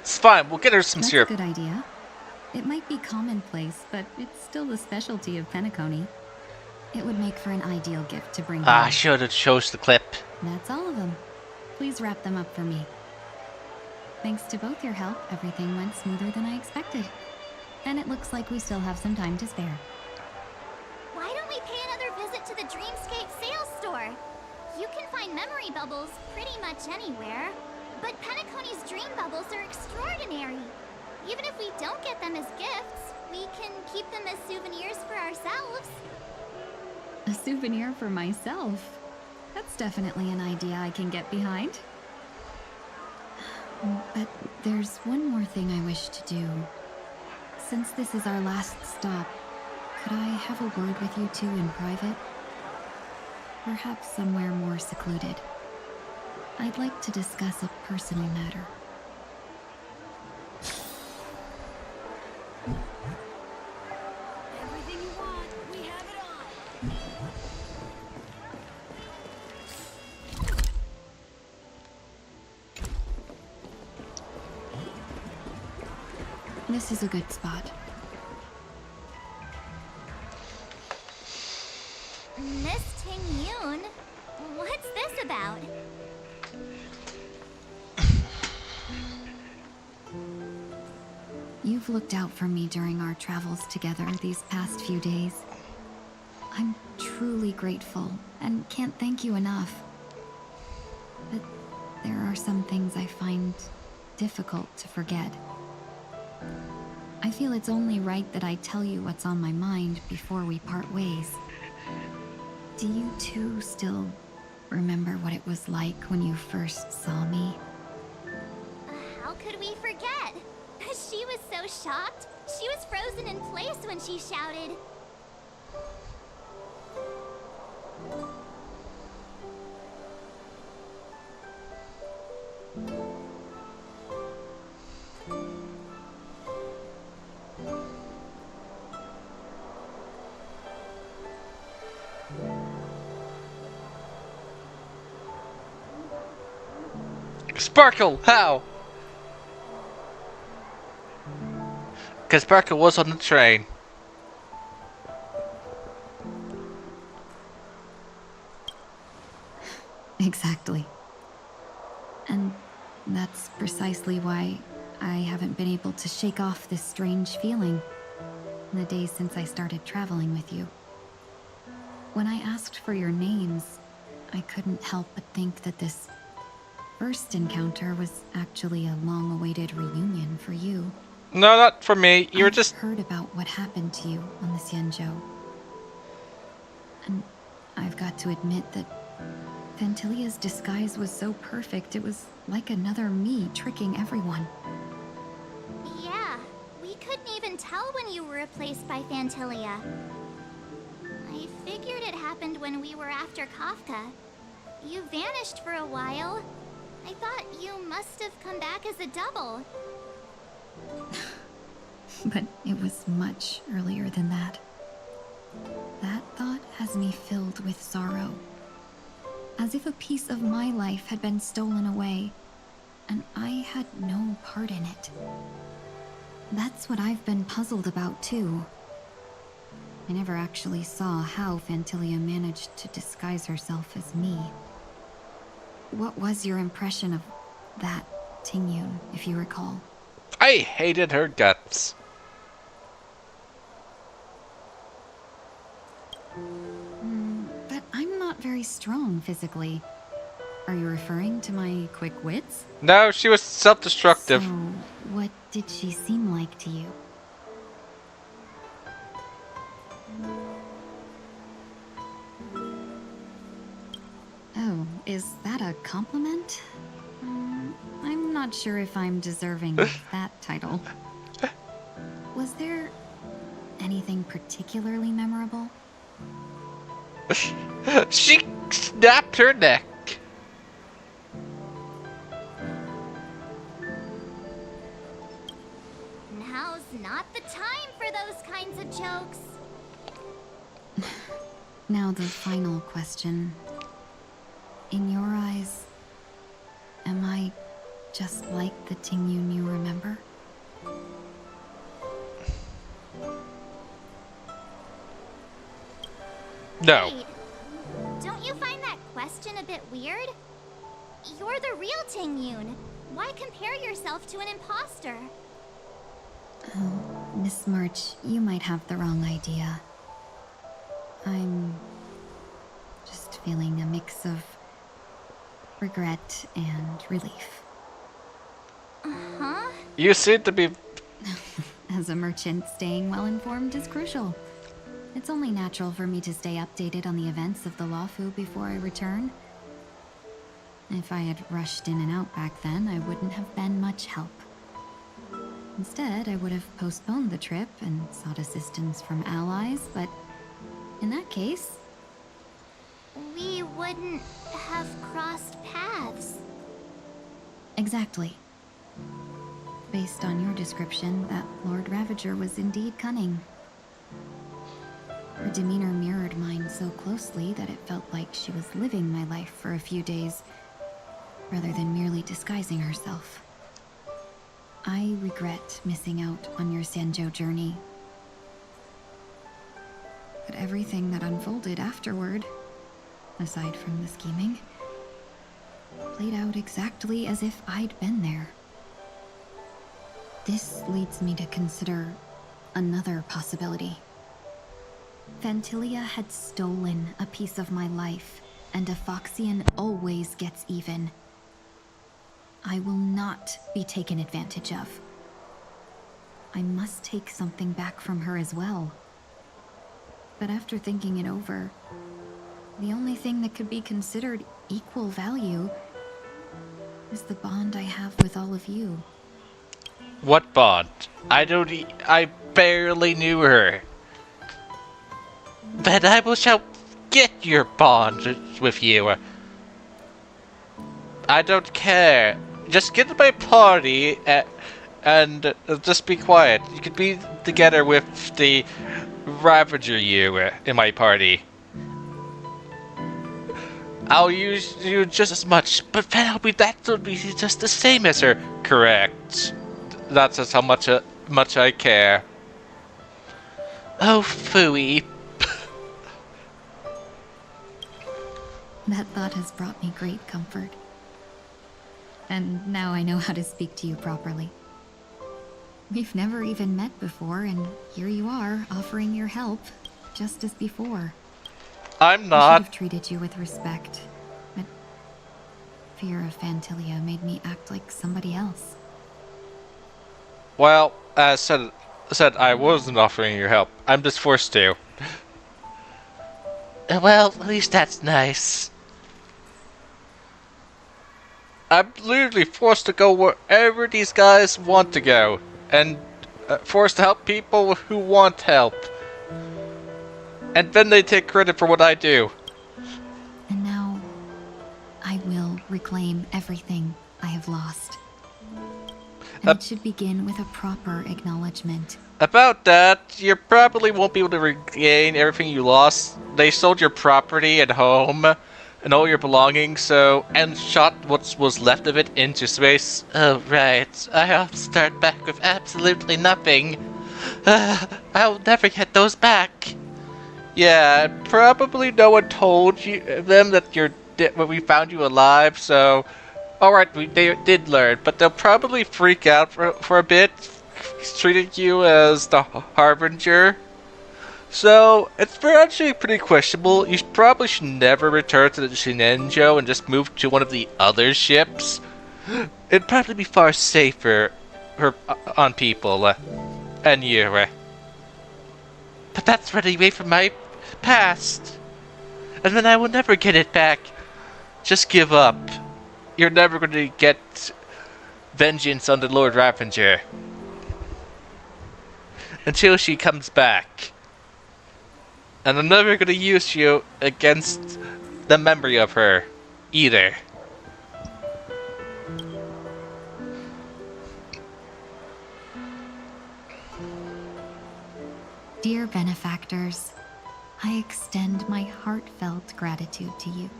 It's fine, we'll get her some syrup. That's a good idea. It might be commonplace, but it's still the specialty of Penacony. It would make for an ideal gift to bring home. I should have chose the clip. That's all of them. Please wrap them up for me. Thanks to both your help, everything went smoother than I expected. And it looks like we still have some time to spare. Why don't we pay another visit to the Dreamscape sales store? You can find memory bubbles pretty much anywhere. But Penacony's dream bubbles are extraordinary. Even if we don't get them as gifts, we can keep them as souvenirs for ourselves. A souvenir for myself? That's definitely an idea I can get behind. But there's one more thing I wish to do. Since this is our last stop, could I have a word with you two in private? Perhaps somewhere more secluded. I'd like to discuss a personal matter. Everything you want, we have it on. This is a good spot. Miss Ting-Yun, what's this about? You've looked out for me during our travels together these past few days. I'm truly grateful and can't thank you enough. But there are some things I find difficult to forget. I feel it's only right that I tell you what's on my mind before we part ways. Do you two still remember what it was like when you first saw me? How could we forget? She was so shocked. She was frozen in place when she shouted. Sparkle, how? Because Sparkle was on the train. Exactly. And that's precisely why I haven't been able to shake off this strange feeling in the days since I started traveling with you. When I asked for your names, I couldn't help but think that this first encounter was actually a long-awaited reunion for you. No, not for me. You were just... I've heard about what happened to you on the Xianzhou. And I've got to admit that Phantylia's disguise was so perfect, it was like another me tricking everyone. Yeah, we couldn't even tell when you were replaced by Phantylia. I figured it happened when we were after Kafka. You vanished for a while. I thought you must have come back as a double. But it was much earlier than that. That thought has me filled with sorrow. As if a piece of my life had been stolen away, and I had no part in it. That's what I've been puzzled about, too. I never actually saw how Phantylia managed to disguise herself as me. What was your impression of that Ting-Yun, if you recall? I hated her guts. But I'm not very strong physically. Are you referring to my quick wits? No, she was self-destructive. So, what did she seem like to you? Oh, is that a compliment? I'm not sure if I'm deserving of that title. Was there anything particularly memorable? She snapped her neck. Now's not the time for those kinds of jokes. Now the final question. In your eyes, am I just like the Tingyun you remember? No. Wait, don't you find that question a bit weird? You're the real Tingyun. Why compare yourself to an imposter? Oh, Miss March, you might have the wrong idea. I'm just feeling a mix of regret and relief. Uh-huh. You seem to be... As a merchant, staying well informed is crucial. It's only natural for me to stay updated on the events of the Lawfu before I return. If I had rushed in and out back then, I wouldn't have been much help. Instead, I would have postponed the trip and sought assistance from allies, but in that case... We wouldn't have crossed paths. Exactly. Based on your description, that Lord Ravager was indeed cunning. Her demeanor mirrored mine so closely that it felt like she was living my life for a few days, rather than merely disguising herself. I regret missing out on your Sanjo journey. But everything that unfolded afterward, aside from the scheming, played out exactly as if I'd been there. This leads me to consider another possibility. Fantilia had stolen a piece of my life, and a Foxian always gets even. I will not be taken advantage of. I must take something back from her as well. But after thinking it over, the only thing that could be considered equal value is the bond I have with all of you. What bond? I barely knew her. But I will shall get your bond with you. I don't care. Just get to my party and just be quiet. You could be together with the Ravager you in my party. I'll use you just as much, but that would be just the same as her. Correct. That's just how much I care. Oh, phooey. That thought has brought me great comfort. And now I know how to speak to you properly. We've never even met before, and here you are, offering your help, just as before. I'm not. I should have treated you with respect, but fear of Fantilia made me act like somebody else. Well, as said, I wasn't offering your help. I'm just forced to. Well, at least that's nice. I'm literally forced to go wherever these guys want to go, and forced to help people who want help. And then they take credit for what I do. And now, I will reclaim everything I have lost. And it should begin with a proper acknowledgement. About that, you probably won't be able to regain everything you lost. They sold your property and home and all your belongings, and shot what was left of it into space. Oh, right. I have to start back with absolutely nothing. I'll never get those back. Yeah, probably no one told them that when we found you alive, so... Alright, they did learn, but they'll probably freak out for a bit, treating you as the Harbinger. So, it's actually pretty questionable. You probably should never return to the Shinenjo and just move to one of the other ships. It'd probably be far safer on people and you. But that's running away from my past. And then I will never get it back. Just give up. You're never going to get vengeance on the Lord Ravager. Until she comes back. And I'm never going to use you against the memory of her, either. Dear benefactors, I extend my heartfelt gratitude to you.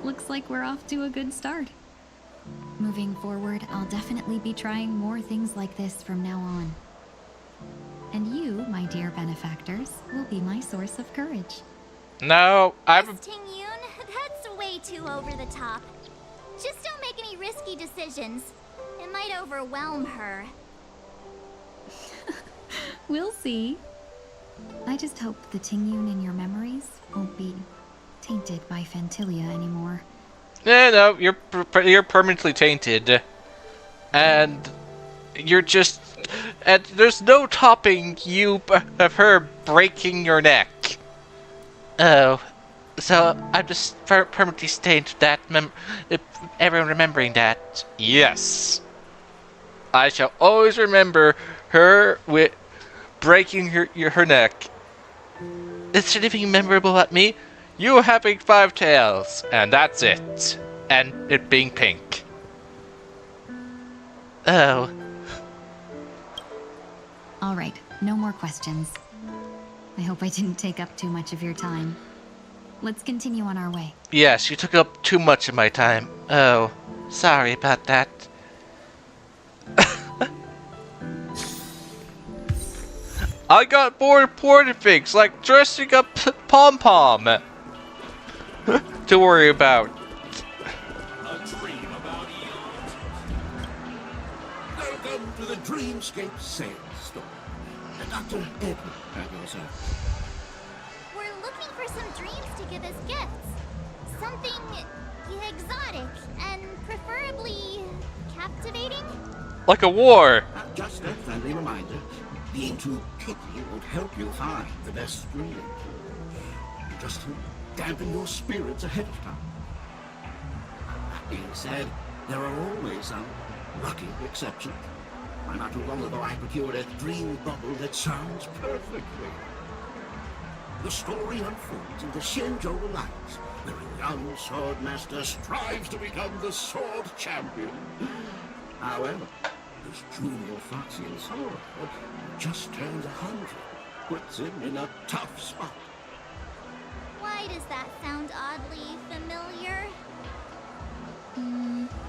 Looks like we're off to a good start. Moving forward, I'll definitely be trying more things like this from now on. And you, my dear benefactors, will be my source of courage. No, I'm... Miss Ting-Yun, that's way too over the top. Just don't make any risky decisions. It might overwhelm her. We'll see. I just hope the Ting-Yun in your memories won't be tainted by Fantilia anymore. No, you're permanently tainted. And you're just... And there's no topping you of her breaking your neck. Oh, so I'm just permanently stained with that, everyone remembering that. Yes. I shall always remember her with breaking her neck. Is there anything memorable about me? You having 5 tails, and that's it. And it being pink. Oh. All right, no more questions. I hope I didn't take up too much of your time. Let's continue on our way. Yes, you took up too much of my time. Oh, sorry about that. I got more important things, like dressing up Pom-Pom to worry about. Welcome to the Dreamscape Sales Store. Dr. Edward and yourself. We're looking for some dreams to give as gifts. Something exotic and preferably captivating. Like a war. Just a friendly reminder, being too picky won't help you find the best dream. Just to dampen your spirits ahead of time. That being said, there are always some lucky exceptions. Not too long ago, I procured a dream bubble that sounds perfectly. The story unfolds in the Shenzhou Alliance, where a young sword master strives to become the sword champion. However, this junior foxy in sorrow just turned 100, puts him in a tough spot. Why does that sound oddly familiar?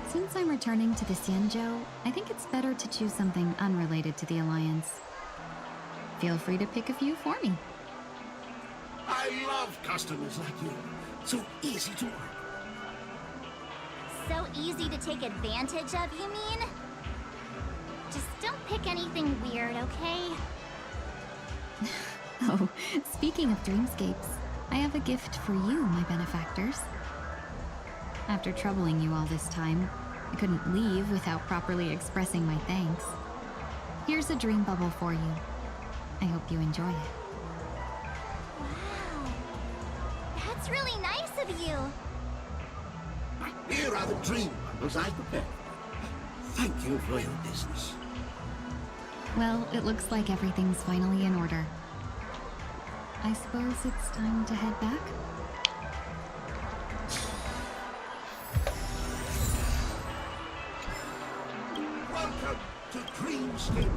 Since I'm returning to the Xianzhou, I think it's better to choose something unrelated to the Alliance. Feel free to pick a few for me. I love customers like you. So easy to work. So easy to take advantage of, you mean? Just don't pick anything weird, okay? Oh, speaking of dreamscapes, I have a gift for you, my benefactors. After troubling you all this time, I couldn't leave without properly expressing my thanks. Here's a dream bubble for you. I hope you enjoy it. Wow. That's really nice of you. Here are the dream bubbles I prepared. Thank you for your business. Well, it looks like everything's finally in order. I suppose it's time to head back? Welcome to Dreamscape.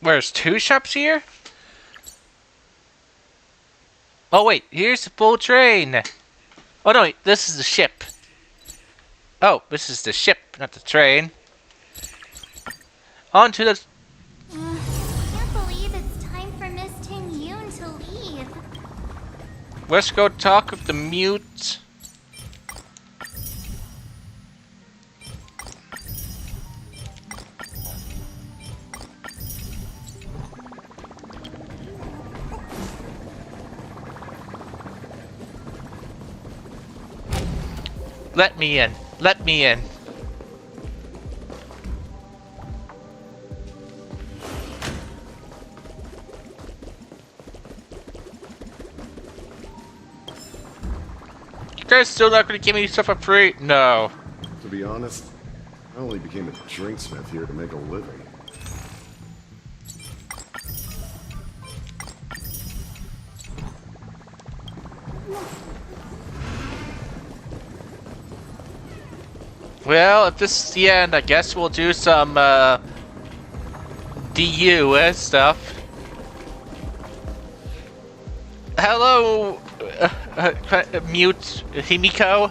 Where's two shops here? Oh wait, here's the full train. Oh no, wait, this is the ship. Oh, this is the ship, not the train. On to the... Can't believe it's time for Miss Ting Yun to leave. Let's go talk with the mute. Let me in. Let me in. You guys still not gonna give me stuff for free? No. To be honest, I only became a drinksmith here to make a living. Well, if this is the end, I guess we'll do some DU and stuff. Hello, mute Himiko.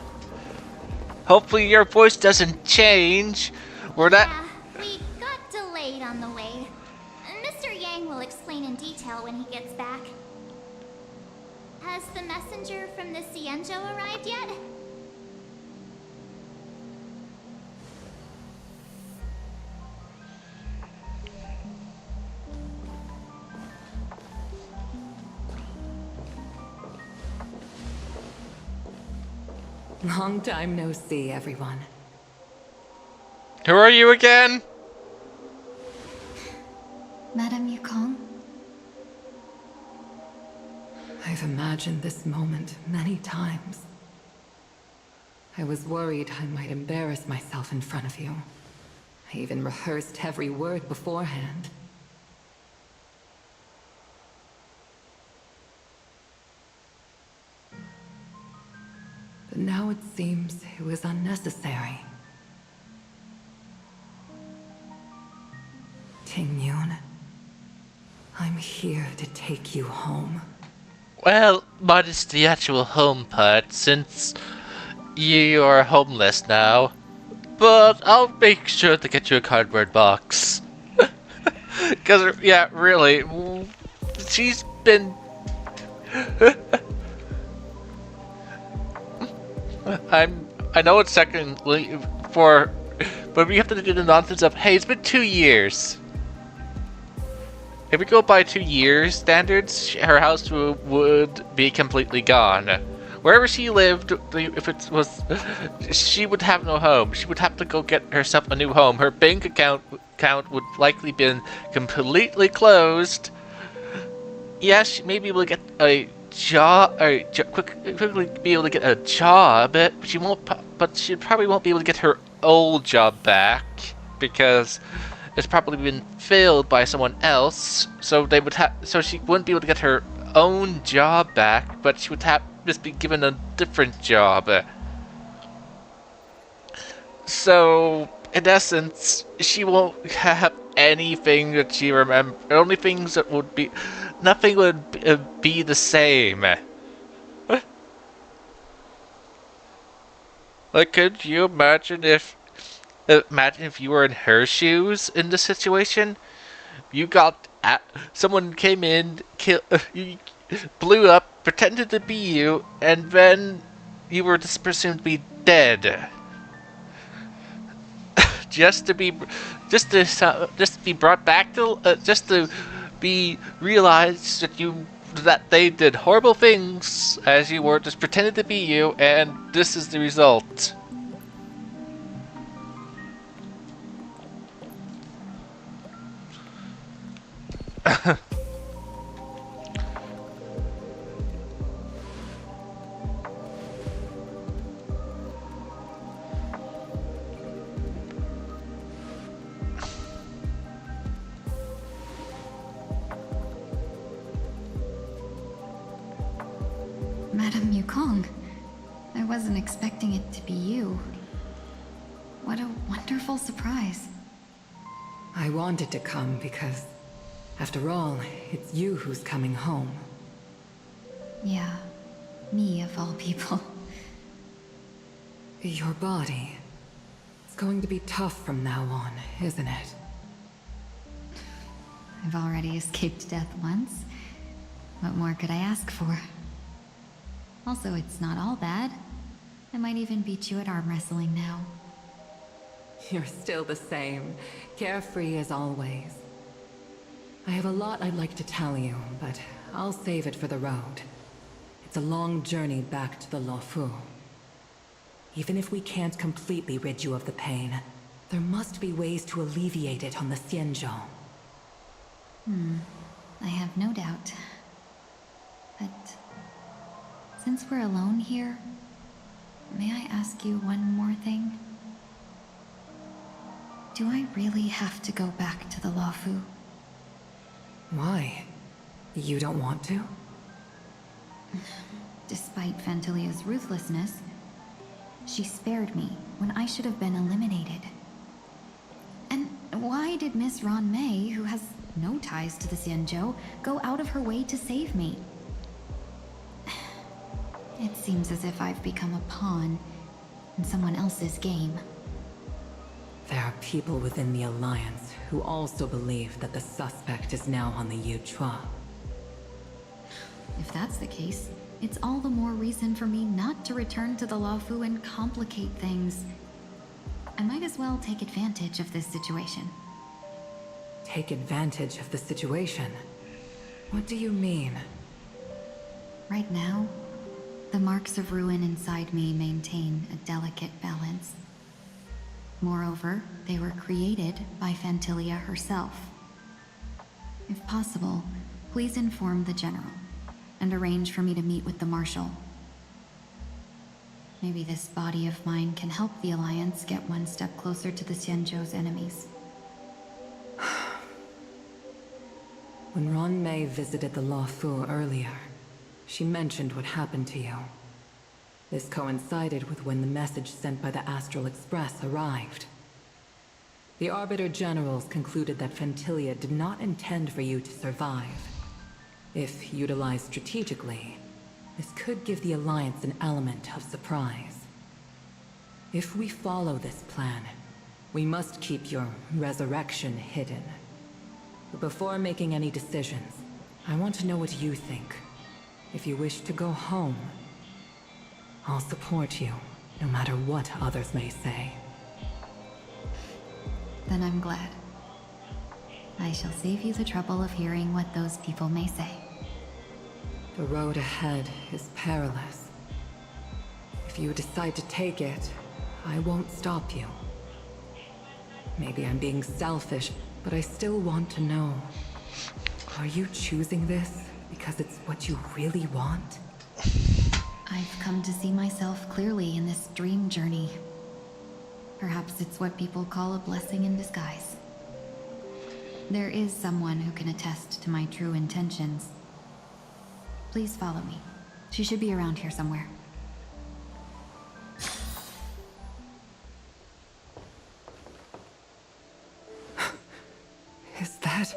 Hopefully your voice doesn't change. We're not. Yeah, we got delayed on the way. Mr. Yang will explain in detail when he gets back. Has the messenger from the Cienjo arrived yet? Long time no see, everyone. Who are you again? Madame Yukong? I've imagined this moment many times. I was worried I might embarrass myself in front of you. I even rehearsed every word beforehand. But now it seems it was unnecessary. Ting Yun, I'm here to take you home. Well, minus the actual home part, since you are homeless now. But I'll make sure to get you a cardboard box. Because, yeah, really, she's been... I know it's secondly for... But we have to do the nonsense of, hey, it's been 2 years. If we go by 2 years standards, her house would be completely gone. Wherever she lived, if it was, she would have no home. She would have to go get herself a new home. Her bank account would likely been completely closed. Yes, she may be able to get a job, or quickly be able to get a job, but she won't. But she probably won't be able to get her old job back because it's probably been filled by someone else. So they would have. So she wouldn't be able to get her own job back, but she would have just be given a different job. So in essence, she won't have anything that she remembers. The only things that would be, nothing would be the same. Like, could you imagine if you were in her shoes in this situation? You got someone came in, you blew up, pretended to be you, and then you were just presumed to be dead. just to be brought back to, just to be realized that they did horrible things as you were just pretended to be you, and this is the result. Madame Yukong, I wasn't expecting it to be you. What a wonderful surprise. I wanted to come because After all, it's you who's coming home. Yeah, me of all people. Your body. It's going to be tough from now on, isn't it? I've already escaped death once. What more could I ask for? Also, it's not all bad. I might even beat you at arm wrestling now. You're still the same, carefree as always. I have a lot I'd like to tell you, but I'll save it for the road. It's a long journey back to the Luofu. Even if we can't completely rid you of the pain, there must be ways to alleviate it on the Xianzhou. I have no doubt. But since we're alone here, may I ask you one more thing? Do I really have to go back to the Luofu? Why? You don't want to? Despite Fantilia's ruthlessness, she spared me when I should have been eliminated. And why did Miss Ron Mei, who has no ties to the Xianzhou, go out of her way to save me? It seems as if I've become a pawn in someone else's game. There are people within the Alliance who also believe that the suspect is now on the Yuchua. If that's the case, it's all the more reason for me not to return to the Luofu and complicate things. I might as well take advantage of this situation. Take advantage of the situation? What do you mean? Right now, the marks of ruin inside me maintain a delicate balance. Moreover, they were created by Fantilia herself. If possible, please inform the General and arrange for me to meet with the Marshal. Maybe this body of mine can help the Alliance get one step closer to the Xianzhou's enemies. When Ron Mei visited the Luofu earlier, she mentioned what happened to you. This coincided with when the message sent by the Astral Express arrived. The Arbiter Generals concluded that Fantilia did not intend for you to survive. If utilized strategically, this could give the Alliance an element of surprise. If we follow this plan, we must keep your resurrection hidden. But before making any decisions, I want to know what you think. If you wish to go home, I'll support you, no matter what others may say. Then I'm glad. I shall save you the trouble of hearing what those people may say. The road ahead is perilous. If you decide to take it, I won't stop you. Maybe I'm being selfish, but I still want to know. Are you choosing this because it's what you really want? I've come to see myself clearly in this dream journey. Perhaps it's what people call a blessing in disguise. There is someone who can attest to my true intentions. Please follow me. She should be around here somewhere. Is that...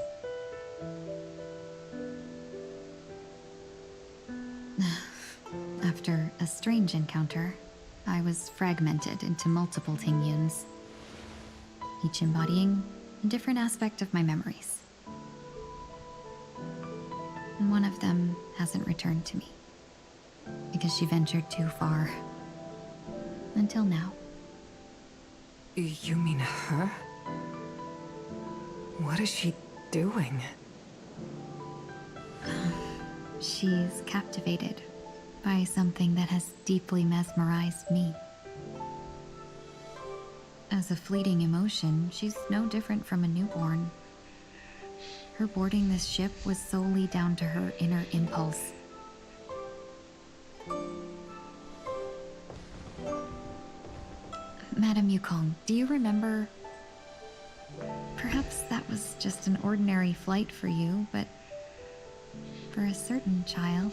After a strange encounter, I was fragmented into multiple Tingyuns, each embodying a different aspect of my memories. And one of them hasn't returned to me, because she ventured too far. Until now. You mean her? What is she doing? She's captivated by something that has deeply mesmerized me. As a fleeting emotion, she's no different from a newborn. Her boarding this ship was solely down to her inner impulse. Madame Yukong, do you remember? Perhaps that was just an ordinary flight for you, but for a certain child,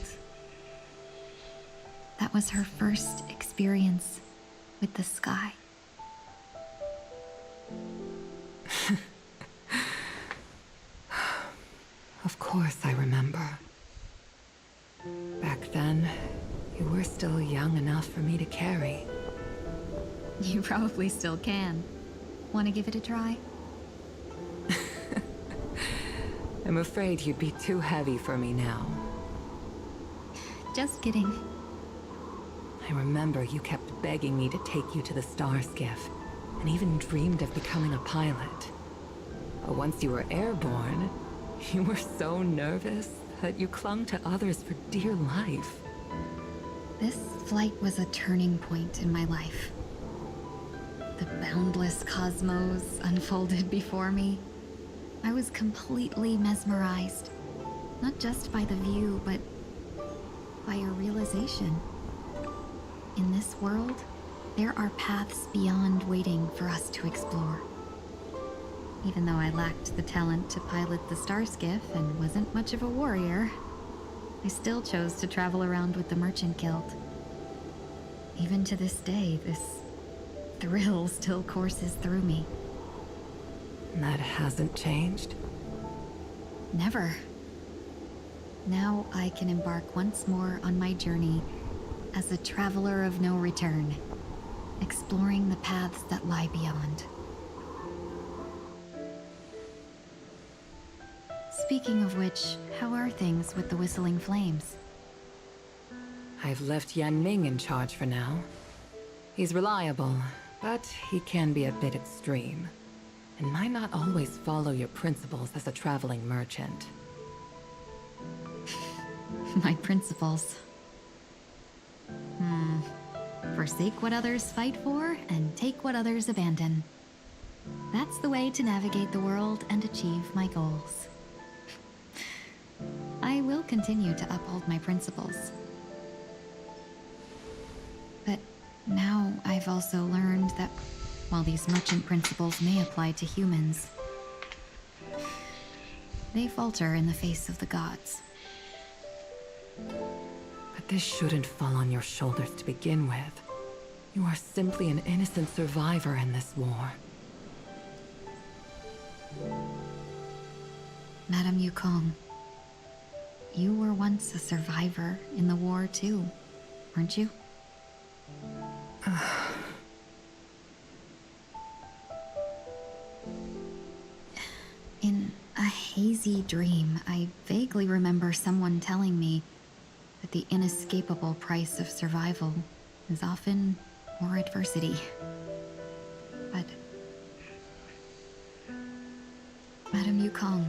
that was her first experience with the sky. Of course I remember. Back then, you were still young enough for me to carry. You probably still can. Want to give it a try? I'm afraid you'd be too heavy for me now. Just kidding. I remember you kept begging me to take you to the Star Skiff, and even dreamed of becoming a pilot. But once you were airborne, you were so nervous that you clung to others for dear life. This flight was a turning point in my life. The boundless cosmos unfolded before me. I was completely mesmerized, not just by the view, but by a realization. In this world, there are paths beyond waiting for us to explore. Even though I lacked the talent to pilot the Star Skiff and wasn't much of a warrior, I still chose to travel around with the Merchant Guild. Even to this day, this thrill still courses through me. That hasn't changed? Never. Now I can embark once more on my journey as a traveler of no return, exploring the paths that lie beyond. Speaking of which, how are things with the Whistling Flames? I've left Yan Ming in charge for now. He's reliable, but he can be a bit extreme, and might not always follow your principles as a traveling merchant. My principles. Forsake what others fight for, and take what others abandon. That's the way to navigate the world and achieve my goals. I will continue to uphold my principles. But now I've also learned that while these merchant principles may apply to humans, they falter in the face of the gods. But this shouldn't fall on your shoulders to begin with. You are simply an innocent survivor in this war. Madame Yukong, you were once a survivor in the war too, weren't you? In a hazy dream, I vaguely remember someone telling me that the inescapable price of survival is often more adversity. But Madame Yukong,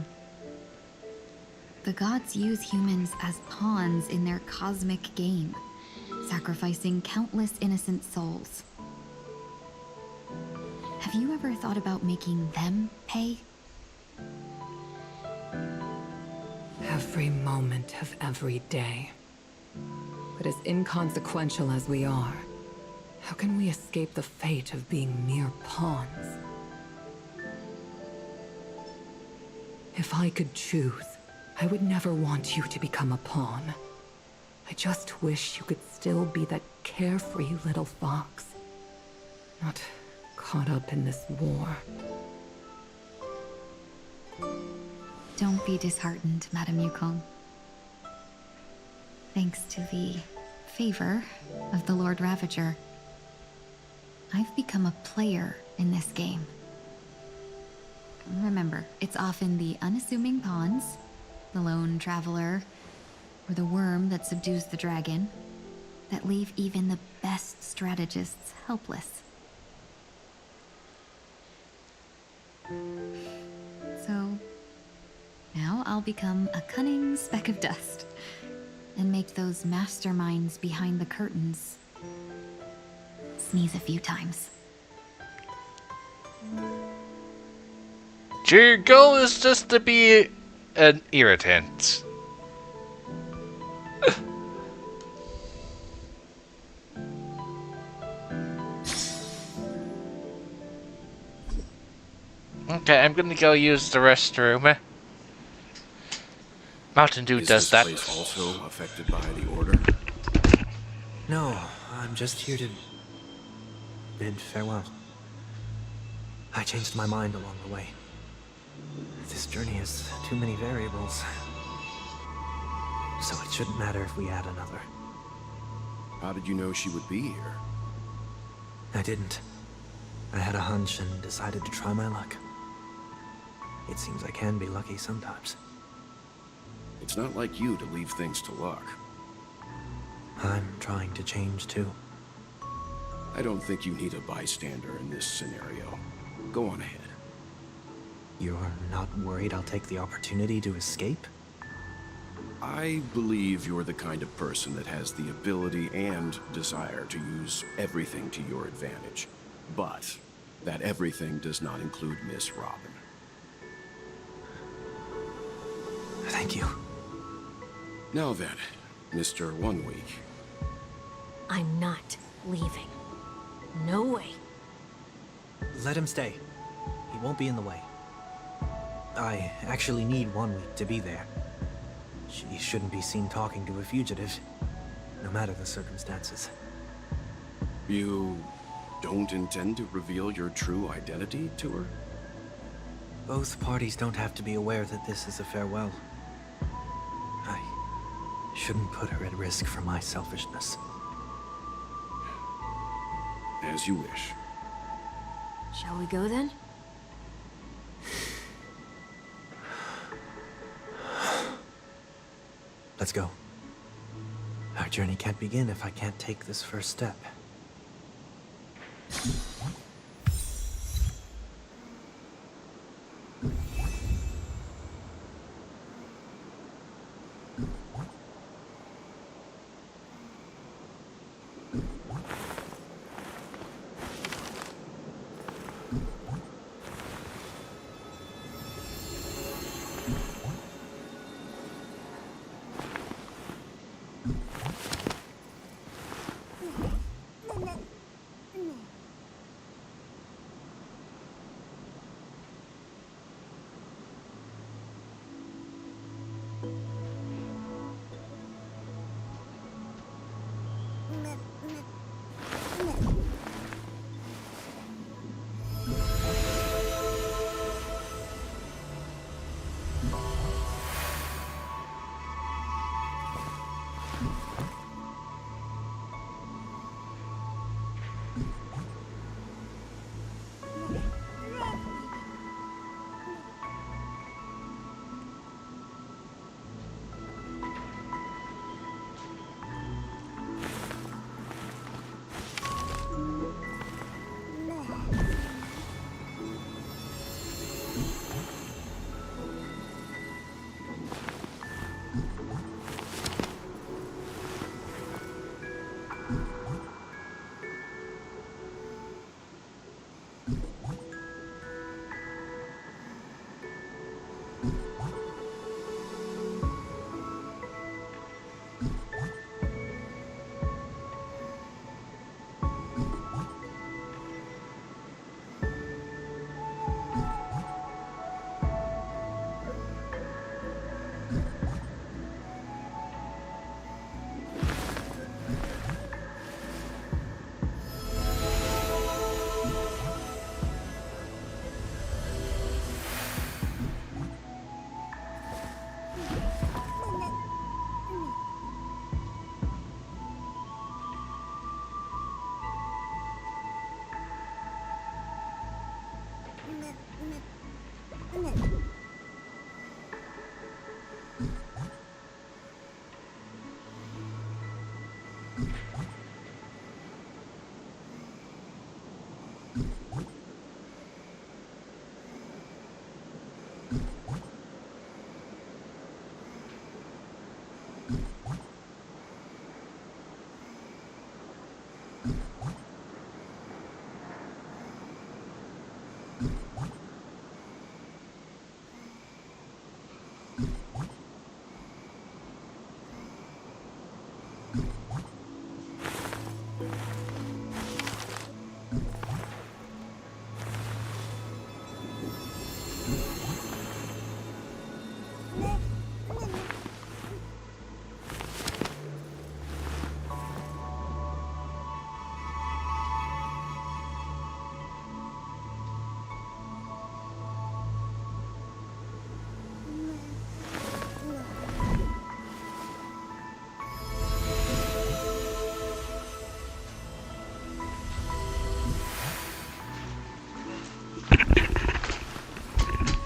the gods use humans as pawns in their cosmic game, sacrificing countless innocent souls. Have you ever thought about making them pay? Every moment of every day. But as inconsequential as we are, how can we escape the fate of being mere pawns? If I could choose, I would never want you to become a pawn. I just wish you could still be that carefree little fox, not caught up in this war. Don't be disheartened, Madame Yukong. Thanks to the favor of the Lord Ravager, I've become a player in this game. Remember, it's often the unassuming pawns, the lone traveler, or the worm that subdues the dragon, that leave even the best strategists helpless. So, now I'll become a cunning speck of dust, and make those masterminds behind the curtains sneeze a few times. Your goal is just to be an irritant. Okay, I'm gonna go use the restroom. Mountain Dew does that. Is this place also affected by the order? No, I'm just here to bid farewell. I changed my mind along the way. This journey has too many variables. so it shouldn't matter if we add another. How did you know she would be here? I didn't. I had a hunch and decided to try my luck. It seems I can be lucky sometimes. It's not like you to leave things to luck. I'm trying to change too. I don't think you need a bystander in this scenario. Go on ahead. You're not worried I'll take the opportunity to escape? I believe you're the kind of person that has the ability and desire to use everything to your advantage. But that everything does not include Miss Robin. Thank you. Now then, Mr. 1 Week. I'm not leaving. No way. Let him stay. He won't be in the way. I actually need 1 week to be there. She shouldn't be seen talking to a fugitive, no matter the circumstances. You don't intend to reveal your true identity to her? Both parties don't have to be aware that this is a farewell. I shouldn't put her at risk for my selfishness. As you wish. Shall we go then? Let's go. Our journey can't begin if I can't take this first step.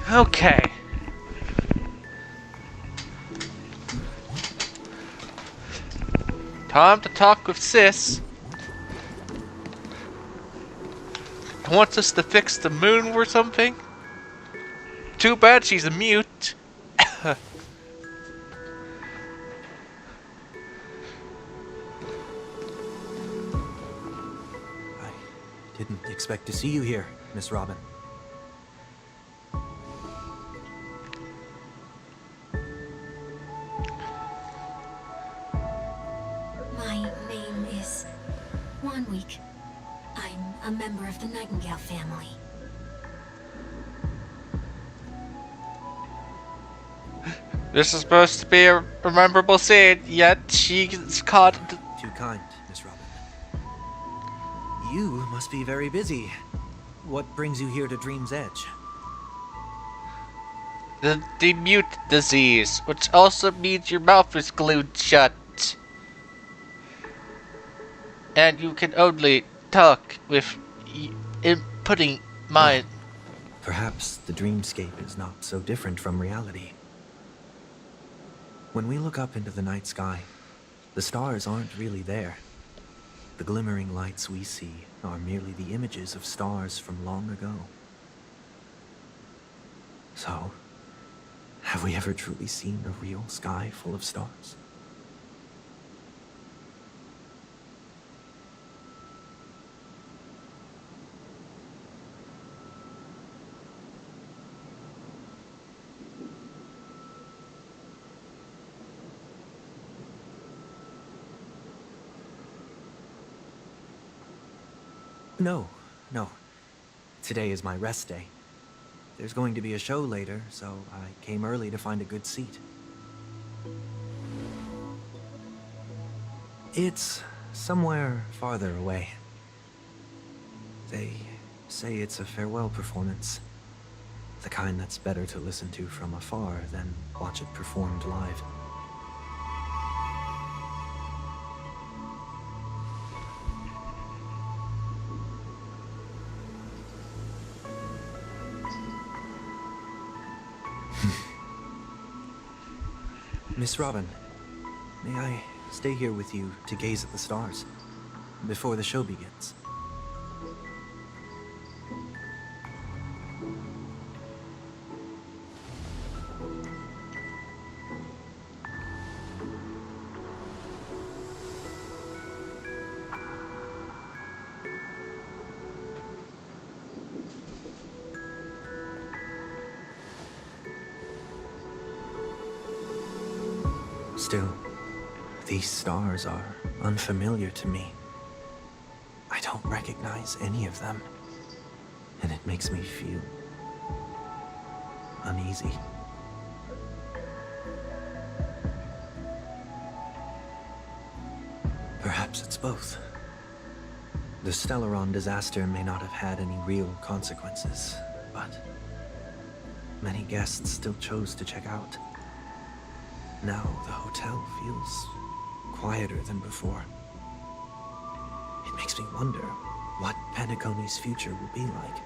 Okay. Time to talk with Sis. Wants us to fix the moon or something? Too bad she's a mute. Didn't expect to see you here, Miss Robin. My name is Wanweek. I'm a member of the Nightingale family. This is supposed to be a memorable scene, yet she's caught. Too kind, Miss Robin. You must be very busy. What brings you here to Dream's Edge? The mute disease, which also means your mouth is glued shut. And you can only talk with inputting mind. Perhaps the dreamscape is not so different from reality. When we look up into the night sky, the stars aren't really there. The glimmering lights we see are merely the images of stars from long ago. So, have we ever truly seen a real sky full of stars? No. Today is my rest day. There's going to be a show later, so I came early to find a good seat. It's somewhere farther away. They say it's a farewell performance. The kind that's better to listen to from afar than watch it performed live. Miss Robin, may I stay here with you to gaze at the stars before the show begins? Still, these stars are unfamiliar to me. I don't recognize any of them, and it makes me feel uneasy. Perhaps it's both. The Stellaron disaster may not have had any real consequences, but many guests still chose to check out. Now the hotel feels quieter than before. It makes me wonder what Penacony's future will be like.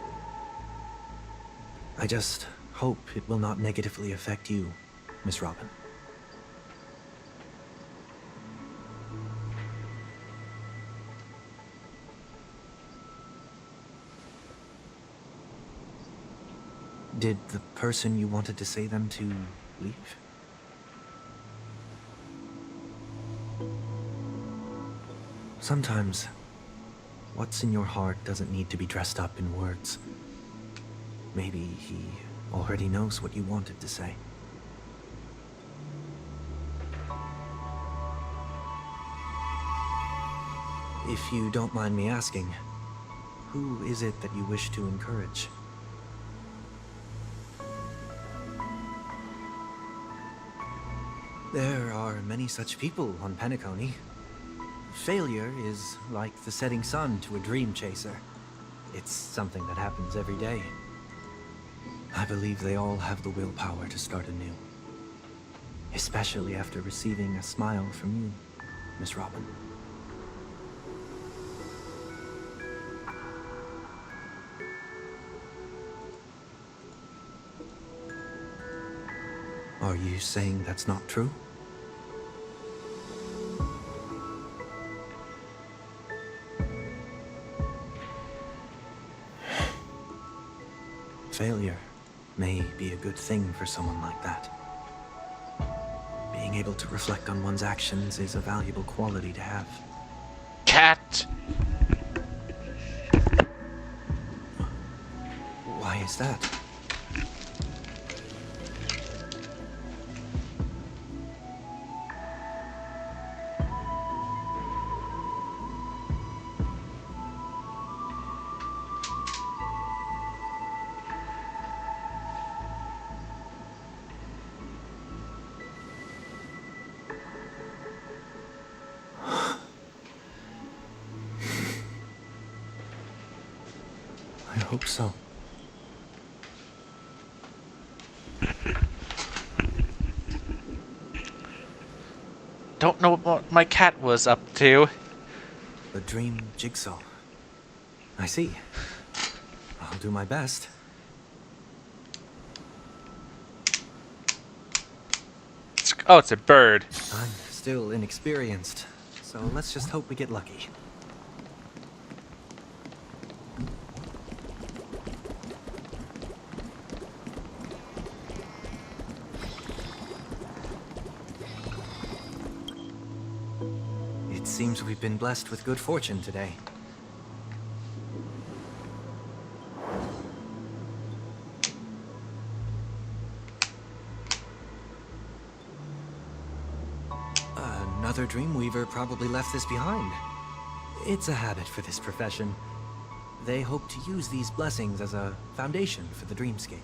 I just hope it will not negatively affect you, Miss Robin. Did the person you wanted to say them to leave? Sometimes, what's in your heart doesn't need to be dressed up in words. Maybe he already knows what you wanted to say. If you don't mind me asking, who is it that you wish to encourage? There are many such people on Penacony. Failure is like the setting sun to a dream chaser. It's something that happens every day. I believe they all have the willpower to start anew. Especially after receiving a smile from you, Miss Robin. Are you saying that's not true? Failure may be a good thing for someone like that. Being able to reflect on one's actions is a valuable quality to have. Cat! Why is that? I hope so. Don't know what my cat was up to. A dream jigsaw. I see. I'll do my best. Oh, it's a bird. I'm still inexperienced, so let's just hope we get lucky. It seems we've been blessed with good fortune today. Another Dreamweaver probably left this behind. It's a habit for this profession. They hope to use these blessings as a foundation for the dreamscape.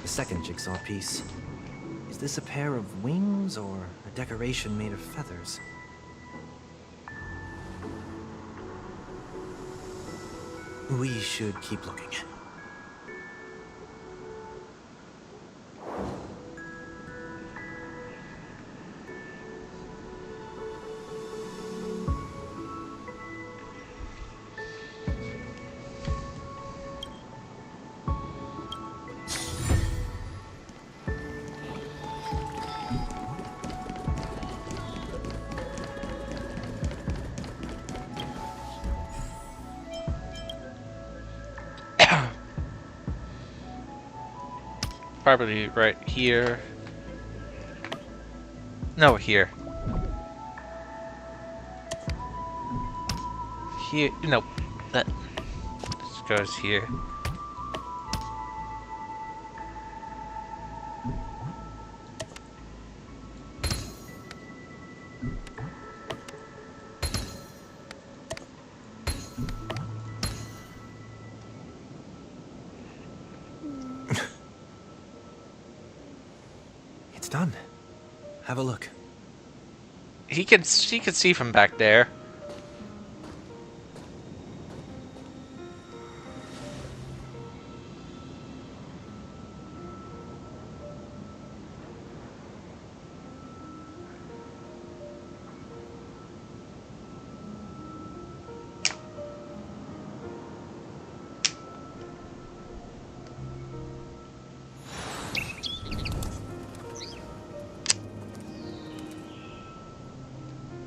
The second jigsaw piece. Is this a pair of wings or a decoration made of feathers? We should keep looking. Probably right here. No, here. Here, no. That this goes here. It's done. Have a look. She can see from back there.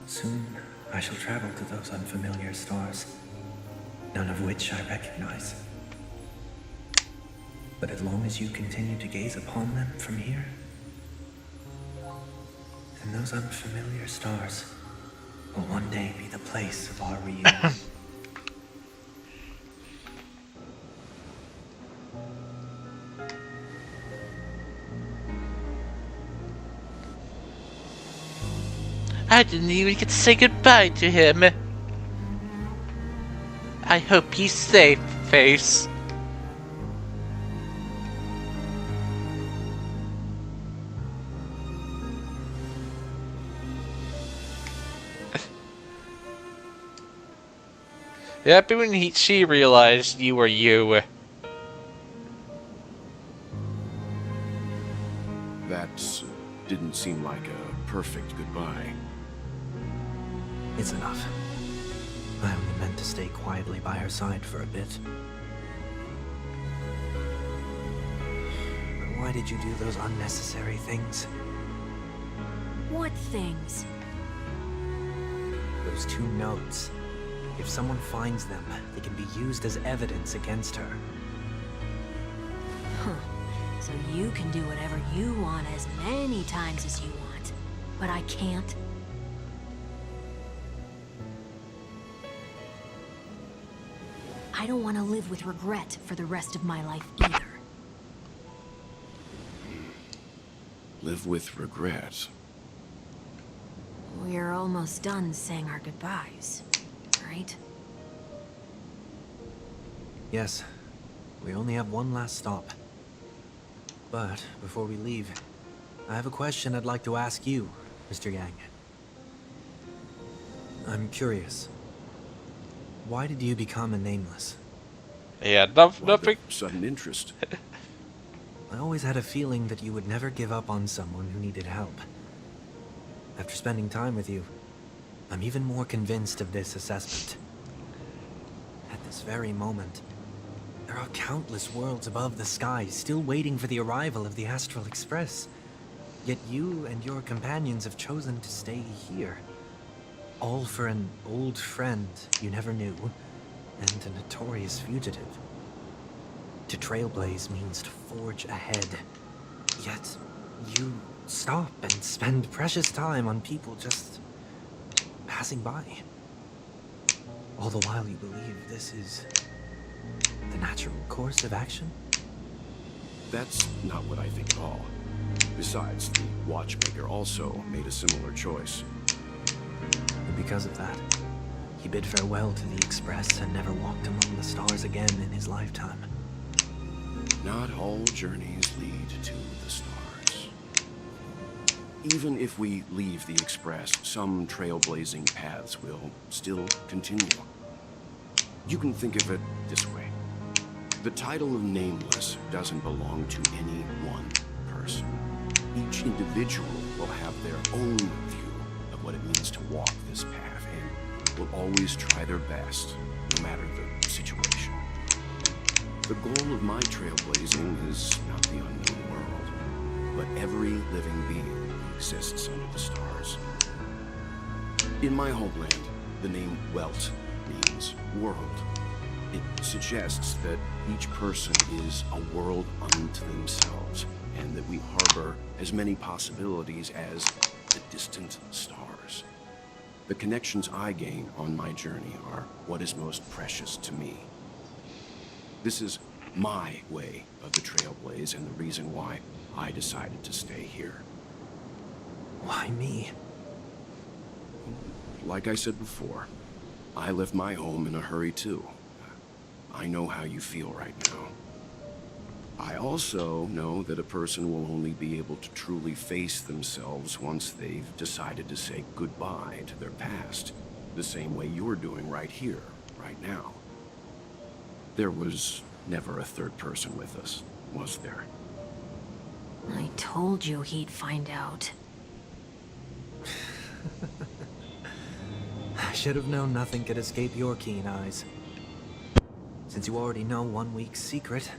Soon, I shall travel to those unfamiliar stars, none of which I recognize. But as long as you continue to gaze upon them from here, then those unfamiliar stars will one day be the place of our reunion. I didn't even get to say goodbye to him. I hope he's safe, Face. Yep, when she realized you were you. That's didn't seem like a perfect goodbye. It's enough. I only meant to stay quietly by her side for a bit. But why did you do those unnecessary things? What things? Those 2 notes. If someone finds them, they can be used as evidence against her. Huh. So you can do whatever you want as many times as you want. But I can't. I don't want to live with regret for the rest of my life either. Live with regret? We're almost done saying our goodbyes, right? Yes. We only have one last stop. But before we leave, I have a question I'd like to ask you, Mr. Yang. I'm curious. Why did you become a nameless? Yeah, nothing. Sudden interest. I always had a feeling that you would never give up on someone who needed help. After spending time with you, I'm even more convinced of this assessment. At this very moment, there are countless worlds above the sky still waiting for the arrival of the Astral Express. Yet you and your companions have chosen to stay here. All for an old friend you never knew, and a notorious fugitive. To trailblaze means to forge ahead. Yet, you stop and spend precious time on people just passing by. All the while you believe this is the natural course of action? That's not what I think at all. Besides, the watchmaker also made a similar choice. And because of that, he bid farewell to the Express and never walked among the stars again in his lifetime. Not all journeys lead to the stars. Even if we leave the Express, some trailblazing paths will still continue. You can think of it this way. The title of Nameless doesn't belong to any one person. Each individual will have their own view of what it means to walk this path and will always try their best, no matter the situation. The goal of my trailblazing is not the unknown world, but every living being who exists under the stars. In my homeland, the name Welt means world. It suggests that each person is a world unto themselves, and that we harbor as many possibilities as the distant stars. The connections I gain on my journey are what is most precious to me. This is my way of the trailblaze and the reason why I decided to stay here. Why me? Like I said before, I left my home in a hurry too. I know how you feel right now. I also know that a person will only be able to truly face themselves once they've decided to say goodbye to their past, the same way you're doing right here, right now. There was never a third person with us, was there? I told you he'd find out. I should have known nothing could escape your keen eyes. Since you already know 1 week's secret,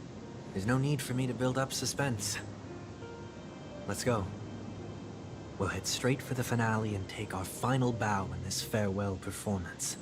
there's no need for me to build up suspense. Let's go. We'll head straight for the finale and take our final bow in this farewell performance.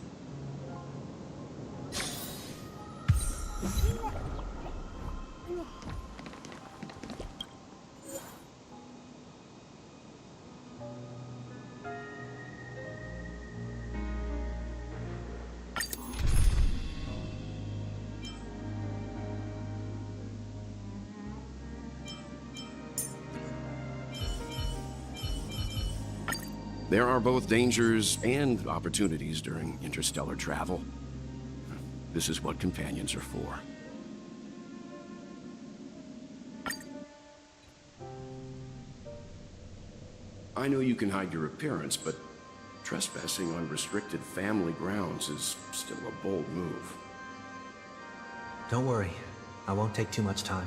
There are both dangers and opportunities during interstellar travel. This is what companions are for. I know you can hide your appearance, but trespassing on restricted family grounds is still a bold move. Don't worry, I won't take too much time.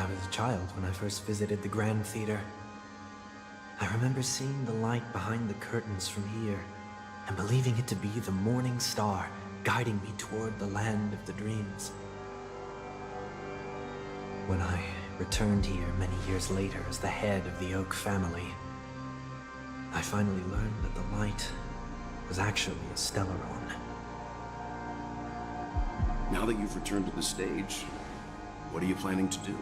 I was a child when I first visited the Grand Theater. I remember seeing the light behind the curtains from here, and believing it to be the morning star guiding me toward the land of the dreams. When I returned here many years later as the head of the Oak family, I finally learned that the light was actually a Stellaron. Now that you've returned to the stage, what are you planning to do?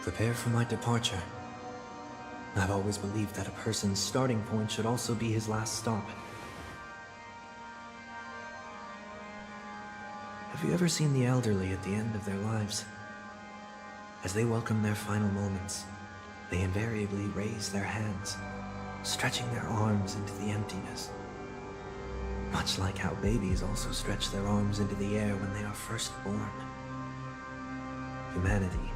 Prepare for my departure. I've always believed that a person's starting point should also be his last stop. Have you ever seen the elderly at the end of their lives? As they welcome their final moments, they invariably raise their hands, stretching their arms into the emptiness. Much like how babies also stretch their arms into the air when they are first born. Humanity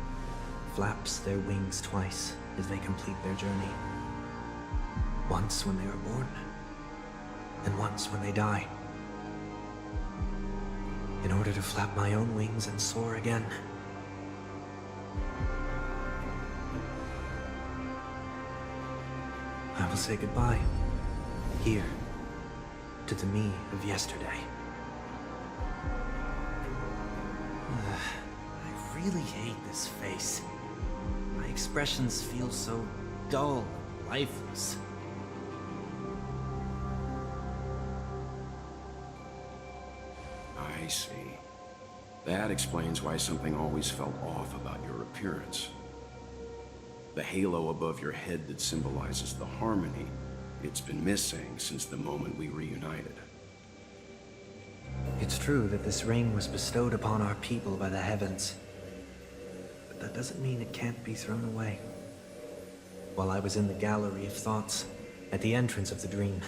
flaps their wings twice as they complete their journey. Once when they are born, and once when they die. In order to flap my own wings and soar again. I will say goodbye, here, to the me of yesterday. I really hate this face. My expressions feel so dull and lifeless. I see. That explains why something always felt off about your appearance. The halo above your head that symbolizes the harmony, it's been missing since the moment we reunited. It's true that this ring was bestowed upon our people by the heavens. But that doesn't mean it can't be thrown away. While I was in the gallery of thoughts, at the entrance of the dream,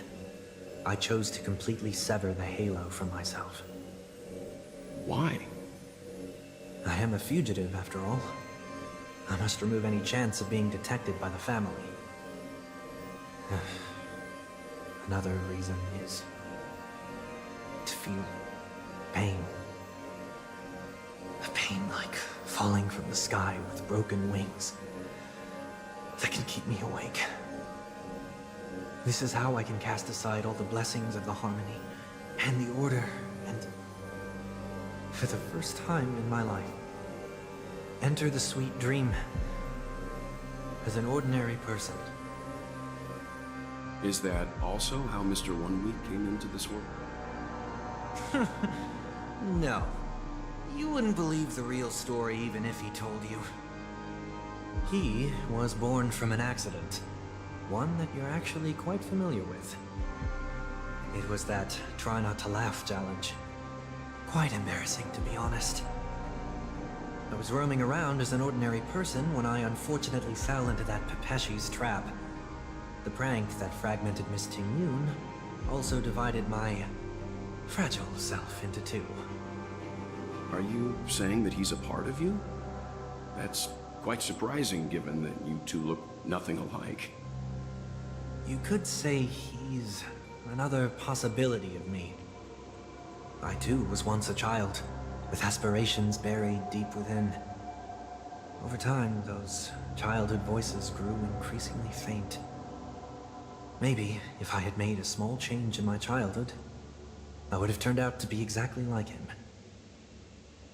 I chose to completely sever the halo from myself. Why? I am a fugitive, after all. I must remove any chance of being detected by the family. Another reason is to feel pain. A pain like falling from the sky with broken wings that can keep me awake. This is how I can cast aside all the blessings of the harmony and the order and, for the first time in my life, enter the sweet dream as an ordinary person. Is that also how Mr. One Week came into this world? No. You wouldn't believe the real story even if he told you. He was born from an accident. One that you're actually quite familiar with. It was that try not to laugh challenge. Quite embarrassing, to be honest. I was roaming around as an ordinary person when I unfortunately fell into that Pepeshi's trap. The prank that fragmented Miss Ting-Yun also divided my fragile self into two. Are you saying that he's a part of you? That's quite surprising given that you two look nothing alike. You could say he's another possibility of me. I too was once a child, with aspirations buried deep within. Over time, those childhood voices grew increasingly faint. Maybe, if I had made a small change in my childhood, I would have turned out to be exactly like him.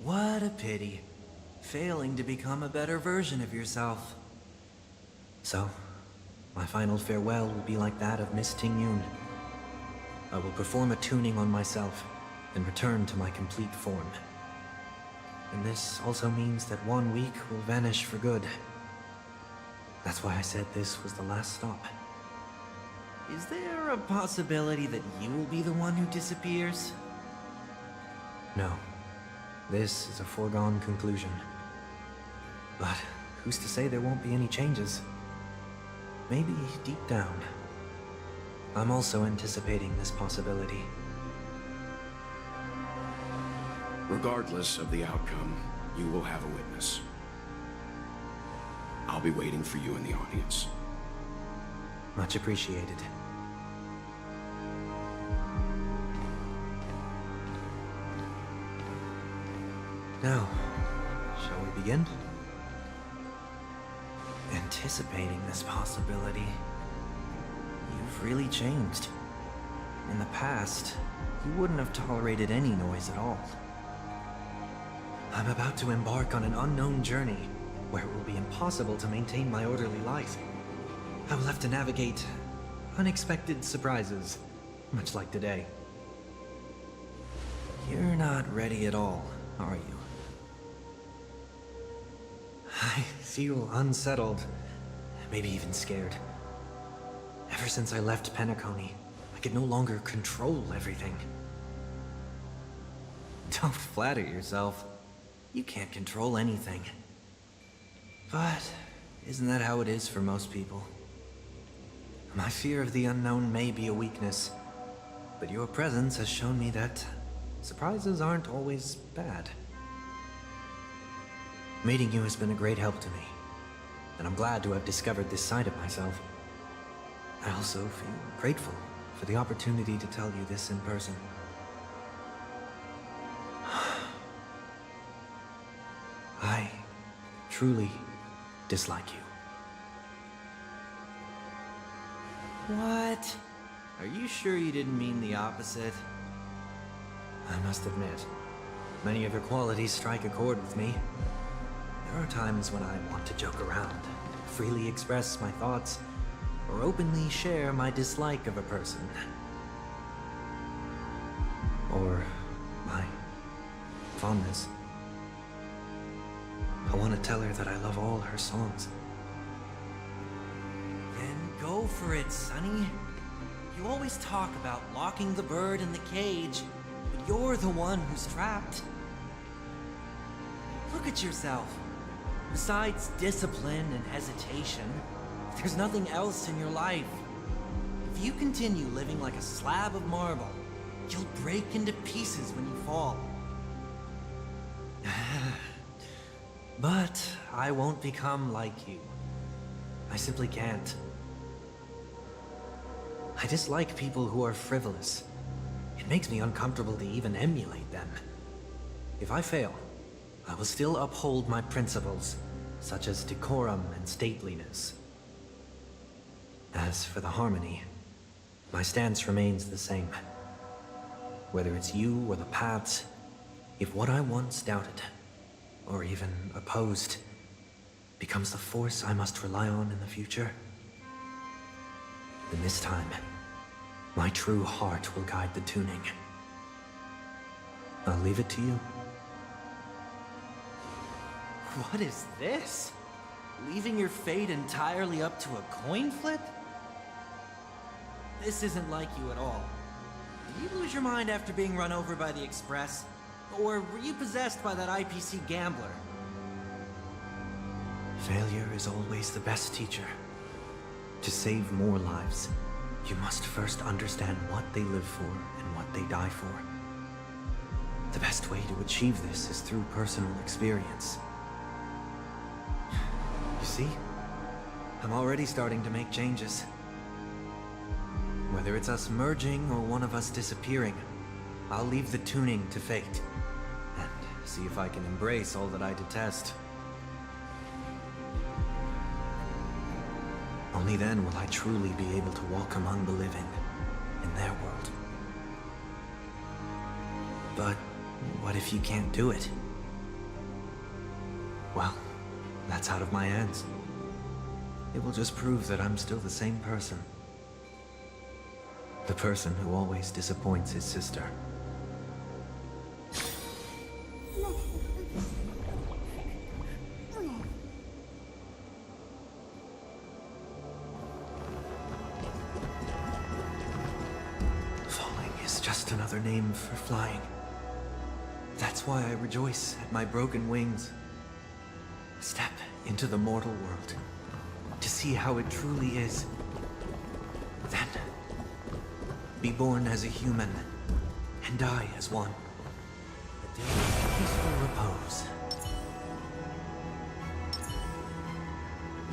What a pity. Failing to become a better version of yourself. So, my final farewell will be like that of Miss Ting-Yun. I will perform a tuning on myself and return to my complete form. And this also means that 1 week will vanish for good. That's why I said this was the last stop. Is there a possibility that you will be the one who disappears? No. This is a foregone conclusion. But who's to say there won't be any changes? Maybe deep down, I'm also anticipating this possibility. Regardless of the outcome, you will have a witness. I'll be waiting for you in the audience. Much appreciated. Now, shall we begin? Anticipating this possibility. You've really changed. In the past, you wouldn't have tolerated any noise at all. I'm about to embark on an unknown journey where it will be impossible to maintain my orderly life. I will have to navigate unexpected surprises, much like today. You're not ready at all, are you? I feel unsettled, maybe even scared. Ever since I left Penacony, I could no longer control everything. Don't flatter yourself. You can't control anything. But isn't that how it is for most people? My fear of the unknown may be a weakness, but your presence has shown me that surprises aren't always bad. Meeting you has been a great help to me, and I'm glad to have discovered this side of myself. I also feel grateful for the opportunity to tell you this in person. I truly dislike you. What? Are you sure you didn't mean the opposite? I must admit, many of your qualities strike a chord with me. There are times when I want to joke around, freely express my thoughts, or openly share my dislike of a person. Or my fondness. I want to tell her that I love all her songs. Then go for it, Sonny. You always talk about locking the bird in the cage, but you're the one who's trapped. Look at yourself. Besides discipline and hesitation, there's nothing else in your life. If you continue living like a slab of marble, you'll break into pieces when you fall. But I won't become like you. I simply can't. I dislike people who are frivolous. It makes me uncomfortable to even emulate them. If I fail, I will still uphold my principles, such as decorum and stateliness. As for the harmony, my stance remains the same. Whether it's you or the paths, if what I once doubted, or even opposed, becomes the force I must rely on in the future, then this time, my true heart will guide the tuning. I'll leave it to you. What is this? Leaving your fate entirely up to a coin flip? This isn't like you at all. Did you lose your mind after being run over by the Express? Or were you possessed by that IPC gambler? Failure is always the best teacher. To save more lives, you must first understand what they live for and what they die for. The best way to achieve this is through personal experience. You see? I'm already starting to make changes. Whether it's us merging or one of us disappearing, I'll leave the tuning to fate, and see if I can embrace all that I detest. Only then will I truly be able to walk among the living, in their world. But what if you can't do it? Well, that's out of my hands. It will just prove that I'm still the same person. The person who always disappoints his sister. Falling is just another name for flying. That's why I rejoice at my broken wings. Step into the mortal world to see how it truly is. Then, be born as a human and die as one. A day of peaceful repose.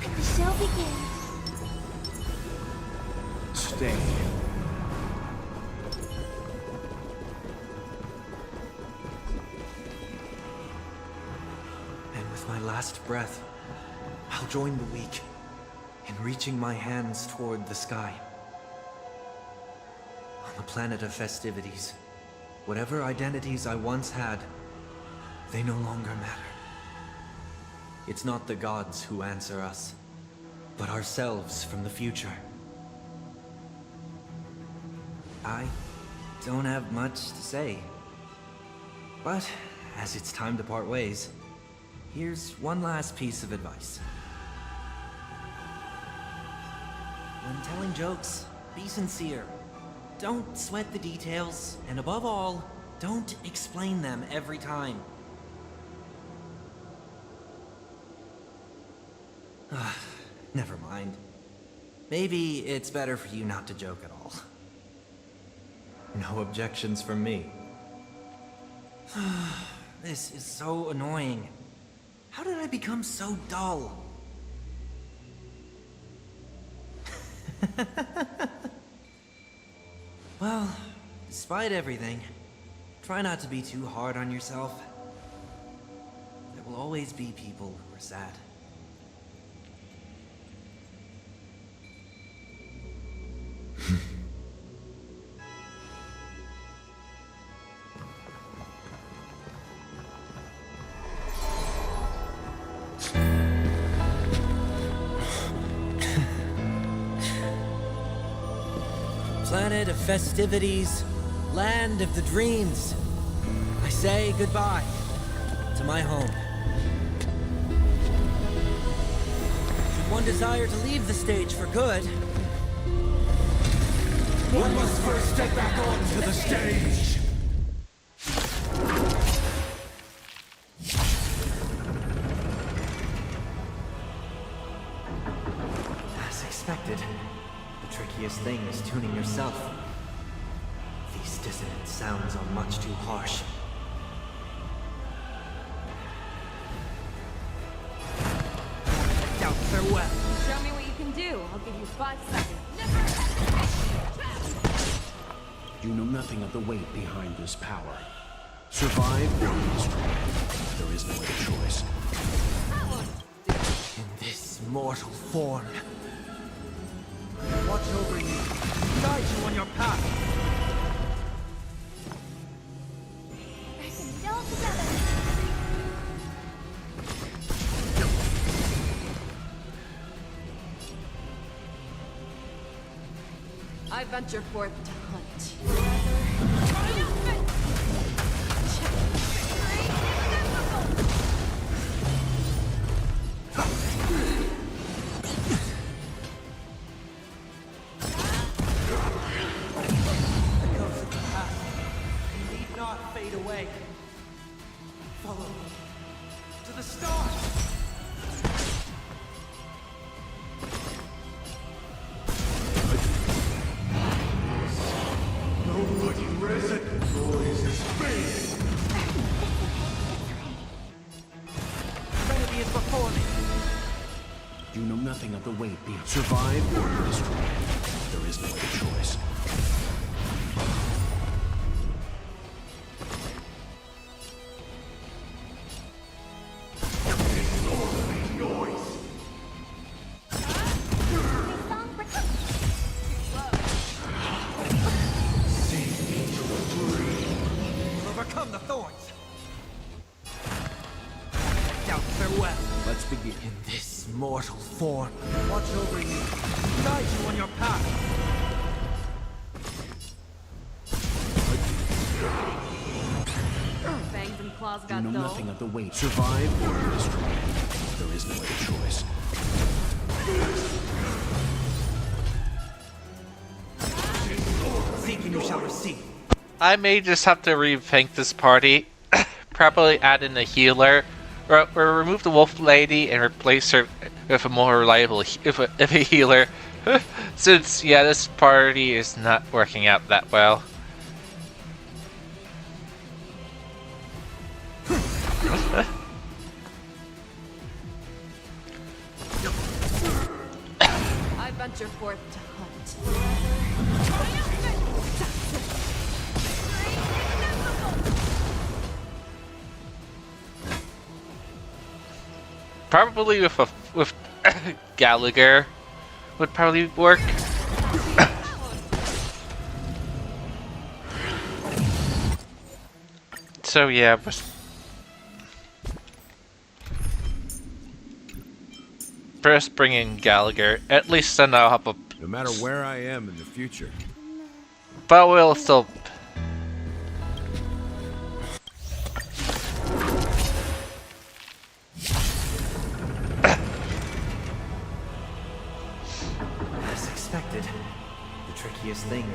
The show begins. Stay. And with my last breath, I'll join the weak in reaching my hands toward the sky. On the planet of festivities, whatever identities I once had, they no longer matter. It's not the gods who answer us, but ourselves from the future. I don't have much to say, but as it's time to part ways, Here's one last piece of advice. When telling jokes, be sincere. Don't sweat the details, and above all, don't explain them every time. Never mind. Maybe it's better for you not to joke at all. No objections from me. This is so annoying. How did I become so dull? Well, despite everything, try not to be too hard on yourself. There will always be people who are sad. Planet of festivities, land of the dreams. I say goodbye to my home. Should one desire to leave the stage for good, One must first step back onto the stage. as expected, the trickiest thing is tuning yourself. These dissonant sounds are much too harsh. Doubt farewell. Show me what you can do. I'll give you 5 seconds. You know nothing of the weight behind this power. Survive or be destroyed. There is no other choice. In this mortal form. Watch over you. Guide you on your path. Still together. I venture forth to hunt. Echoes of the past need not fade away. Follow me to the stars. Nobody recognizes space. Trinity is before me. You know nothing of the weight behind. Survive or be destroyed. There is no other choice. We'll overcome the thorns. Doubt farewell. Let's begin. In this mortal form. Watch over you. Guide you on your path. Fangs and claws You got know dull. nothing of the weight. Survive or be destroyed. There is no other choice. Seek and you shall receive. I may just have to rethink this party. Probably add in a healer, or remove the wolf lady and replace her with a more reliable if a healer. Since yeah, this party is not working out that well. I venture forth to hunt. Probably with Gallagher would probably work. So yeah, first bring in Gallagher. At least then I'll have a. No matter where I am in the future. But we'll still.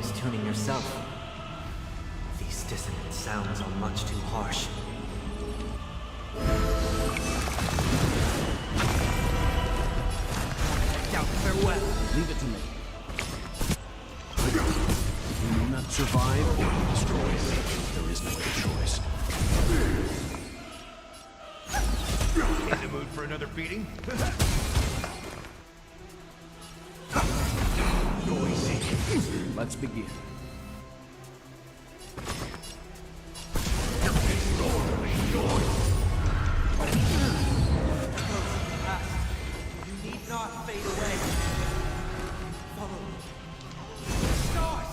things tuning yourself. These dissonant sounds are much too harsh. Now, farewell. Leave it to me. You will not survive or be destroyed. There is no other choice. In the mood for another beating? Noisy. Let's begin. You need not fade away. Follow me. Stars!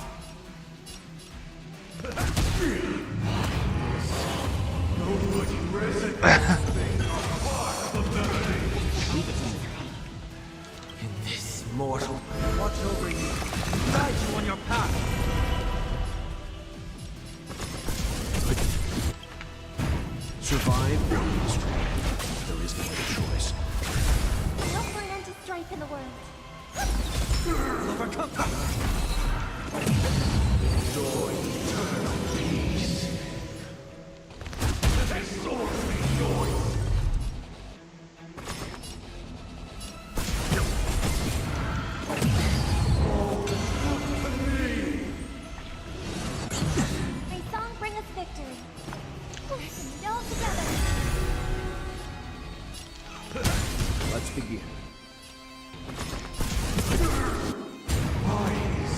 Nobody resonates. In this mortal, Watch over you. Guide you on your path. Survive or be destroyed. There is no other choice. I hope we're meant to strengthen the world. We'll overcome. Enjoy eternal peace. This sword may noise. May song bring us victory. Let's all together. Let's begin. Wise.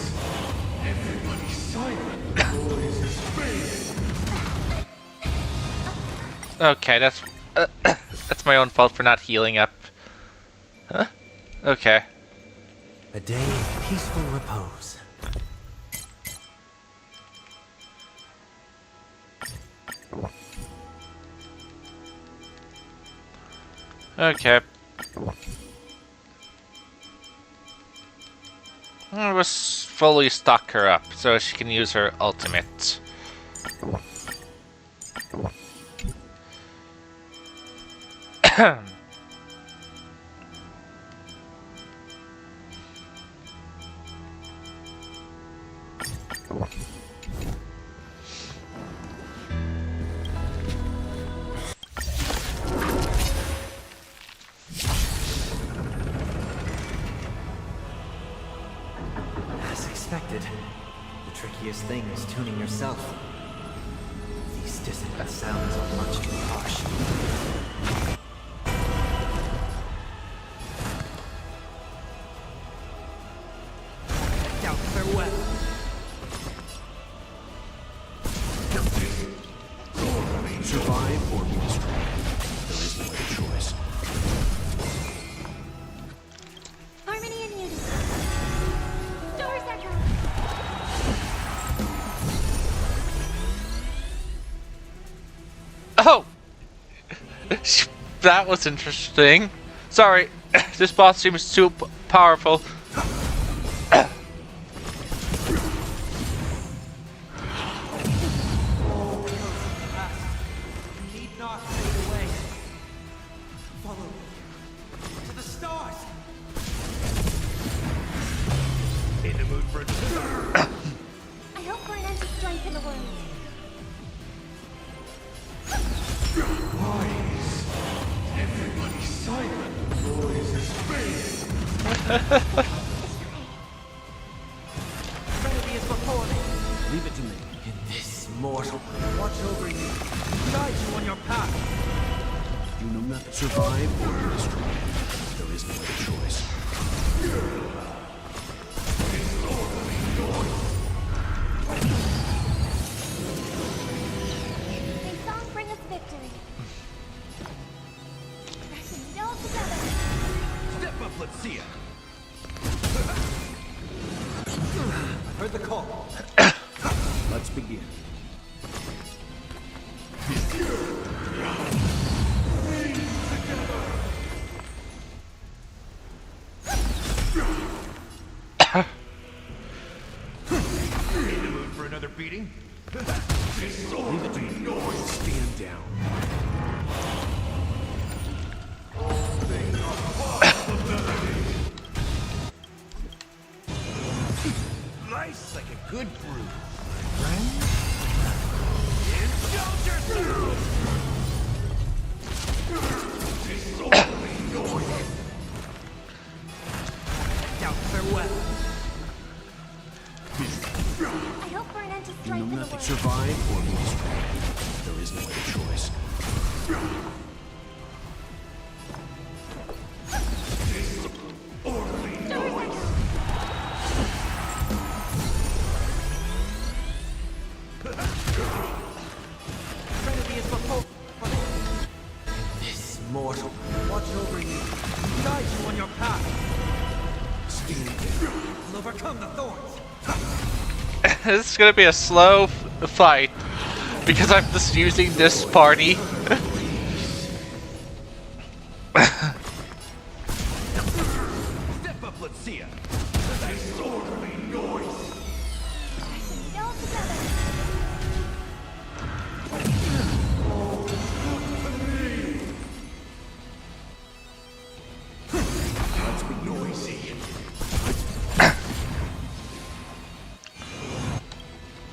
Everybody silent. Noise is fading. Okay, that's my own fault for not healing up. Huh? Okay. a day of peaceful repose. Okay. Let's fully stock her up so she can use her ultimate. As expected, the trickiest thing is tuning yourself. These dissonant sounds are much too harsh. Down, farewell. Survive or be destroyed. There is no other choice. Harmony and unity. Stars echo. Oh! That was interesting. Sorry, this boss seems too powerful. Need not fade away. Follow me to the stars. In the mood for a I hope we're meant to strengthen the world. Wise. Everybody silent. Noise is fading. Trinity is before me. Leave it to me. In this mortal, Watch over you. Guide you on your path. You know nothing. Survive or be destroyed. There is no other choice. May song bring us victory. Let's all together. Step up, let's see it. I heard the call. Let's begin. In the mood for another beating? Leave it to me. Stand down. Nice, like a good brew. Friend? Indulge yourself! Doubt farewell. I hope for an end to You strife know in the nothing. world. Survive or be destroyed. There is no other choice. Trinity is before. This mortal. Watch over you. Guide you on your path. Will overcome the thorns. This is gonna be a slow fight because I'm just using this party. Step up, let's see ya. Disorderly noise. All together. Let's be noisy.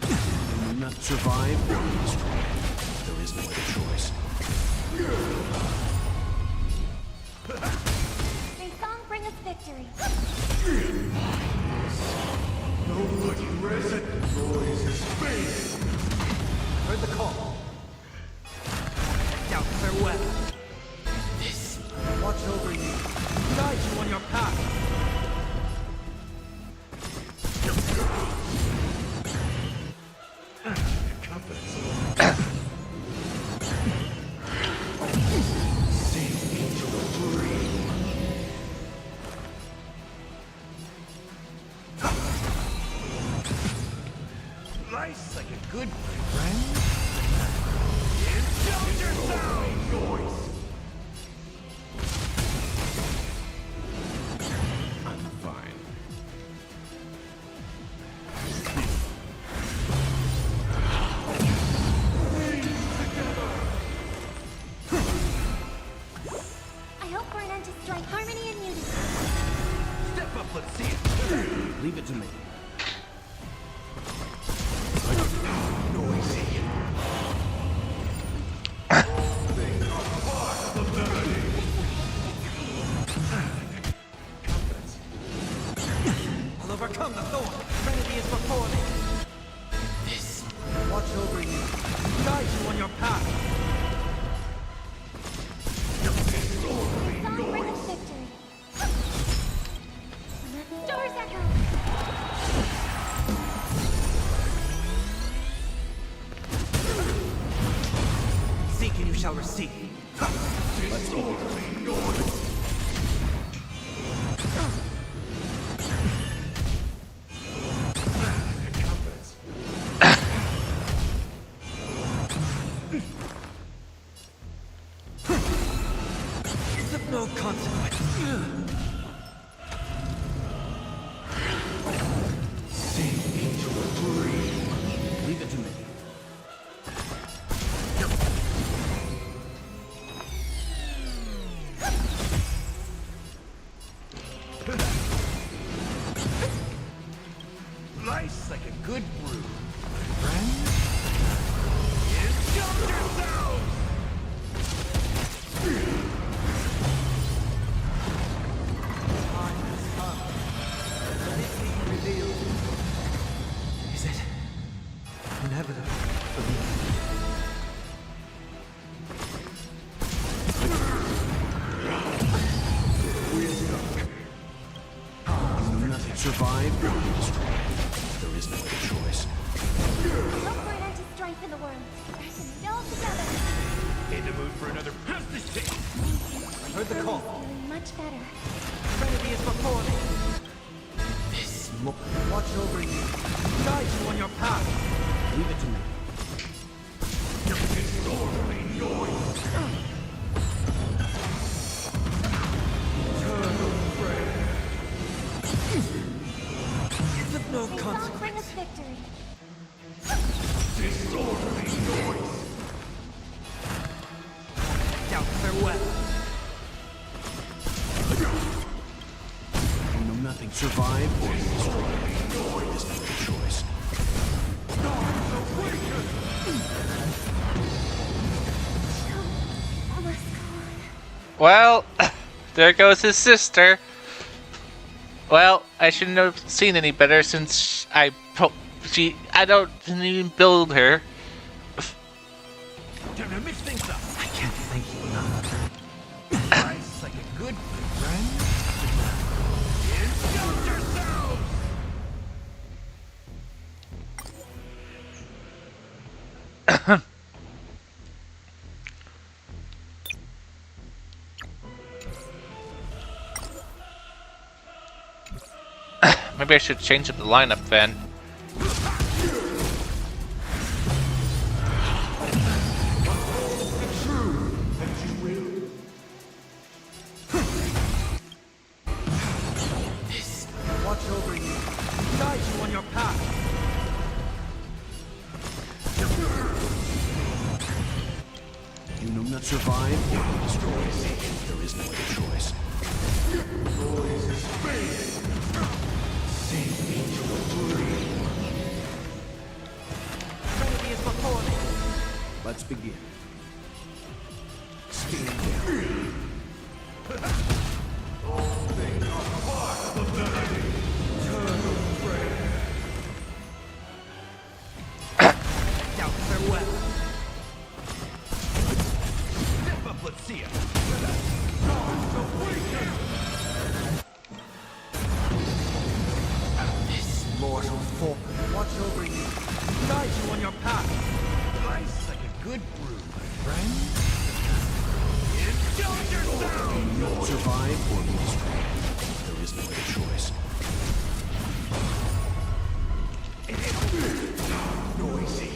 You will not survive or be destroyed. There is no other choice. May song bring us victory. Nobody resin. Noise is space. Heard the call. Doubt farewell. This. Watch over you. Guide you on your path. Nice, like a good friend. Indulge yourself! Noise. I'm fine. I hope for an end to strife, harmony, and unity. Step up, let's see it. Leave it to me. Noisy. I'll overcome the thorn. Trinity is before me. This. Watch over you. Guide you on your path. Song bring us victory. Doors echo. Seek and you shall receive. Let's go. It's of no consequence. Sink into a dream. Leave it to me. Nice, like a good brew. Friend? Indulge yourselves! Time has come. Let it be revealed. Is it inevitable for me? Nothing. Survive or be destroyed. There is no other choice. Hope for an end to strife in the world. All together. In the mood for another business day. Heard the call. Feeling much better. Trinity is before me. This. Watch over you. Guide you on your path. Leave it to me. Disorderly noise. Eternal prayer. It's of no May song consequence. bring us victory. Disorderly noise. Doubt farewell. You know nothing. Survive or be destroyed. There is no other choice. Well, there goes his sister. Well, I shouldn't have seen any better since I didn't even build her. Don't mix things up. I can't thank you enough. Nice, like a good friend. Indulge yourselves! Maybe I should change up the lineup then. Watch over you. Guide you on your path. You will not survive or be destroyed. There is no other choice. Trinity is before me. Let's begin. Stand down. Now farewell. Step up, let's see it. This mortal form. Watch over you. Guide you on your path. Nice like a good brew, my friend. Indulge yourself! You will not survive or be destroyed. There is no other choice. Noisy.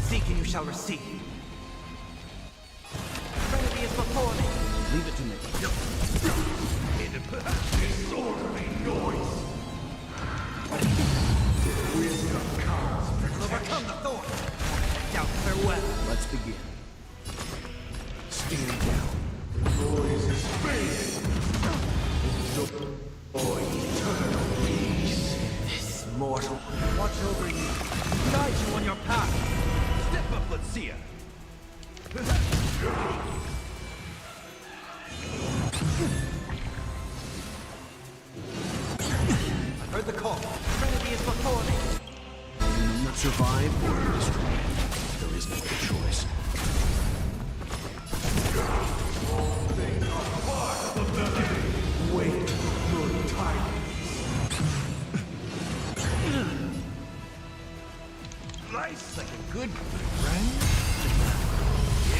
Seek and you shall receive. Trinity is before me. Leave it to me. Disorderly noise. Overcome the thorn. Now farewell. Let's begin. Stand down. Noise is fading. Enjoy eternal peace. This mortal. Watch over you. Guide you on your path. Step up, let's see ya. I heard the call. Trinity is before me. You will not survive or be destroyed. There is no other choice. Wait for good tidings. Nice like a good friend.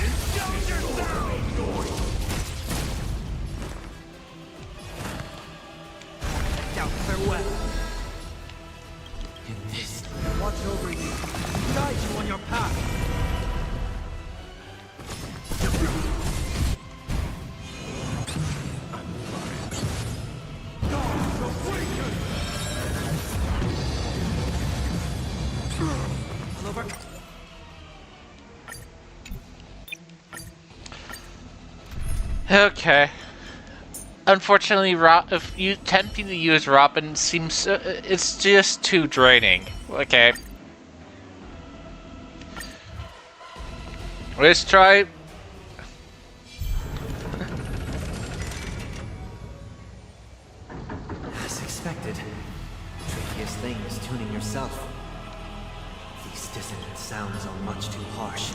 Indulge yourself! Now farewell. In this, watch over you. Guide you on your path. Okay. Unfortunately, if you attempting to use Robin seems it's just too draining. Okay. Let's try. As expected, the trickiest thing is tuning yourself. These dissonant sounds are much too harsh.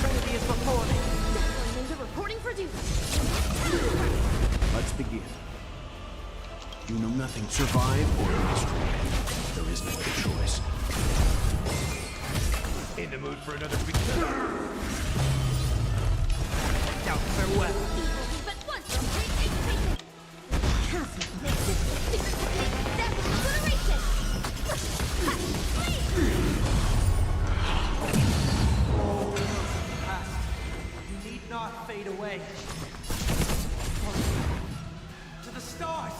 Trinity is before me. Ninja reporting for duty. Let's begin. You know nothing. Survive or be destroyed. There is no other choice. In the mood for another beginning. Now farewell. But once you're free, Cassie makes this obliteration. You need not fade away. To the stars.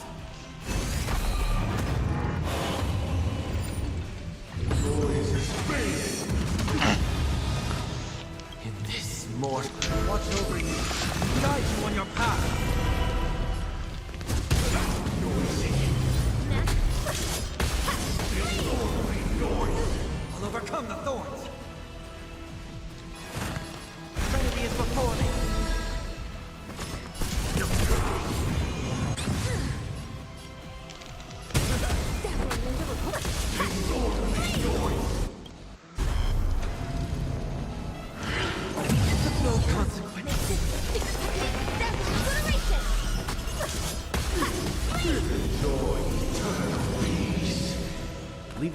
Noise is fading. In this mortal, watch over you, guide you on your path. Noisy.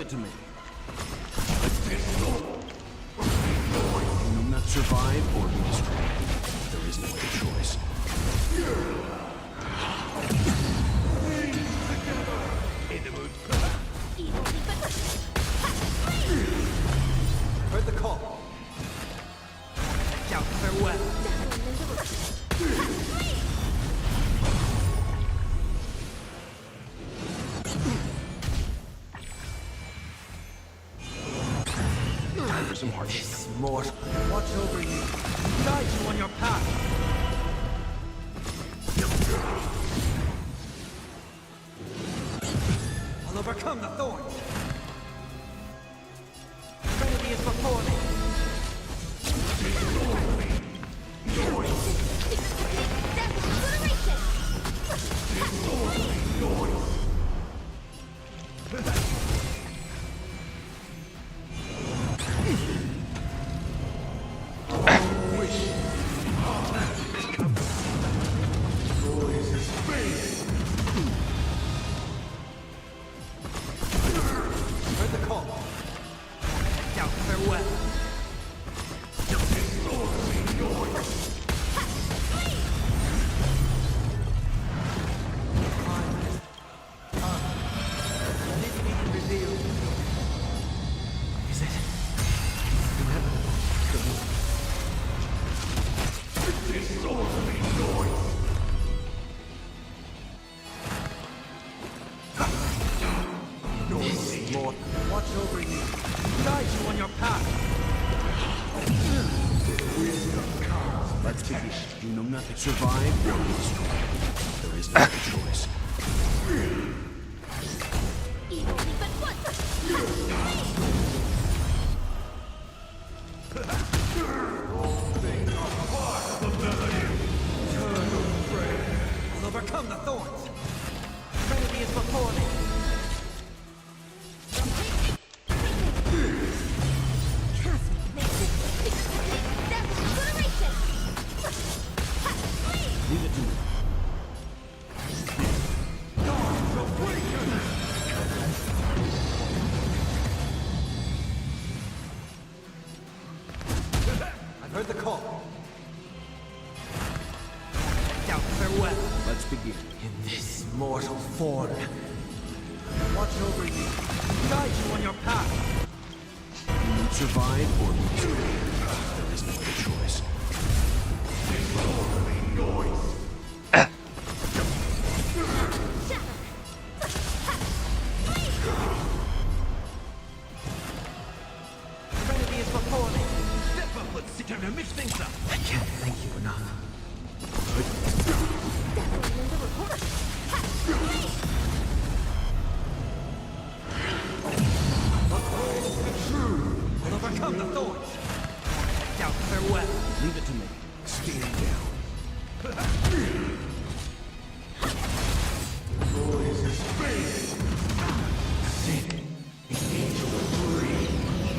it to me. You will not survive or be destroyed. There is no other choice. In the mood. Heard the call. Shout farewell. Time for some hardship. This mortal. Watch over you. Guide you on your path. I'll overcome the thorns. Trinity is before me. Heard the call. Shout farewell. Is it This Lord, watch over you, guide you on your path. Let's begin. You know nothing. Survive or be destroyed. There is no other choice. I'll overcome the thorns. Trinity is before me. Leave it to me. I've heard the call. Shout farewell. Let's begin. In this mortal form. Watch over you, guide you on your path. You will survive or be destroyed. There is no other choice. Trinity is before me. Step up, let's sit down and mix things up. I can't thank you enough. I'll overcome the thorns. Shout farewell. Leave it to me. Stand down.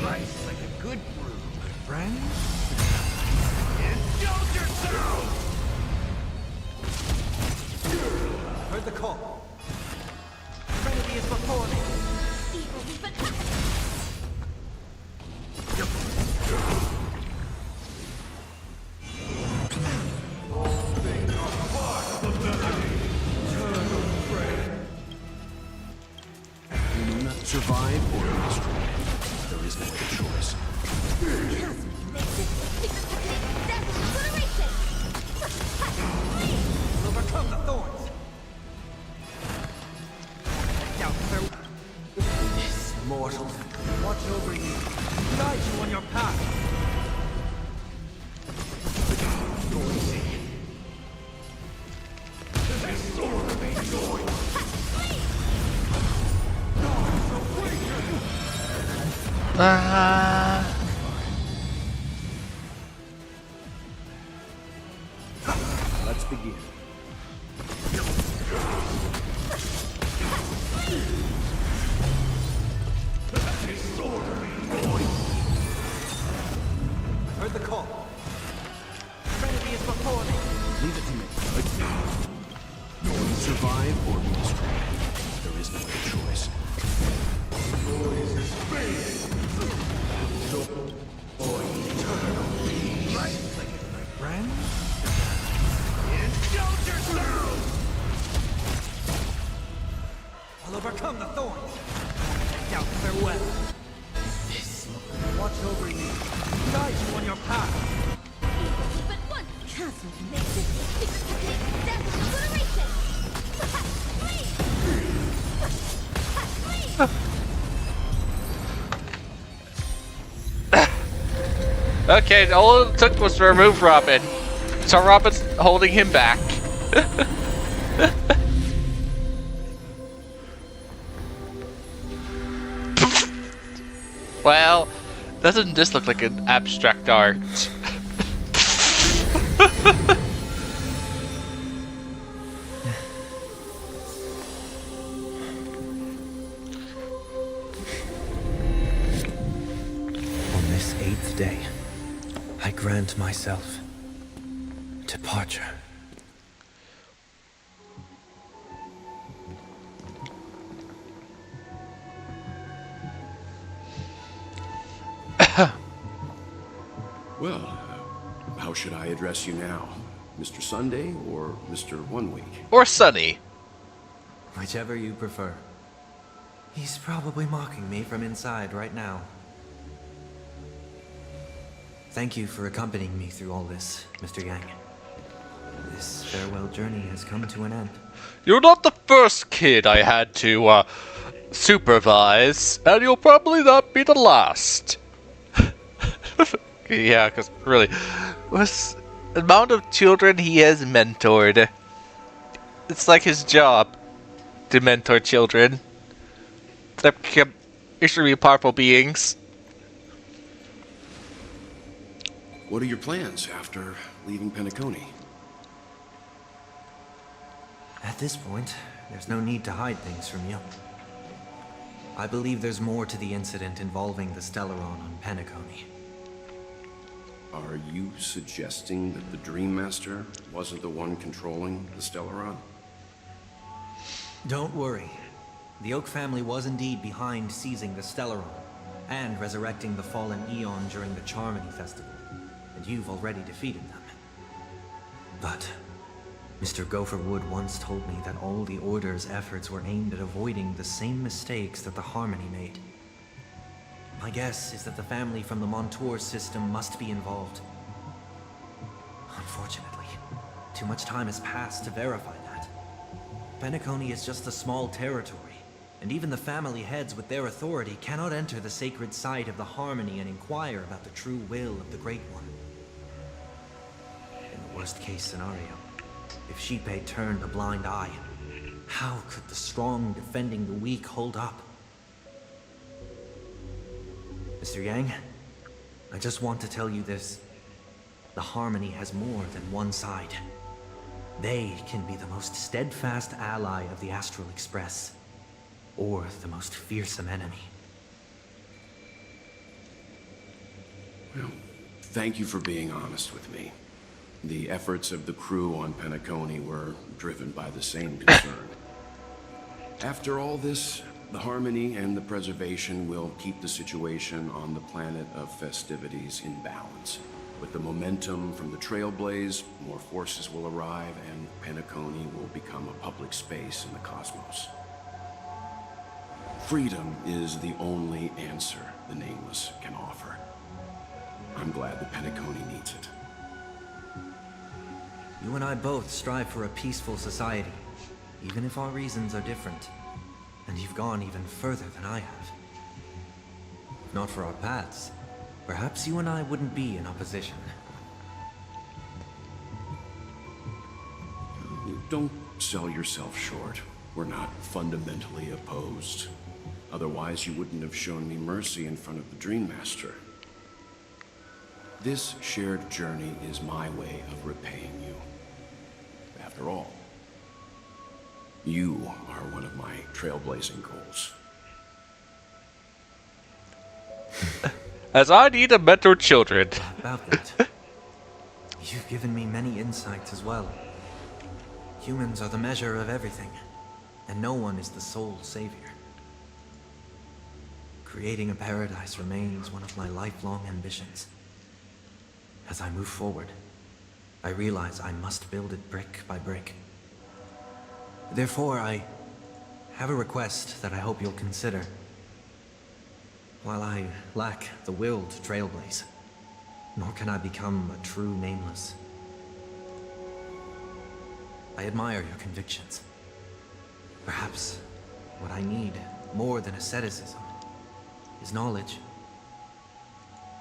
Nice, like a good brew, my friend. Indulge yourself! Heard the call. Trinity is before me. You will not survive or be destroyed. There is no other choice. I'll overcome the thorns. Shout farewell. This mortal. Watch over you. Guide you on your path. Let's begin. Heard the call. Trinity is before me. Leave it to me. You will survive or be destroyed. There is no other choice. overcome the thorns. I doubt farewell. This watch over you, guide you on your path. But one castle makes it. Secret technique, death obliteration. Okay, all it took was to remove Robin. So Robin's holding him back. Well, doesn't this look like an abstract art? On this 8th day, I grant myself departure. Well, how should I address you now? Mr. Sunday or Mr. 1 Week? Or Sunny. Whichever you prefer. He's probably mocking me from inside right now. Thank you for accompanying me through all this, Mr. Yang. This farewell journey has come to an end. You're not the first kid I had to, supervise, and you'll probably not be the last. Yeah, because really, with the amount of children he has mentored, it's like his job to mentor children. They become extremely powerful beings. What are your plans after leaving Penacony? At this point, there's no need to hide things from you. I believe there's more to the incident involving the Stellaron on Penacony. Are you suggesting that the Dream Master wasn't the one controlling the Stellaron? Don't worry. The Oak family was indeed behind seizing the Stellaron and resurrecting the fallen Eon during the Charmony Festival, and you've already defeated them. But Mr. Gopher Wood once told me that all the Order's efforts were aimed at avoiding the same mistakes that the Harmony made. My guess is that the family from the Montour system must be involved. Unfortunately, too much time has passed to verify that. Penacony is just a small territory, and even the family heads with their authority cannot enter the sacred site of the Harmony and inquire about the true will of the Great One. In the worst-case scenario, if Xipe turned a blind eye, how could the strong defending the weak hold up? Mr. Yang, I just want to tell you this. The Harmony has more than one side. They can be the most steadfast ally of the Astral Express, or the most fearsome enemy. Well, thank you for being honest with me. The efforts of the crew on Penacony were driven by the same concern. After all this, the Harmony and the Preservation will keep the situation on the planet of festivities in balance. With the momentum from the Trailblaze, more forces will arrive and Penacony will become a public space in the cosmos. Freedom is the only answer the Nameless can offer. I'm glad that Penacony needs it. You and I both strive for a peaceful society, even if our reasons are different. And you've gone even further than I have. If not for our paths, perhaps you and I wouldn't be in opposition. Don't sell yourself short. We're not fundamentally opposed. Otherwise, you wouldn't have shown me mercy in front of the Dream Master. This shared journey is my way of repaying you. After all, you are one of my trailblazing goals. As I need to mentor children. About that. You've given me many insights as well. Humans are the measure of everything, and no one is the sole savior. Creating a paradise remains one of my lifelong ambitions. As I move forward, I realize I must build it brick by brick. Therefore, I have a request that I hope you'll consider. While I lack the will to trailblaze, nor can I become a true nameless, I admire your convictions. Perhaps what I need, more than asceticism, is knowledge.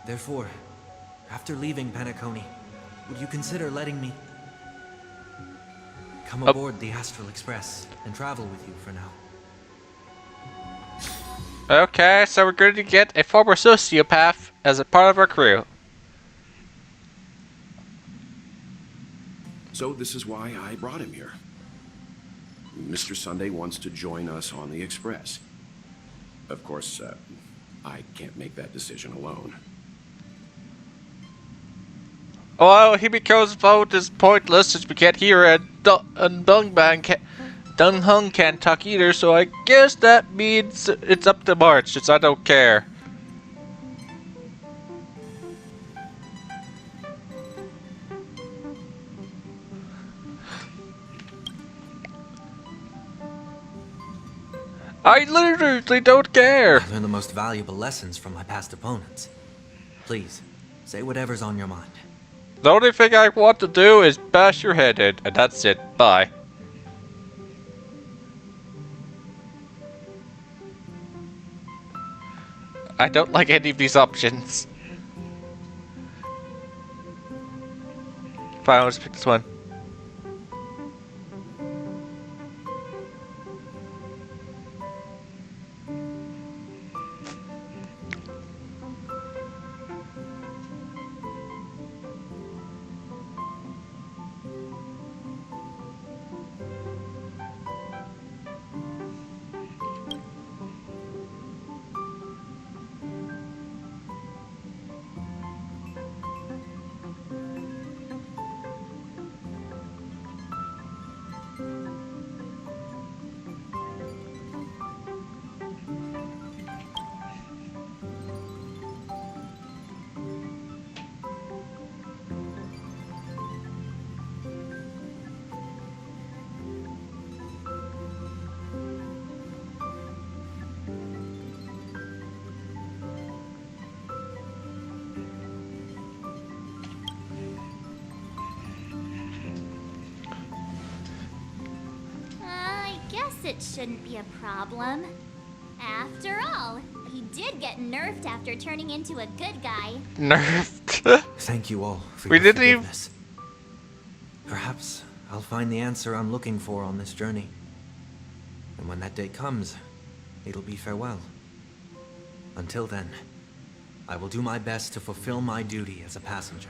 Therefore, after leaving Penacony, would you consider letting me come aboard the Astral Express and travel with you for now? Okay, so we're going to get a former sociopath as a part of our crew. So this is why I brought him here. Mr. Sunday wants to join us on the Express. Of course, I can't make that decision alone. Well, he becomes vote is pointless since we can't hear it, and Dung Hung can't talk either, so I guess that means it's up to March, since I don't care. I literally don't care. I learned the most valuable lessons from my past opponents. Please, say whatever's on your mind. The only thing I want to do is bash your head in, and that's it. Bye. I don't like any of these options. Fine, I'll just pick this one. It shouldn't be a problem. After all, he did get nerfed after turning into a good guy. Nerfed? Thank you all for your forgiveness. Forgiveness. Perhaps I'll find the answer I'm looking for on this journey. And when that day comes, it'll be farewell. Until then, I will do my best to fulfill my duty as a passenger.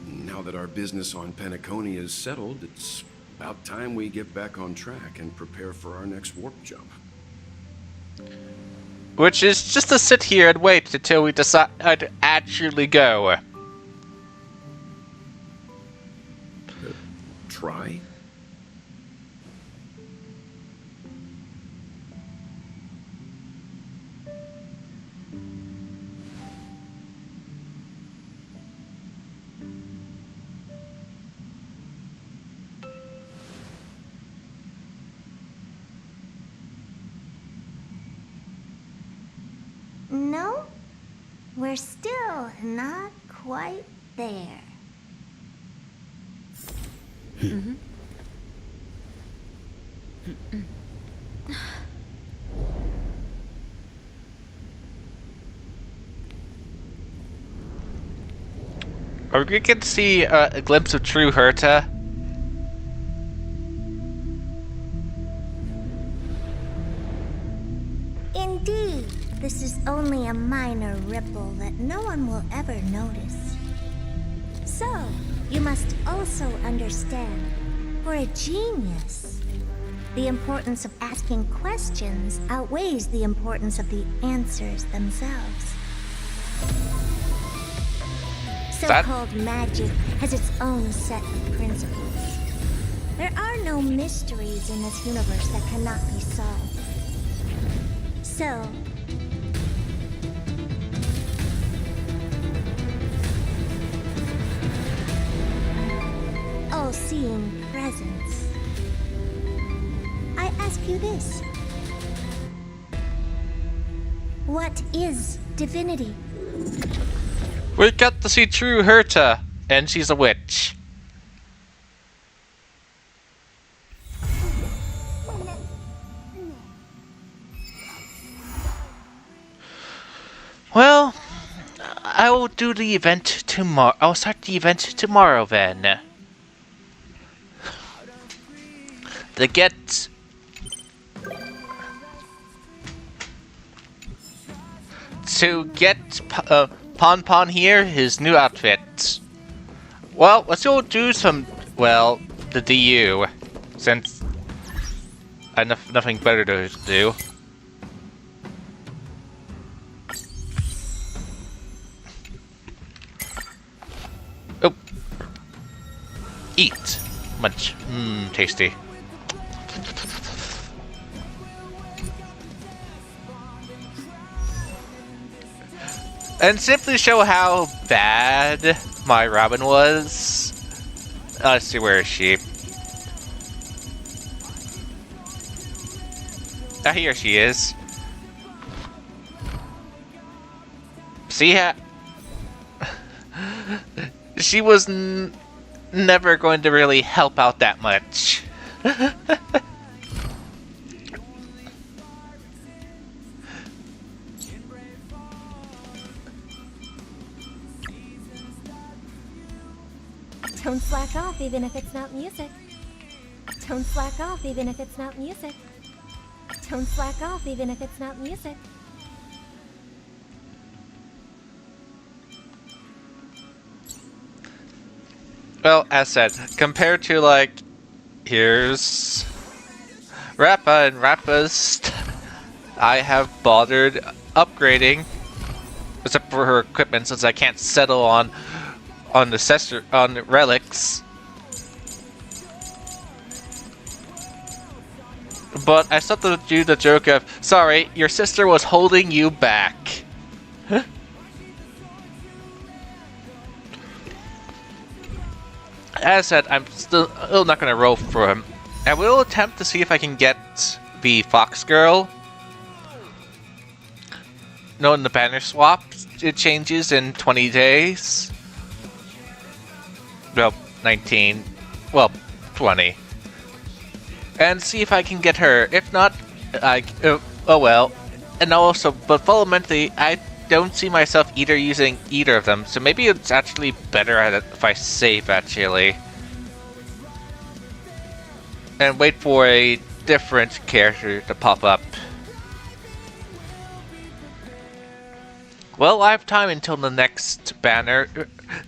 Now that our business on Penacony is settled, it's about time we get back on track and prepare for our next warp jump. Which is just to sit here and wait until we decide to actually go. Try? No, we're still not quite there. Are we going to get to see a glimpse of true Herta? Indeed, this is only a minor ripple that no one will ever notice. So, you must also understand, for a genius, the importance of asking questions outweighs the importance of the answers themselves. So-called magic has its own set of principles. There are no mysteries in this universe that cannot be solved. So, all-seeing presence. I ask you this. What is divinity? We got to see true Herta, and she's a witch. Well, I will do the event tomorrow. I'll start the event tomorrow then. To get Pon Pon here his new outfit. Well, let's go do some, well, the DU, since I have nothing better to do. Oh. Eat. Munch. Mmm, tasty. And simply show how bad my Robin was. Let's see, where is she? Ah, here she is. See how she was never going to really help out that much. Don't slack off even if it's not music. Don't slack off even if it's not music. Don't slack off even if it's not music. Well, as said, compared to, like, here's Rappa and Rappa's, I have bothered upgrading, except for her equipment, since I can't settle on the relics. But I still have to do the joke of, sorry, your sister was holding you back. As said, I'm still not going to roll for him. I will attempt to see if I can get the Fox Girl. Knowing the banner swap, it changes in 20 days. Well, 19. Well, 20. And see if I can get her. If not, oh well. And also, but fundamentally, I don't see myself using either of them. So maybe it's actually better at it if I save, actually. And wait for a different character to pop up. Well, I have time until the next banner,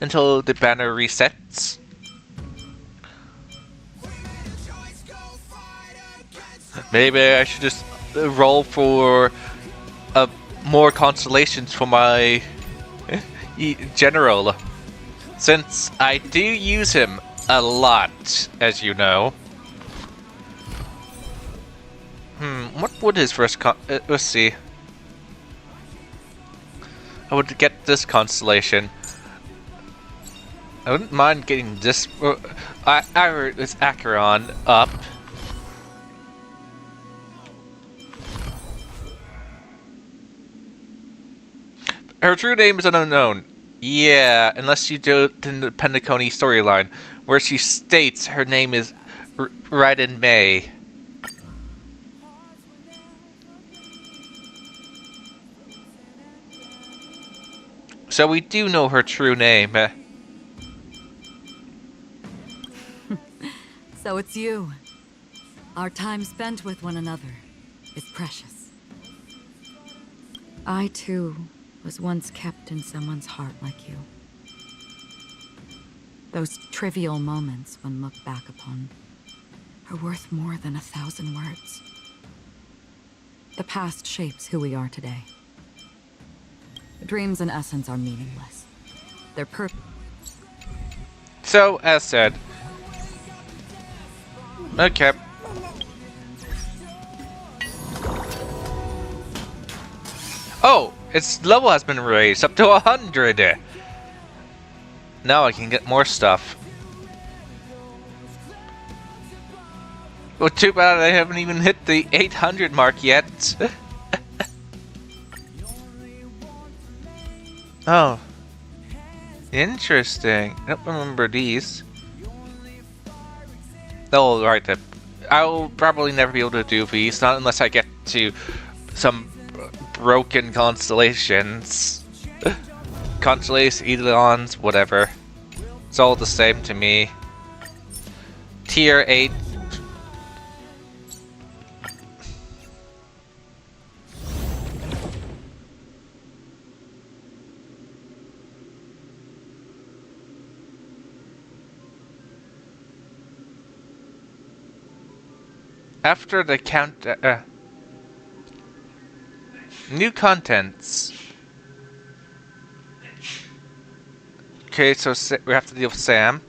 until the banner resets. Maybe I should just roll for more constellations for my general, since I do use him a lot, as you know. What would his first let's see. I would get this constellation. I wouldn't mind getting this. This Acheron up. Her true name is unknown. Yeah, unless you do it in the Penacony storyline, where she states her name is Raiden May. So we do know her true name. So it's you. Our time spent with one another is precious. I, too, was once kept in someone's heart like you. Those trivial moments, when looked back upon, are worth more than 1,000 words. The past shapes who we are today. Dreams, in essence, are meaningless. They're So, as said. Okay. Oh! Its level has been raised up to 100! Now I can get more stuff. Well, too bad I haven't even hit the 800 mark yet. Oh. Interesting. I don't remember these. Oh, right. I'll probably never be able to do these, not unless I get to some broken constellations. Constellations, Eidolons, whatever. It's all the same to me. Tier 8. After the count... new contents. Okay, so we have to deal with Sam.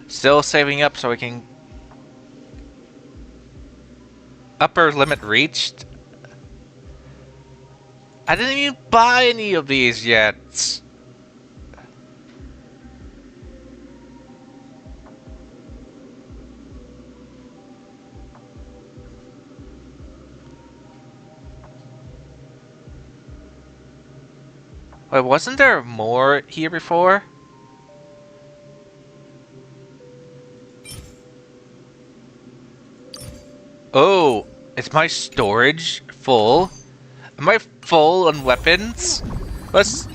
Still saving up so we can... Upper limit reached? I didn't even buy any of these yet. Wait, wasn't there more here before? Oh, is my storage full? Am I full on weapons? Let's...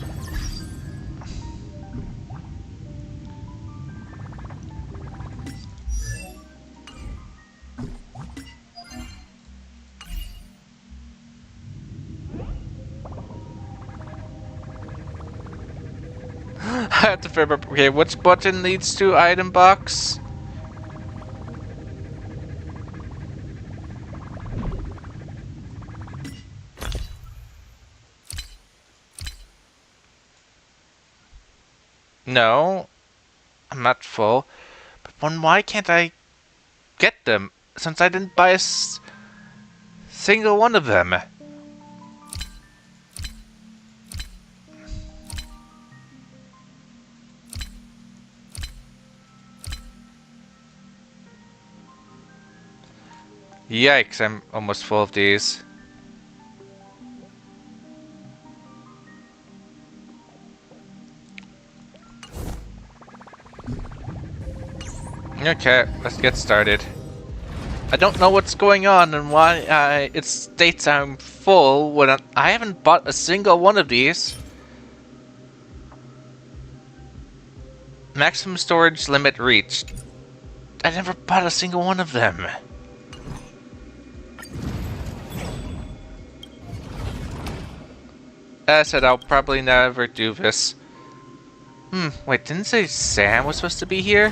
I have to figure out, okay, which button leads to item box? No, I'm not full. But then why can't I get them? Since I didn't buy a single one of them. Yikes, I'm almost full of these. Okay, let's get started. I don't know what's going on and why it states I'm full when I haven't bought a single one of these. Maximum storage limit reached. I never bought a single one of them. As I said, I'll probably never do this. Wait, didn't say Sam was supposed to be here?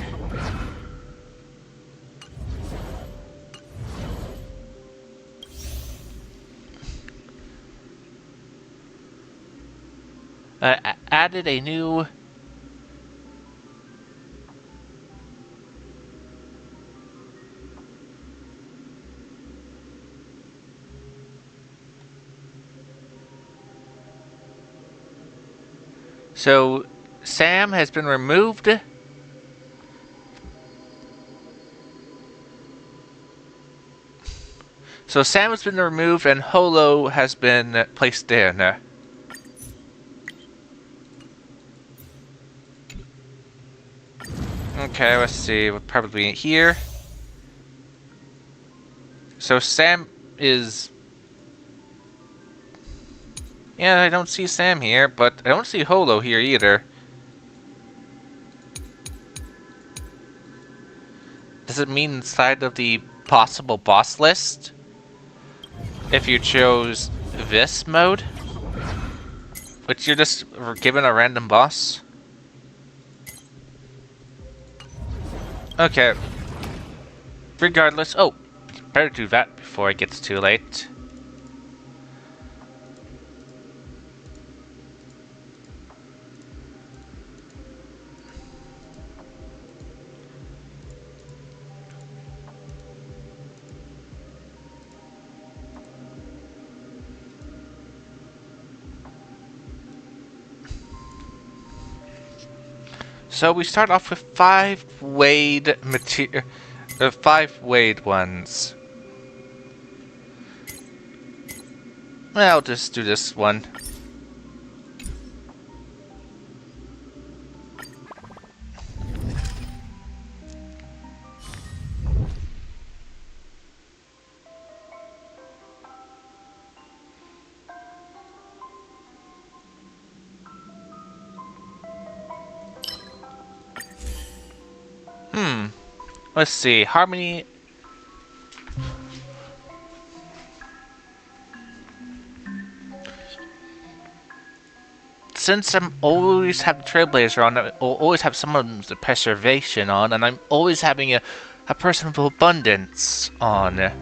Added a new... So, Sam has been removed. So Sam has been removed and Holo has been placed in. Okay, let's see. We'll probably be here. So Sam is... Yeah, I don't see Sam here, but I don't see Holo here either. Does it mean inside of the possible boss list? If you chose this mode? Which you're just given a random boss? Okay. Regardless... Oh! Better do that before it gets too late. So we start off with 5 weighed material, 5 weighed ones. I'll just do this one. Let's see, harmony. Since I'm always have the Trailblazer on, I'll always have someone's the Preservation on, and I'm always having a Person of Abundance on.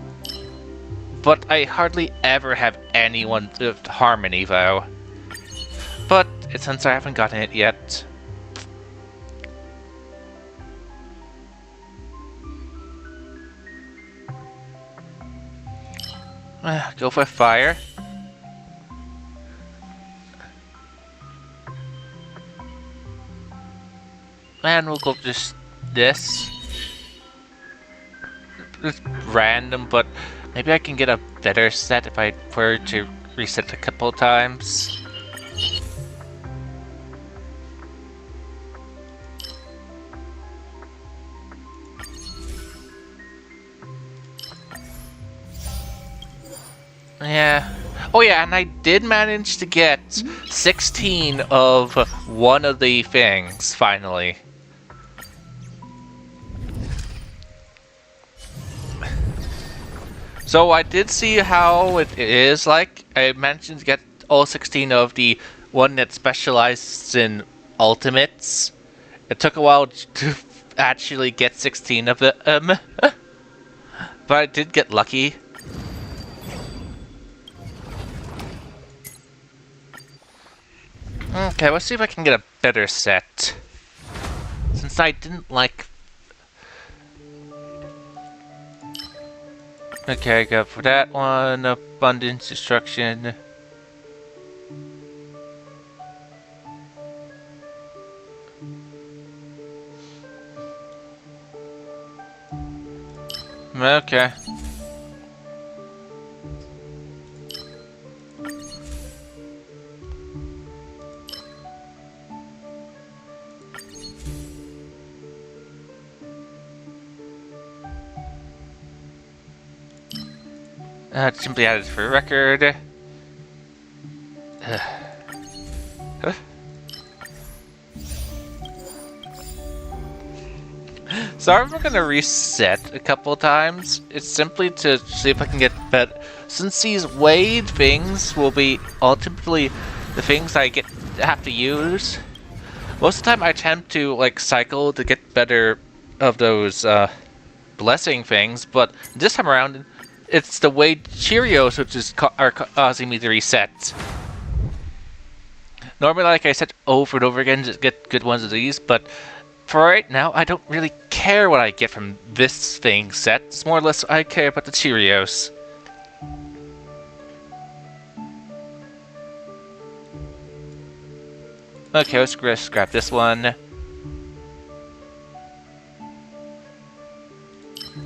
But I hardly ever have anyone with Harmony, though. But since I haven't gotten it yet. Go for fire. And we'll go just this. It's random, but maybe I can get a better set if I were to reset a couple times. Yeah. Oh yeah, and I did manage to get 16 of one of the things, finally. So I did see how it is like. I managed to get all 16 of the one that specializes in ultimates. It took a while to actually get 16 of them. But I did get lucky. Okay, let's see if I can get a better set. Since I didn't like... Okay, go for that one. Abundance, Destruction. Okay. Simply added for record. Huh? Sorry if I'm gonna reset a couple times. It's simply to see if I can get better. Since these weighed things will be ultimately the things I have to use. Most of the time I attempt to like cycle to get better of those blessing things, but this time around it's the weighed Cheerios which is are causing me to reset. Normally, like I said over and over again, just get good ones of these, but for right now, I don't really care what I get from this thing set. It's more or less I care about the Cheerios. Okay, let's grab this one.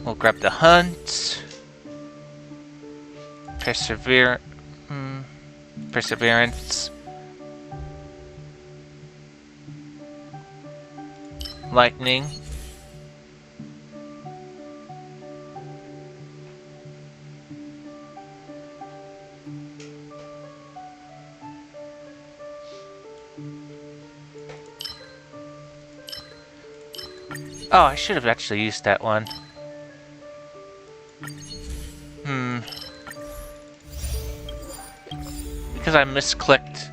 We'll grab the Hunt. Perseverance. Lightning. Oh, I should have actually used that one. Because I misclicked.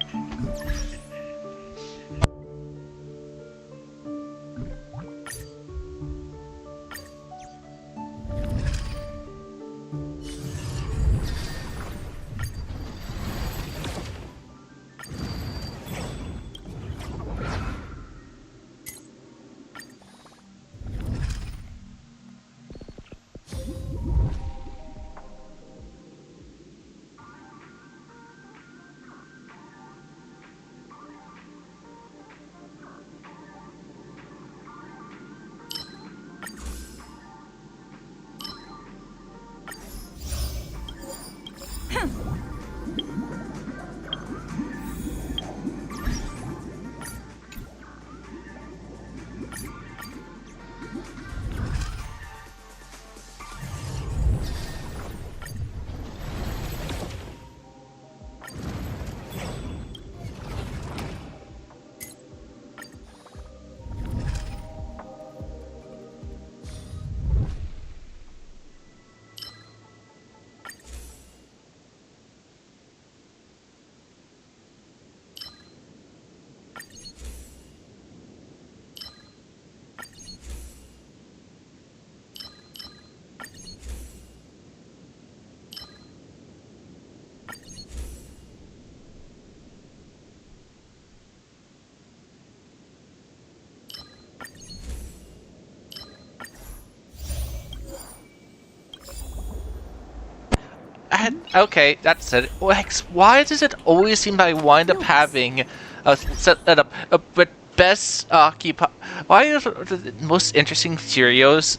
Okay, that's it. Lex, why does it always seem I wind up having a setup but best occupy? Why is the most interesting Cheerios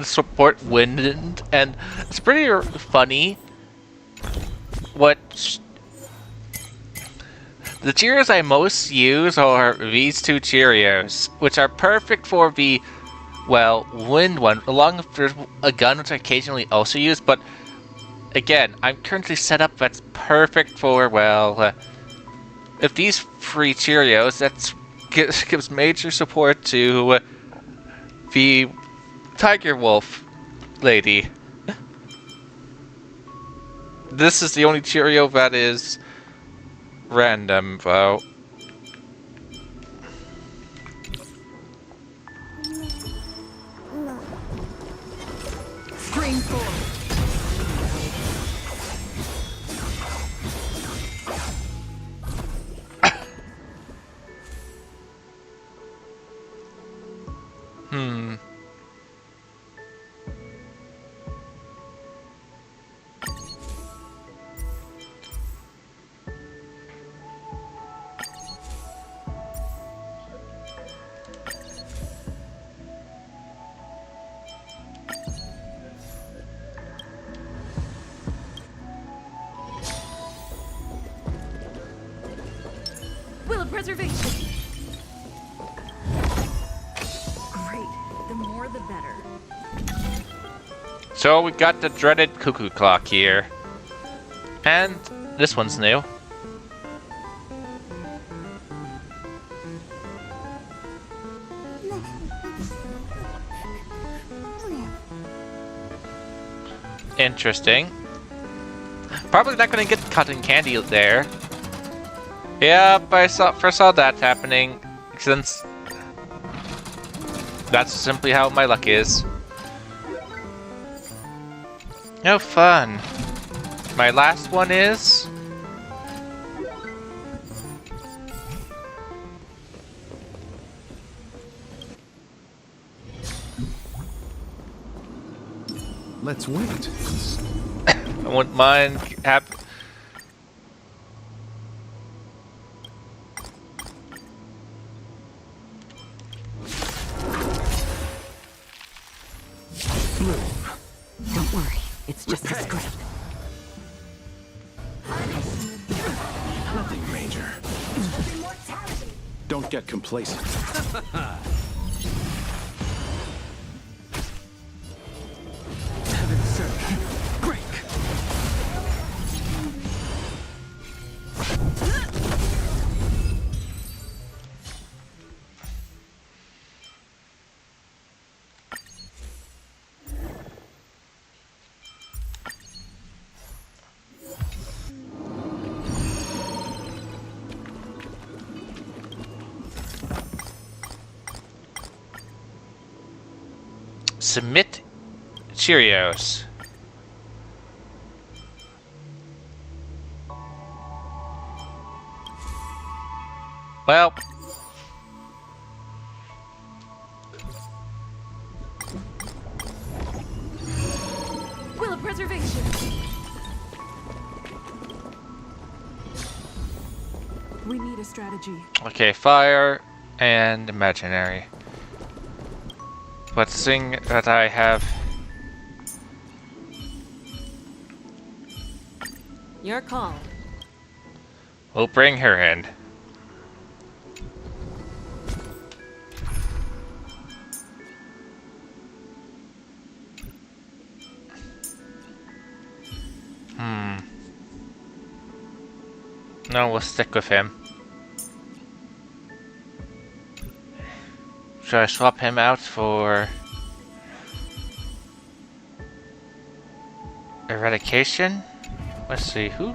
support wind, and it's pretty funny. What the Cheerios I most use are these two Cheerios, which are perfect for the wind one, along with there's a gun which I occasionally also use, but again, I'm currently set up that's perfect for, if these free Cheerios, that gives major support to the Tiger Wolf lady. This is the only Cheerio that is random, though. Scream forward. Will of preservation. Great. The more the better. So we got the dreaded cuckoo clock here. And this one's new. Interesting. Probably not gonna get cotton candy there. Yep, I first saw that happening, since that's simply how my luck is. No fun. My last one is... Let's wait. I wouldn't mind Don't worry, it's just a scrap. Nothing major. Don't get complacent. Heaven sent. Break. Submit Cheerios. Well, Will of preservation. We need a strategy. okay, fire and imaginary. But seeing that I have... Your call. We'll bring her in. No, we'll stick with him. Should I swap him out for... eradication? Let's see, who?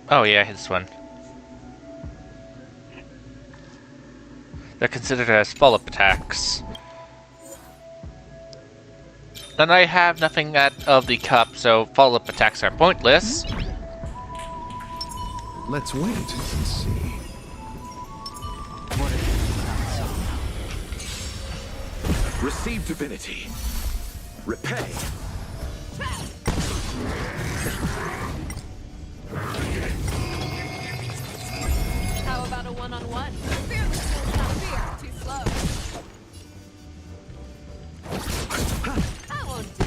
Oh yeah, this one. They're considered as follow-up attacks. Then I have nothing out of the cup, so follow-up attacks are pointless. Let's wait and see. Receive divinity. Repay. How about a one-on-one? Fearless feels not fear. Too slow. That won't do.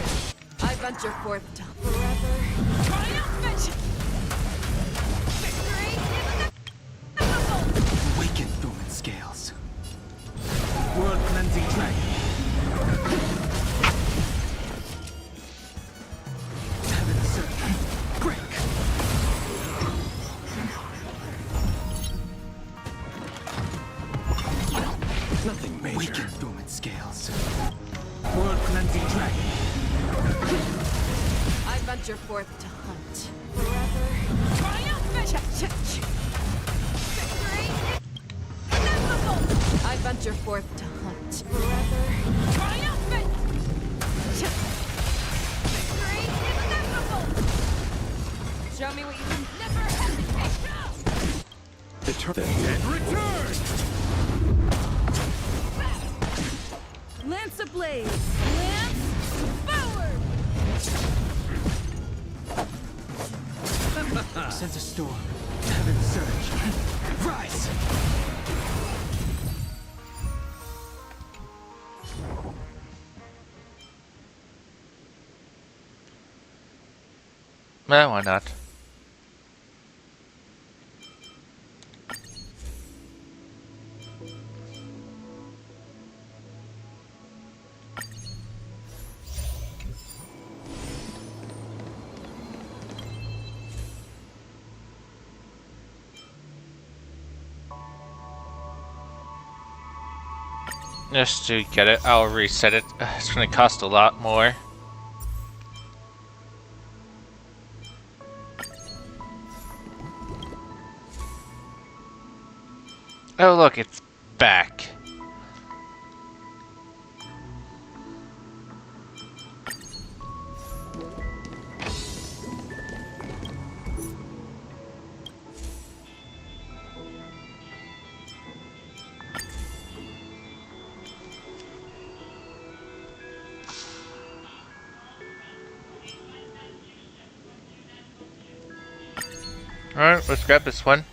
I venture forth to forever. Triumphant! Victory is inevitable! Awaken dormant scales. World cleansing dragon. Heaven surge. Break. Nothing major. Awaken dormant scales. World cleansing dragon. I venture forth to hunt. Forever. Triumphant! Victory is inevitable! I venture forth to hunt. Forever. Triumphant! Victory is inevitable! Show me what you can never hesitate! And return! Lance ablaze! Lance forward! Sense a storm. Heaven surge. Rise! Why not? Just to get it, I'll reset it. It's gonna cost a lot more. Oh look, it's back. Alright, let's grab this one.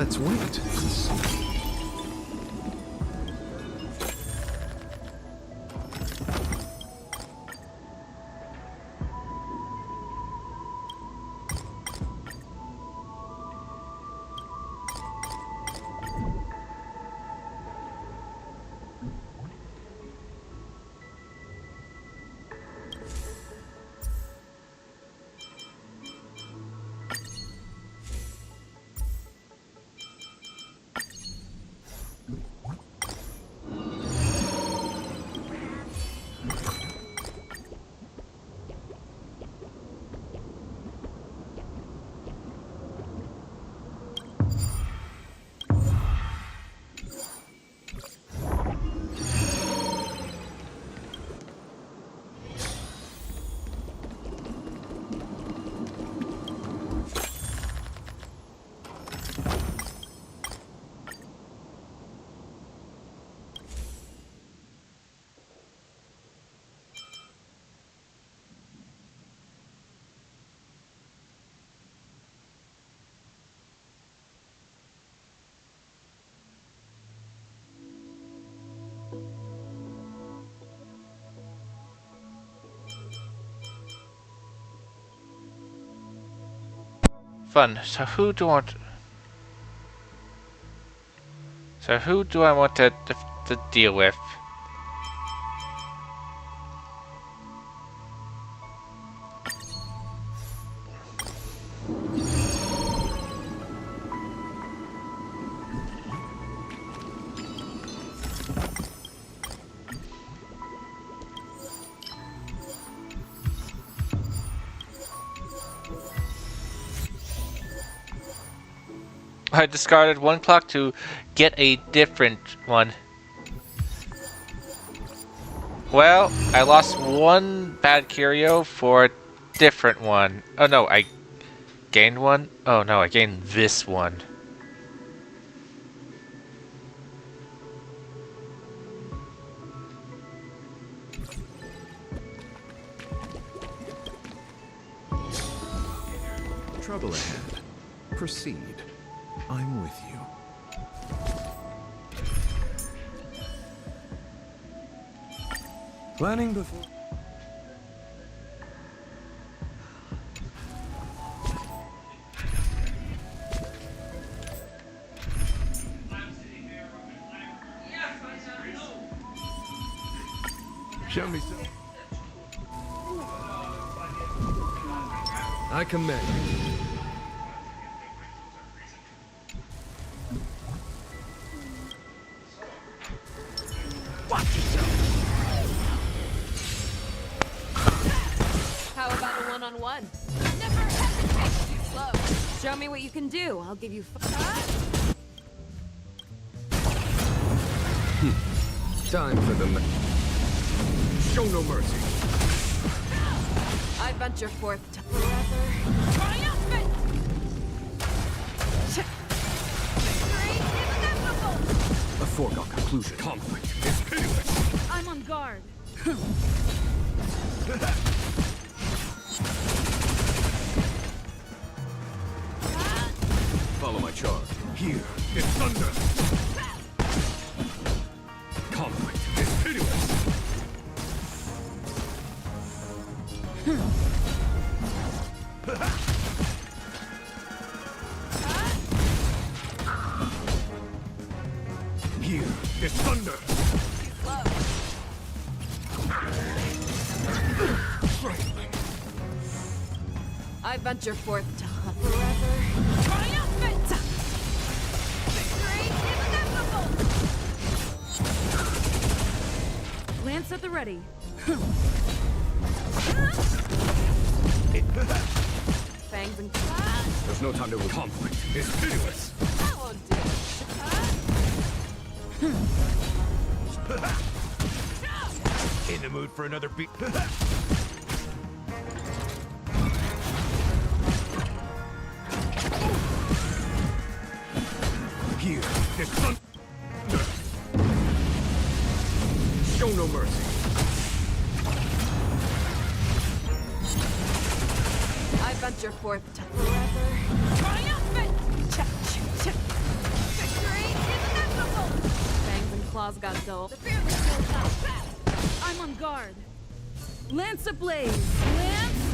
Let's wait and see. Fun. So who do I want to deal with? I discarded one clock to get a different one. Well, I lost one bad curio for a different one. Oh no, I gained one? Oh no, I gained this one. Trouble ahead. Proceed. I'm with you. Planning before... Show me some... I commend you. How about a one-on-one? Never hesitate to be slow. Show me what you can do. I'll give you Time for the... Show no mercy. I venture forth to forever. Triumphant! A foregone conclusion. Conflict is pitiless. I'm on guard. Follow my charge. Here is thunder. Conflict is pitiless. Here is thunder. I venture forth to hunt forever. Triumphant! Victory is inevitable! Lance at the ready. Fangs and... There's no time to lose. Conflict is pitiless. Oh, In the mood for another beat. Here is thunder. Show no mercy. I venture forth to forever. Triumphant! claws got dull. The fearless goes out. I'm on guard. Lance ablaze. Lance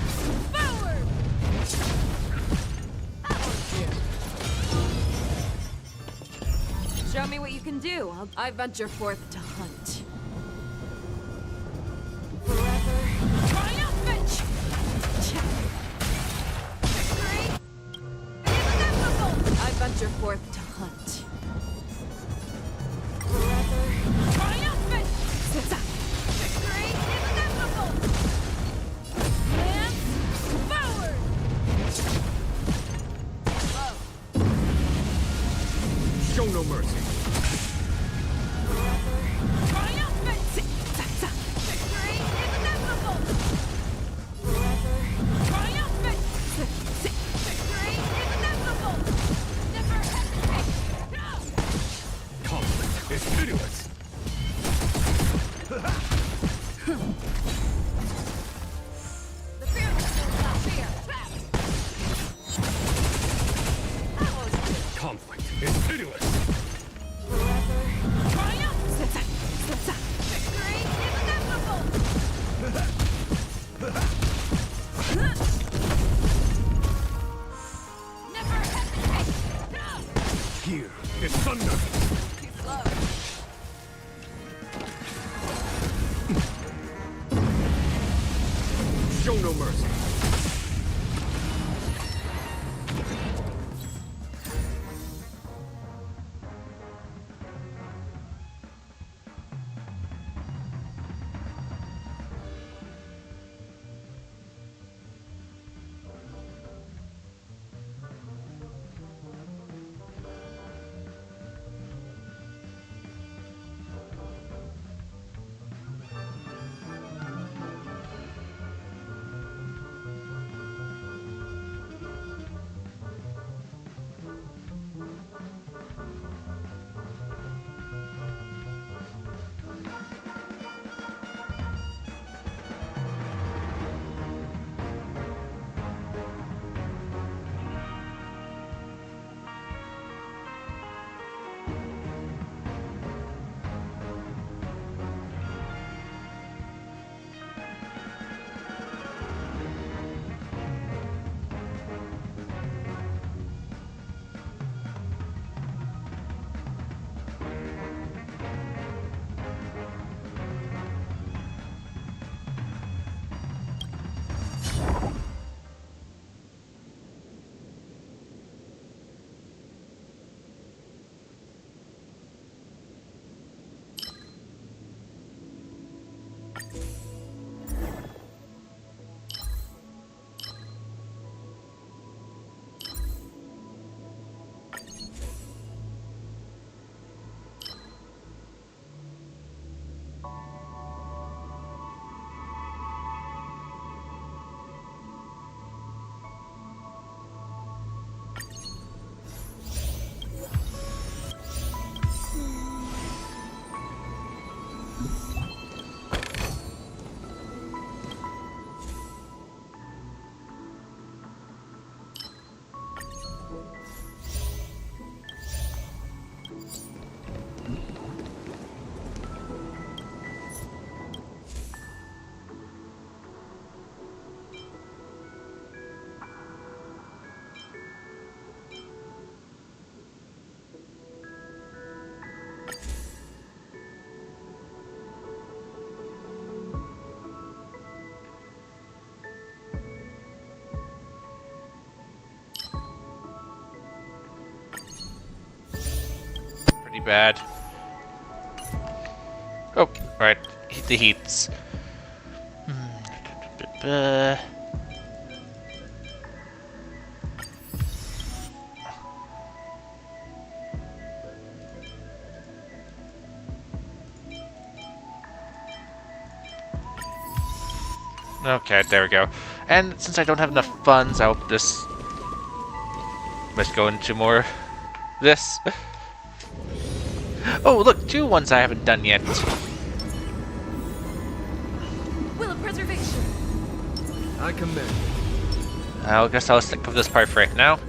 forward. Show me what you can do. I venture forth to hunt. Forever triumphant. Victory. I venture forth to hunt. Forever triumphant. Victory inevitable. Lance forward. Show no mercy. Triumphant. Victory inevitable. Forever triumphant. Victory inevitable. Never hesitate. Conflict is hideous. The fearless will not fear. Conflict is hideous. Forever triumphant. Victory inevitable. Never hesitate. Here is thunder. Too slow. Show no mercy. Pretty bad. Oh, right. The heats. Okay, there we go. And since I don't have enough funds, I'll just... let's go into more... this. Oh, look! 2 ones I haven't done yet. Will of preservation. I commend. I guess I'll stick with this part for right now.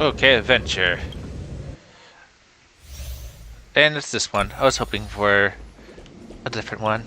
Okay, adventure. And it's this one. I was hoping for a different one.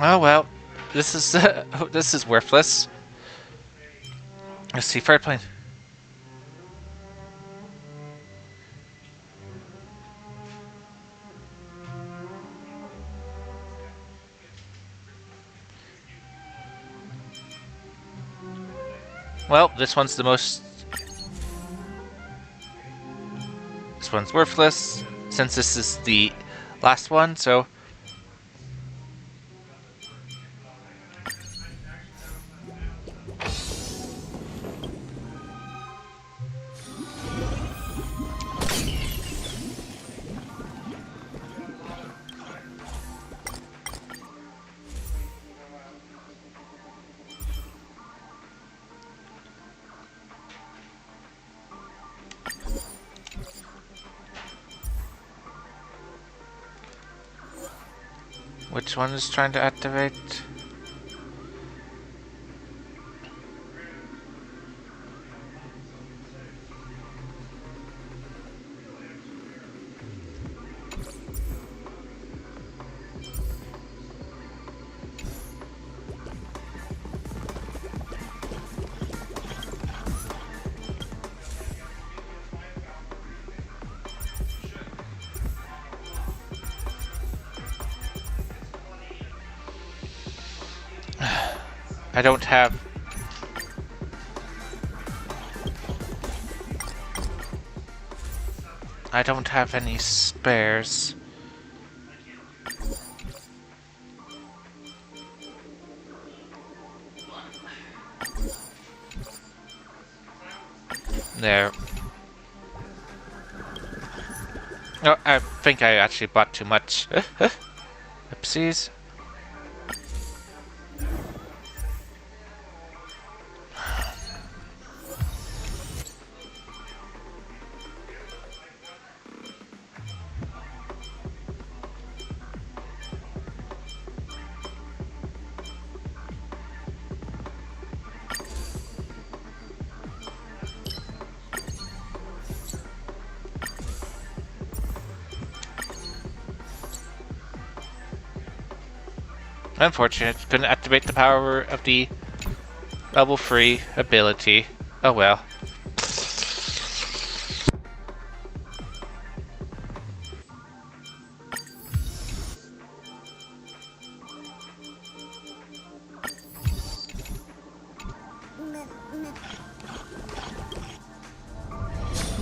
Oh well, this is this is worthless. Let's see, fire plane. Well, this one's the most. This one's worthless since this is the last one, so. Which one is trying to activate? I don't have. I don't have any spares. There. Oh, I think I actually bought too much. Oopsies. Unfortunate, couldn't activate the power of the level 3 ability. Oh well.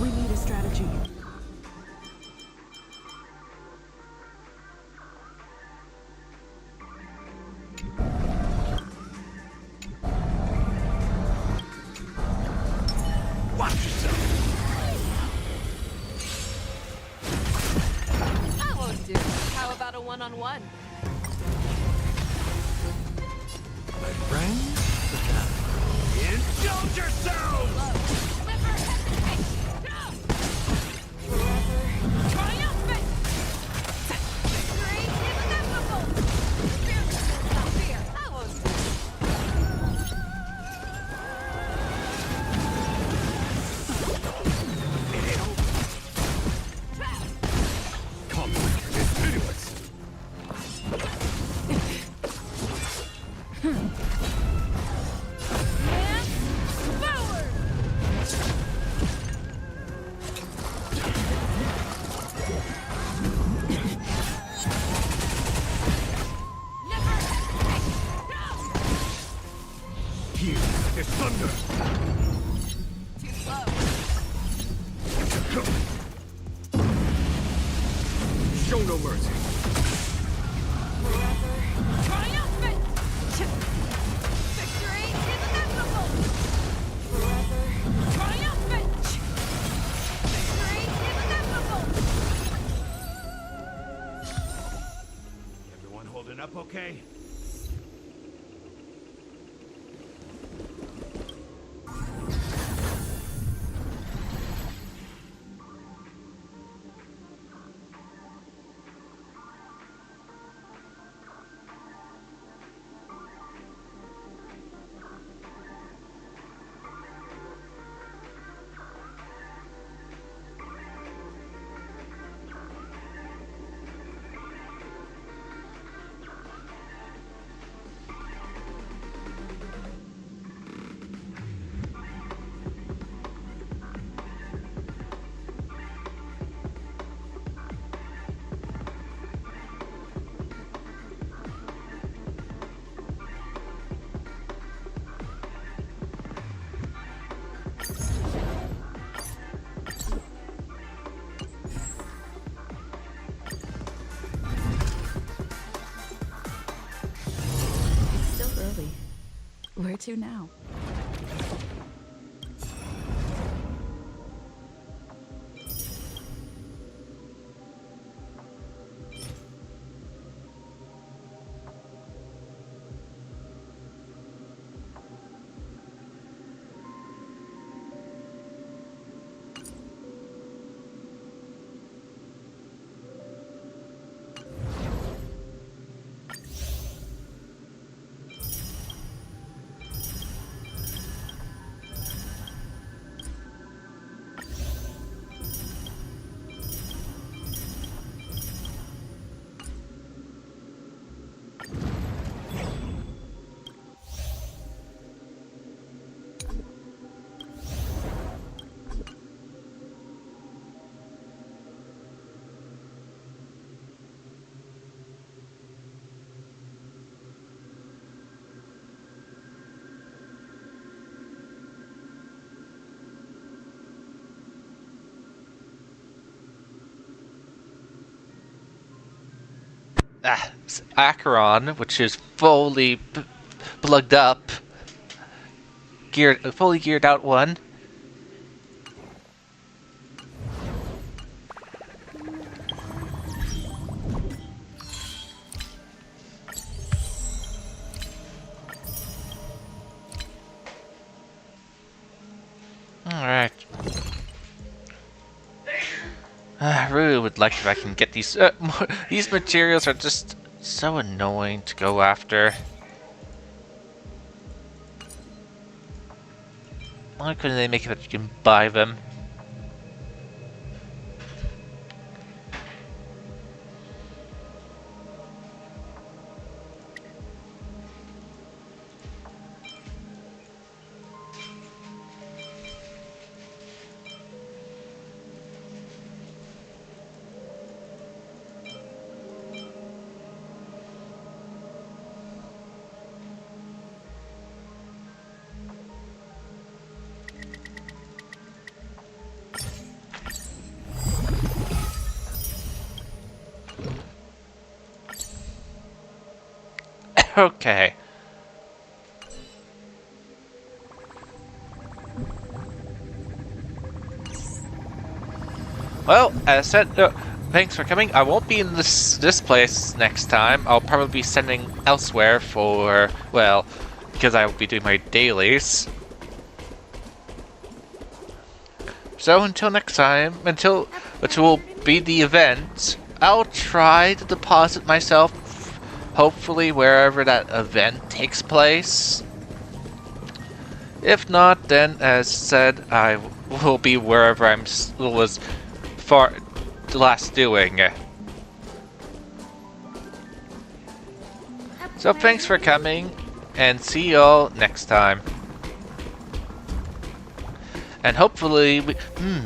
We need a strategy. Watch yourself. That won't do. How about a one-on-one? My friends, indulge yourselves! is thunder! Too slow. Show no mercy. Triumphant! Victory is inevitable! Triumphant! Victory is inevitable! Everyone holding up okay? Where to now? Acheron, which is fully plugged up, fully geared out one. Alright. I really would like if I can get these. These materials are just so annoying to go after. Why couldn't they make it that you can buy them? Okay. Well, as I said, thanks for coming. I won't be in this place next time. I'll probably be sending elsewhere for, well, because I will be doing my dailies. So until next time, which will be the event, I'll try to deposit myself, hopefully wherever that event takes place. If not, then as said, I will be wherever I was last doing. So thanks for coming, and see y'all next time. And hopefully,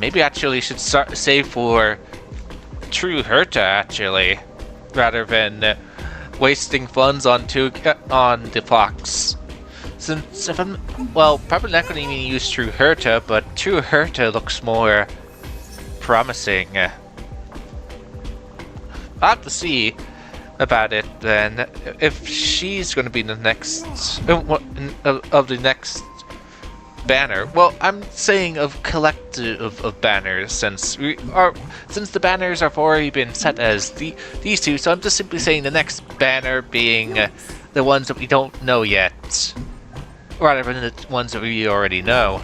maybe actually should save for True Herta actually, rather than wasting funds on the Fox. Since if I'm, well, probably not going to even use True Herta, but True Herta looks more promising. I'll have to see about it then. If she's going to be the next of the next banner. Well, I'm saying of collective of banners, since the banners have already been set as these two. So I'm just simply saying the next banner being the ones that we don't know yet, rather than the ones that we already know.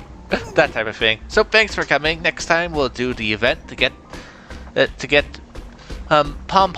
That type of thing. So thanks for coming. Next time we'll do the event to get Pom Pom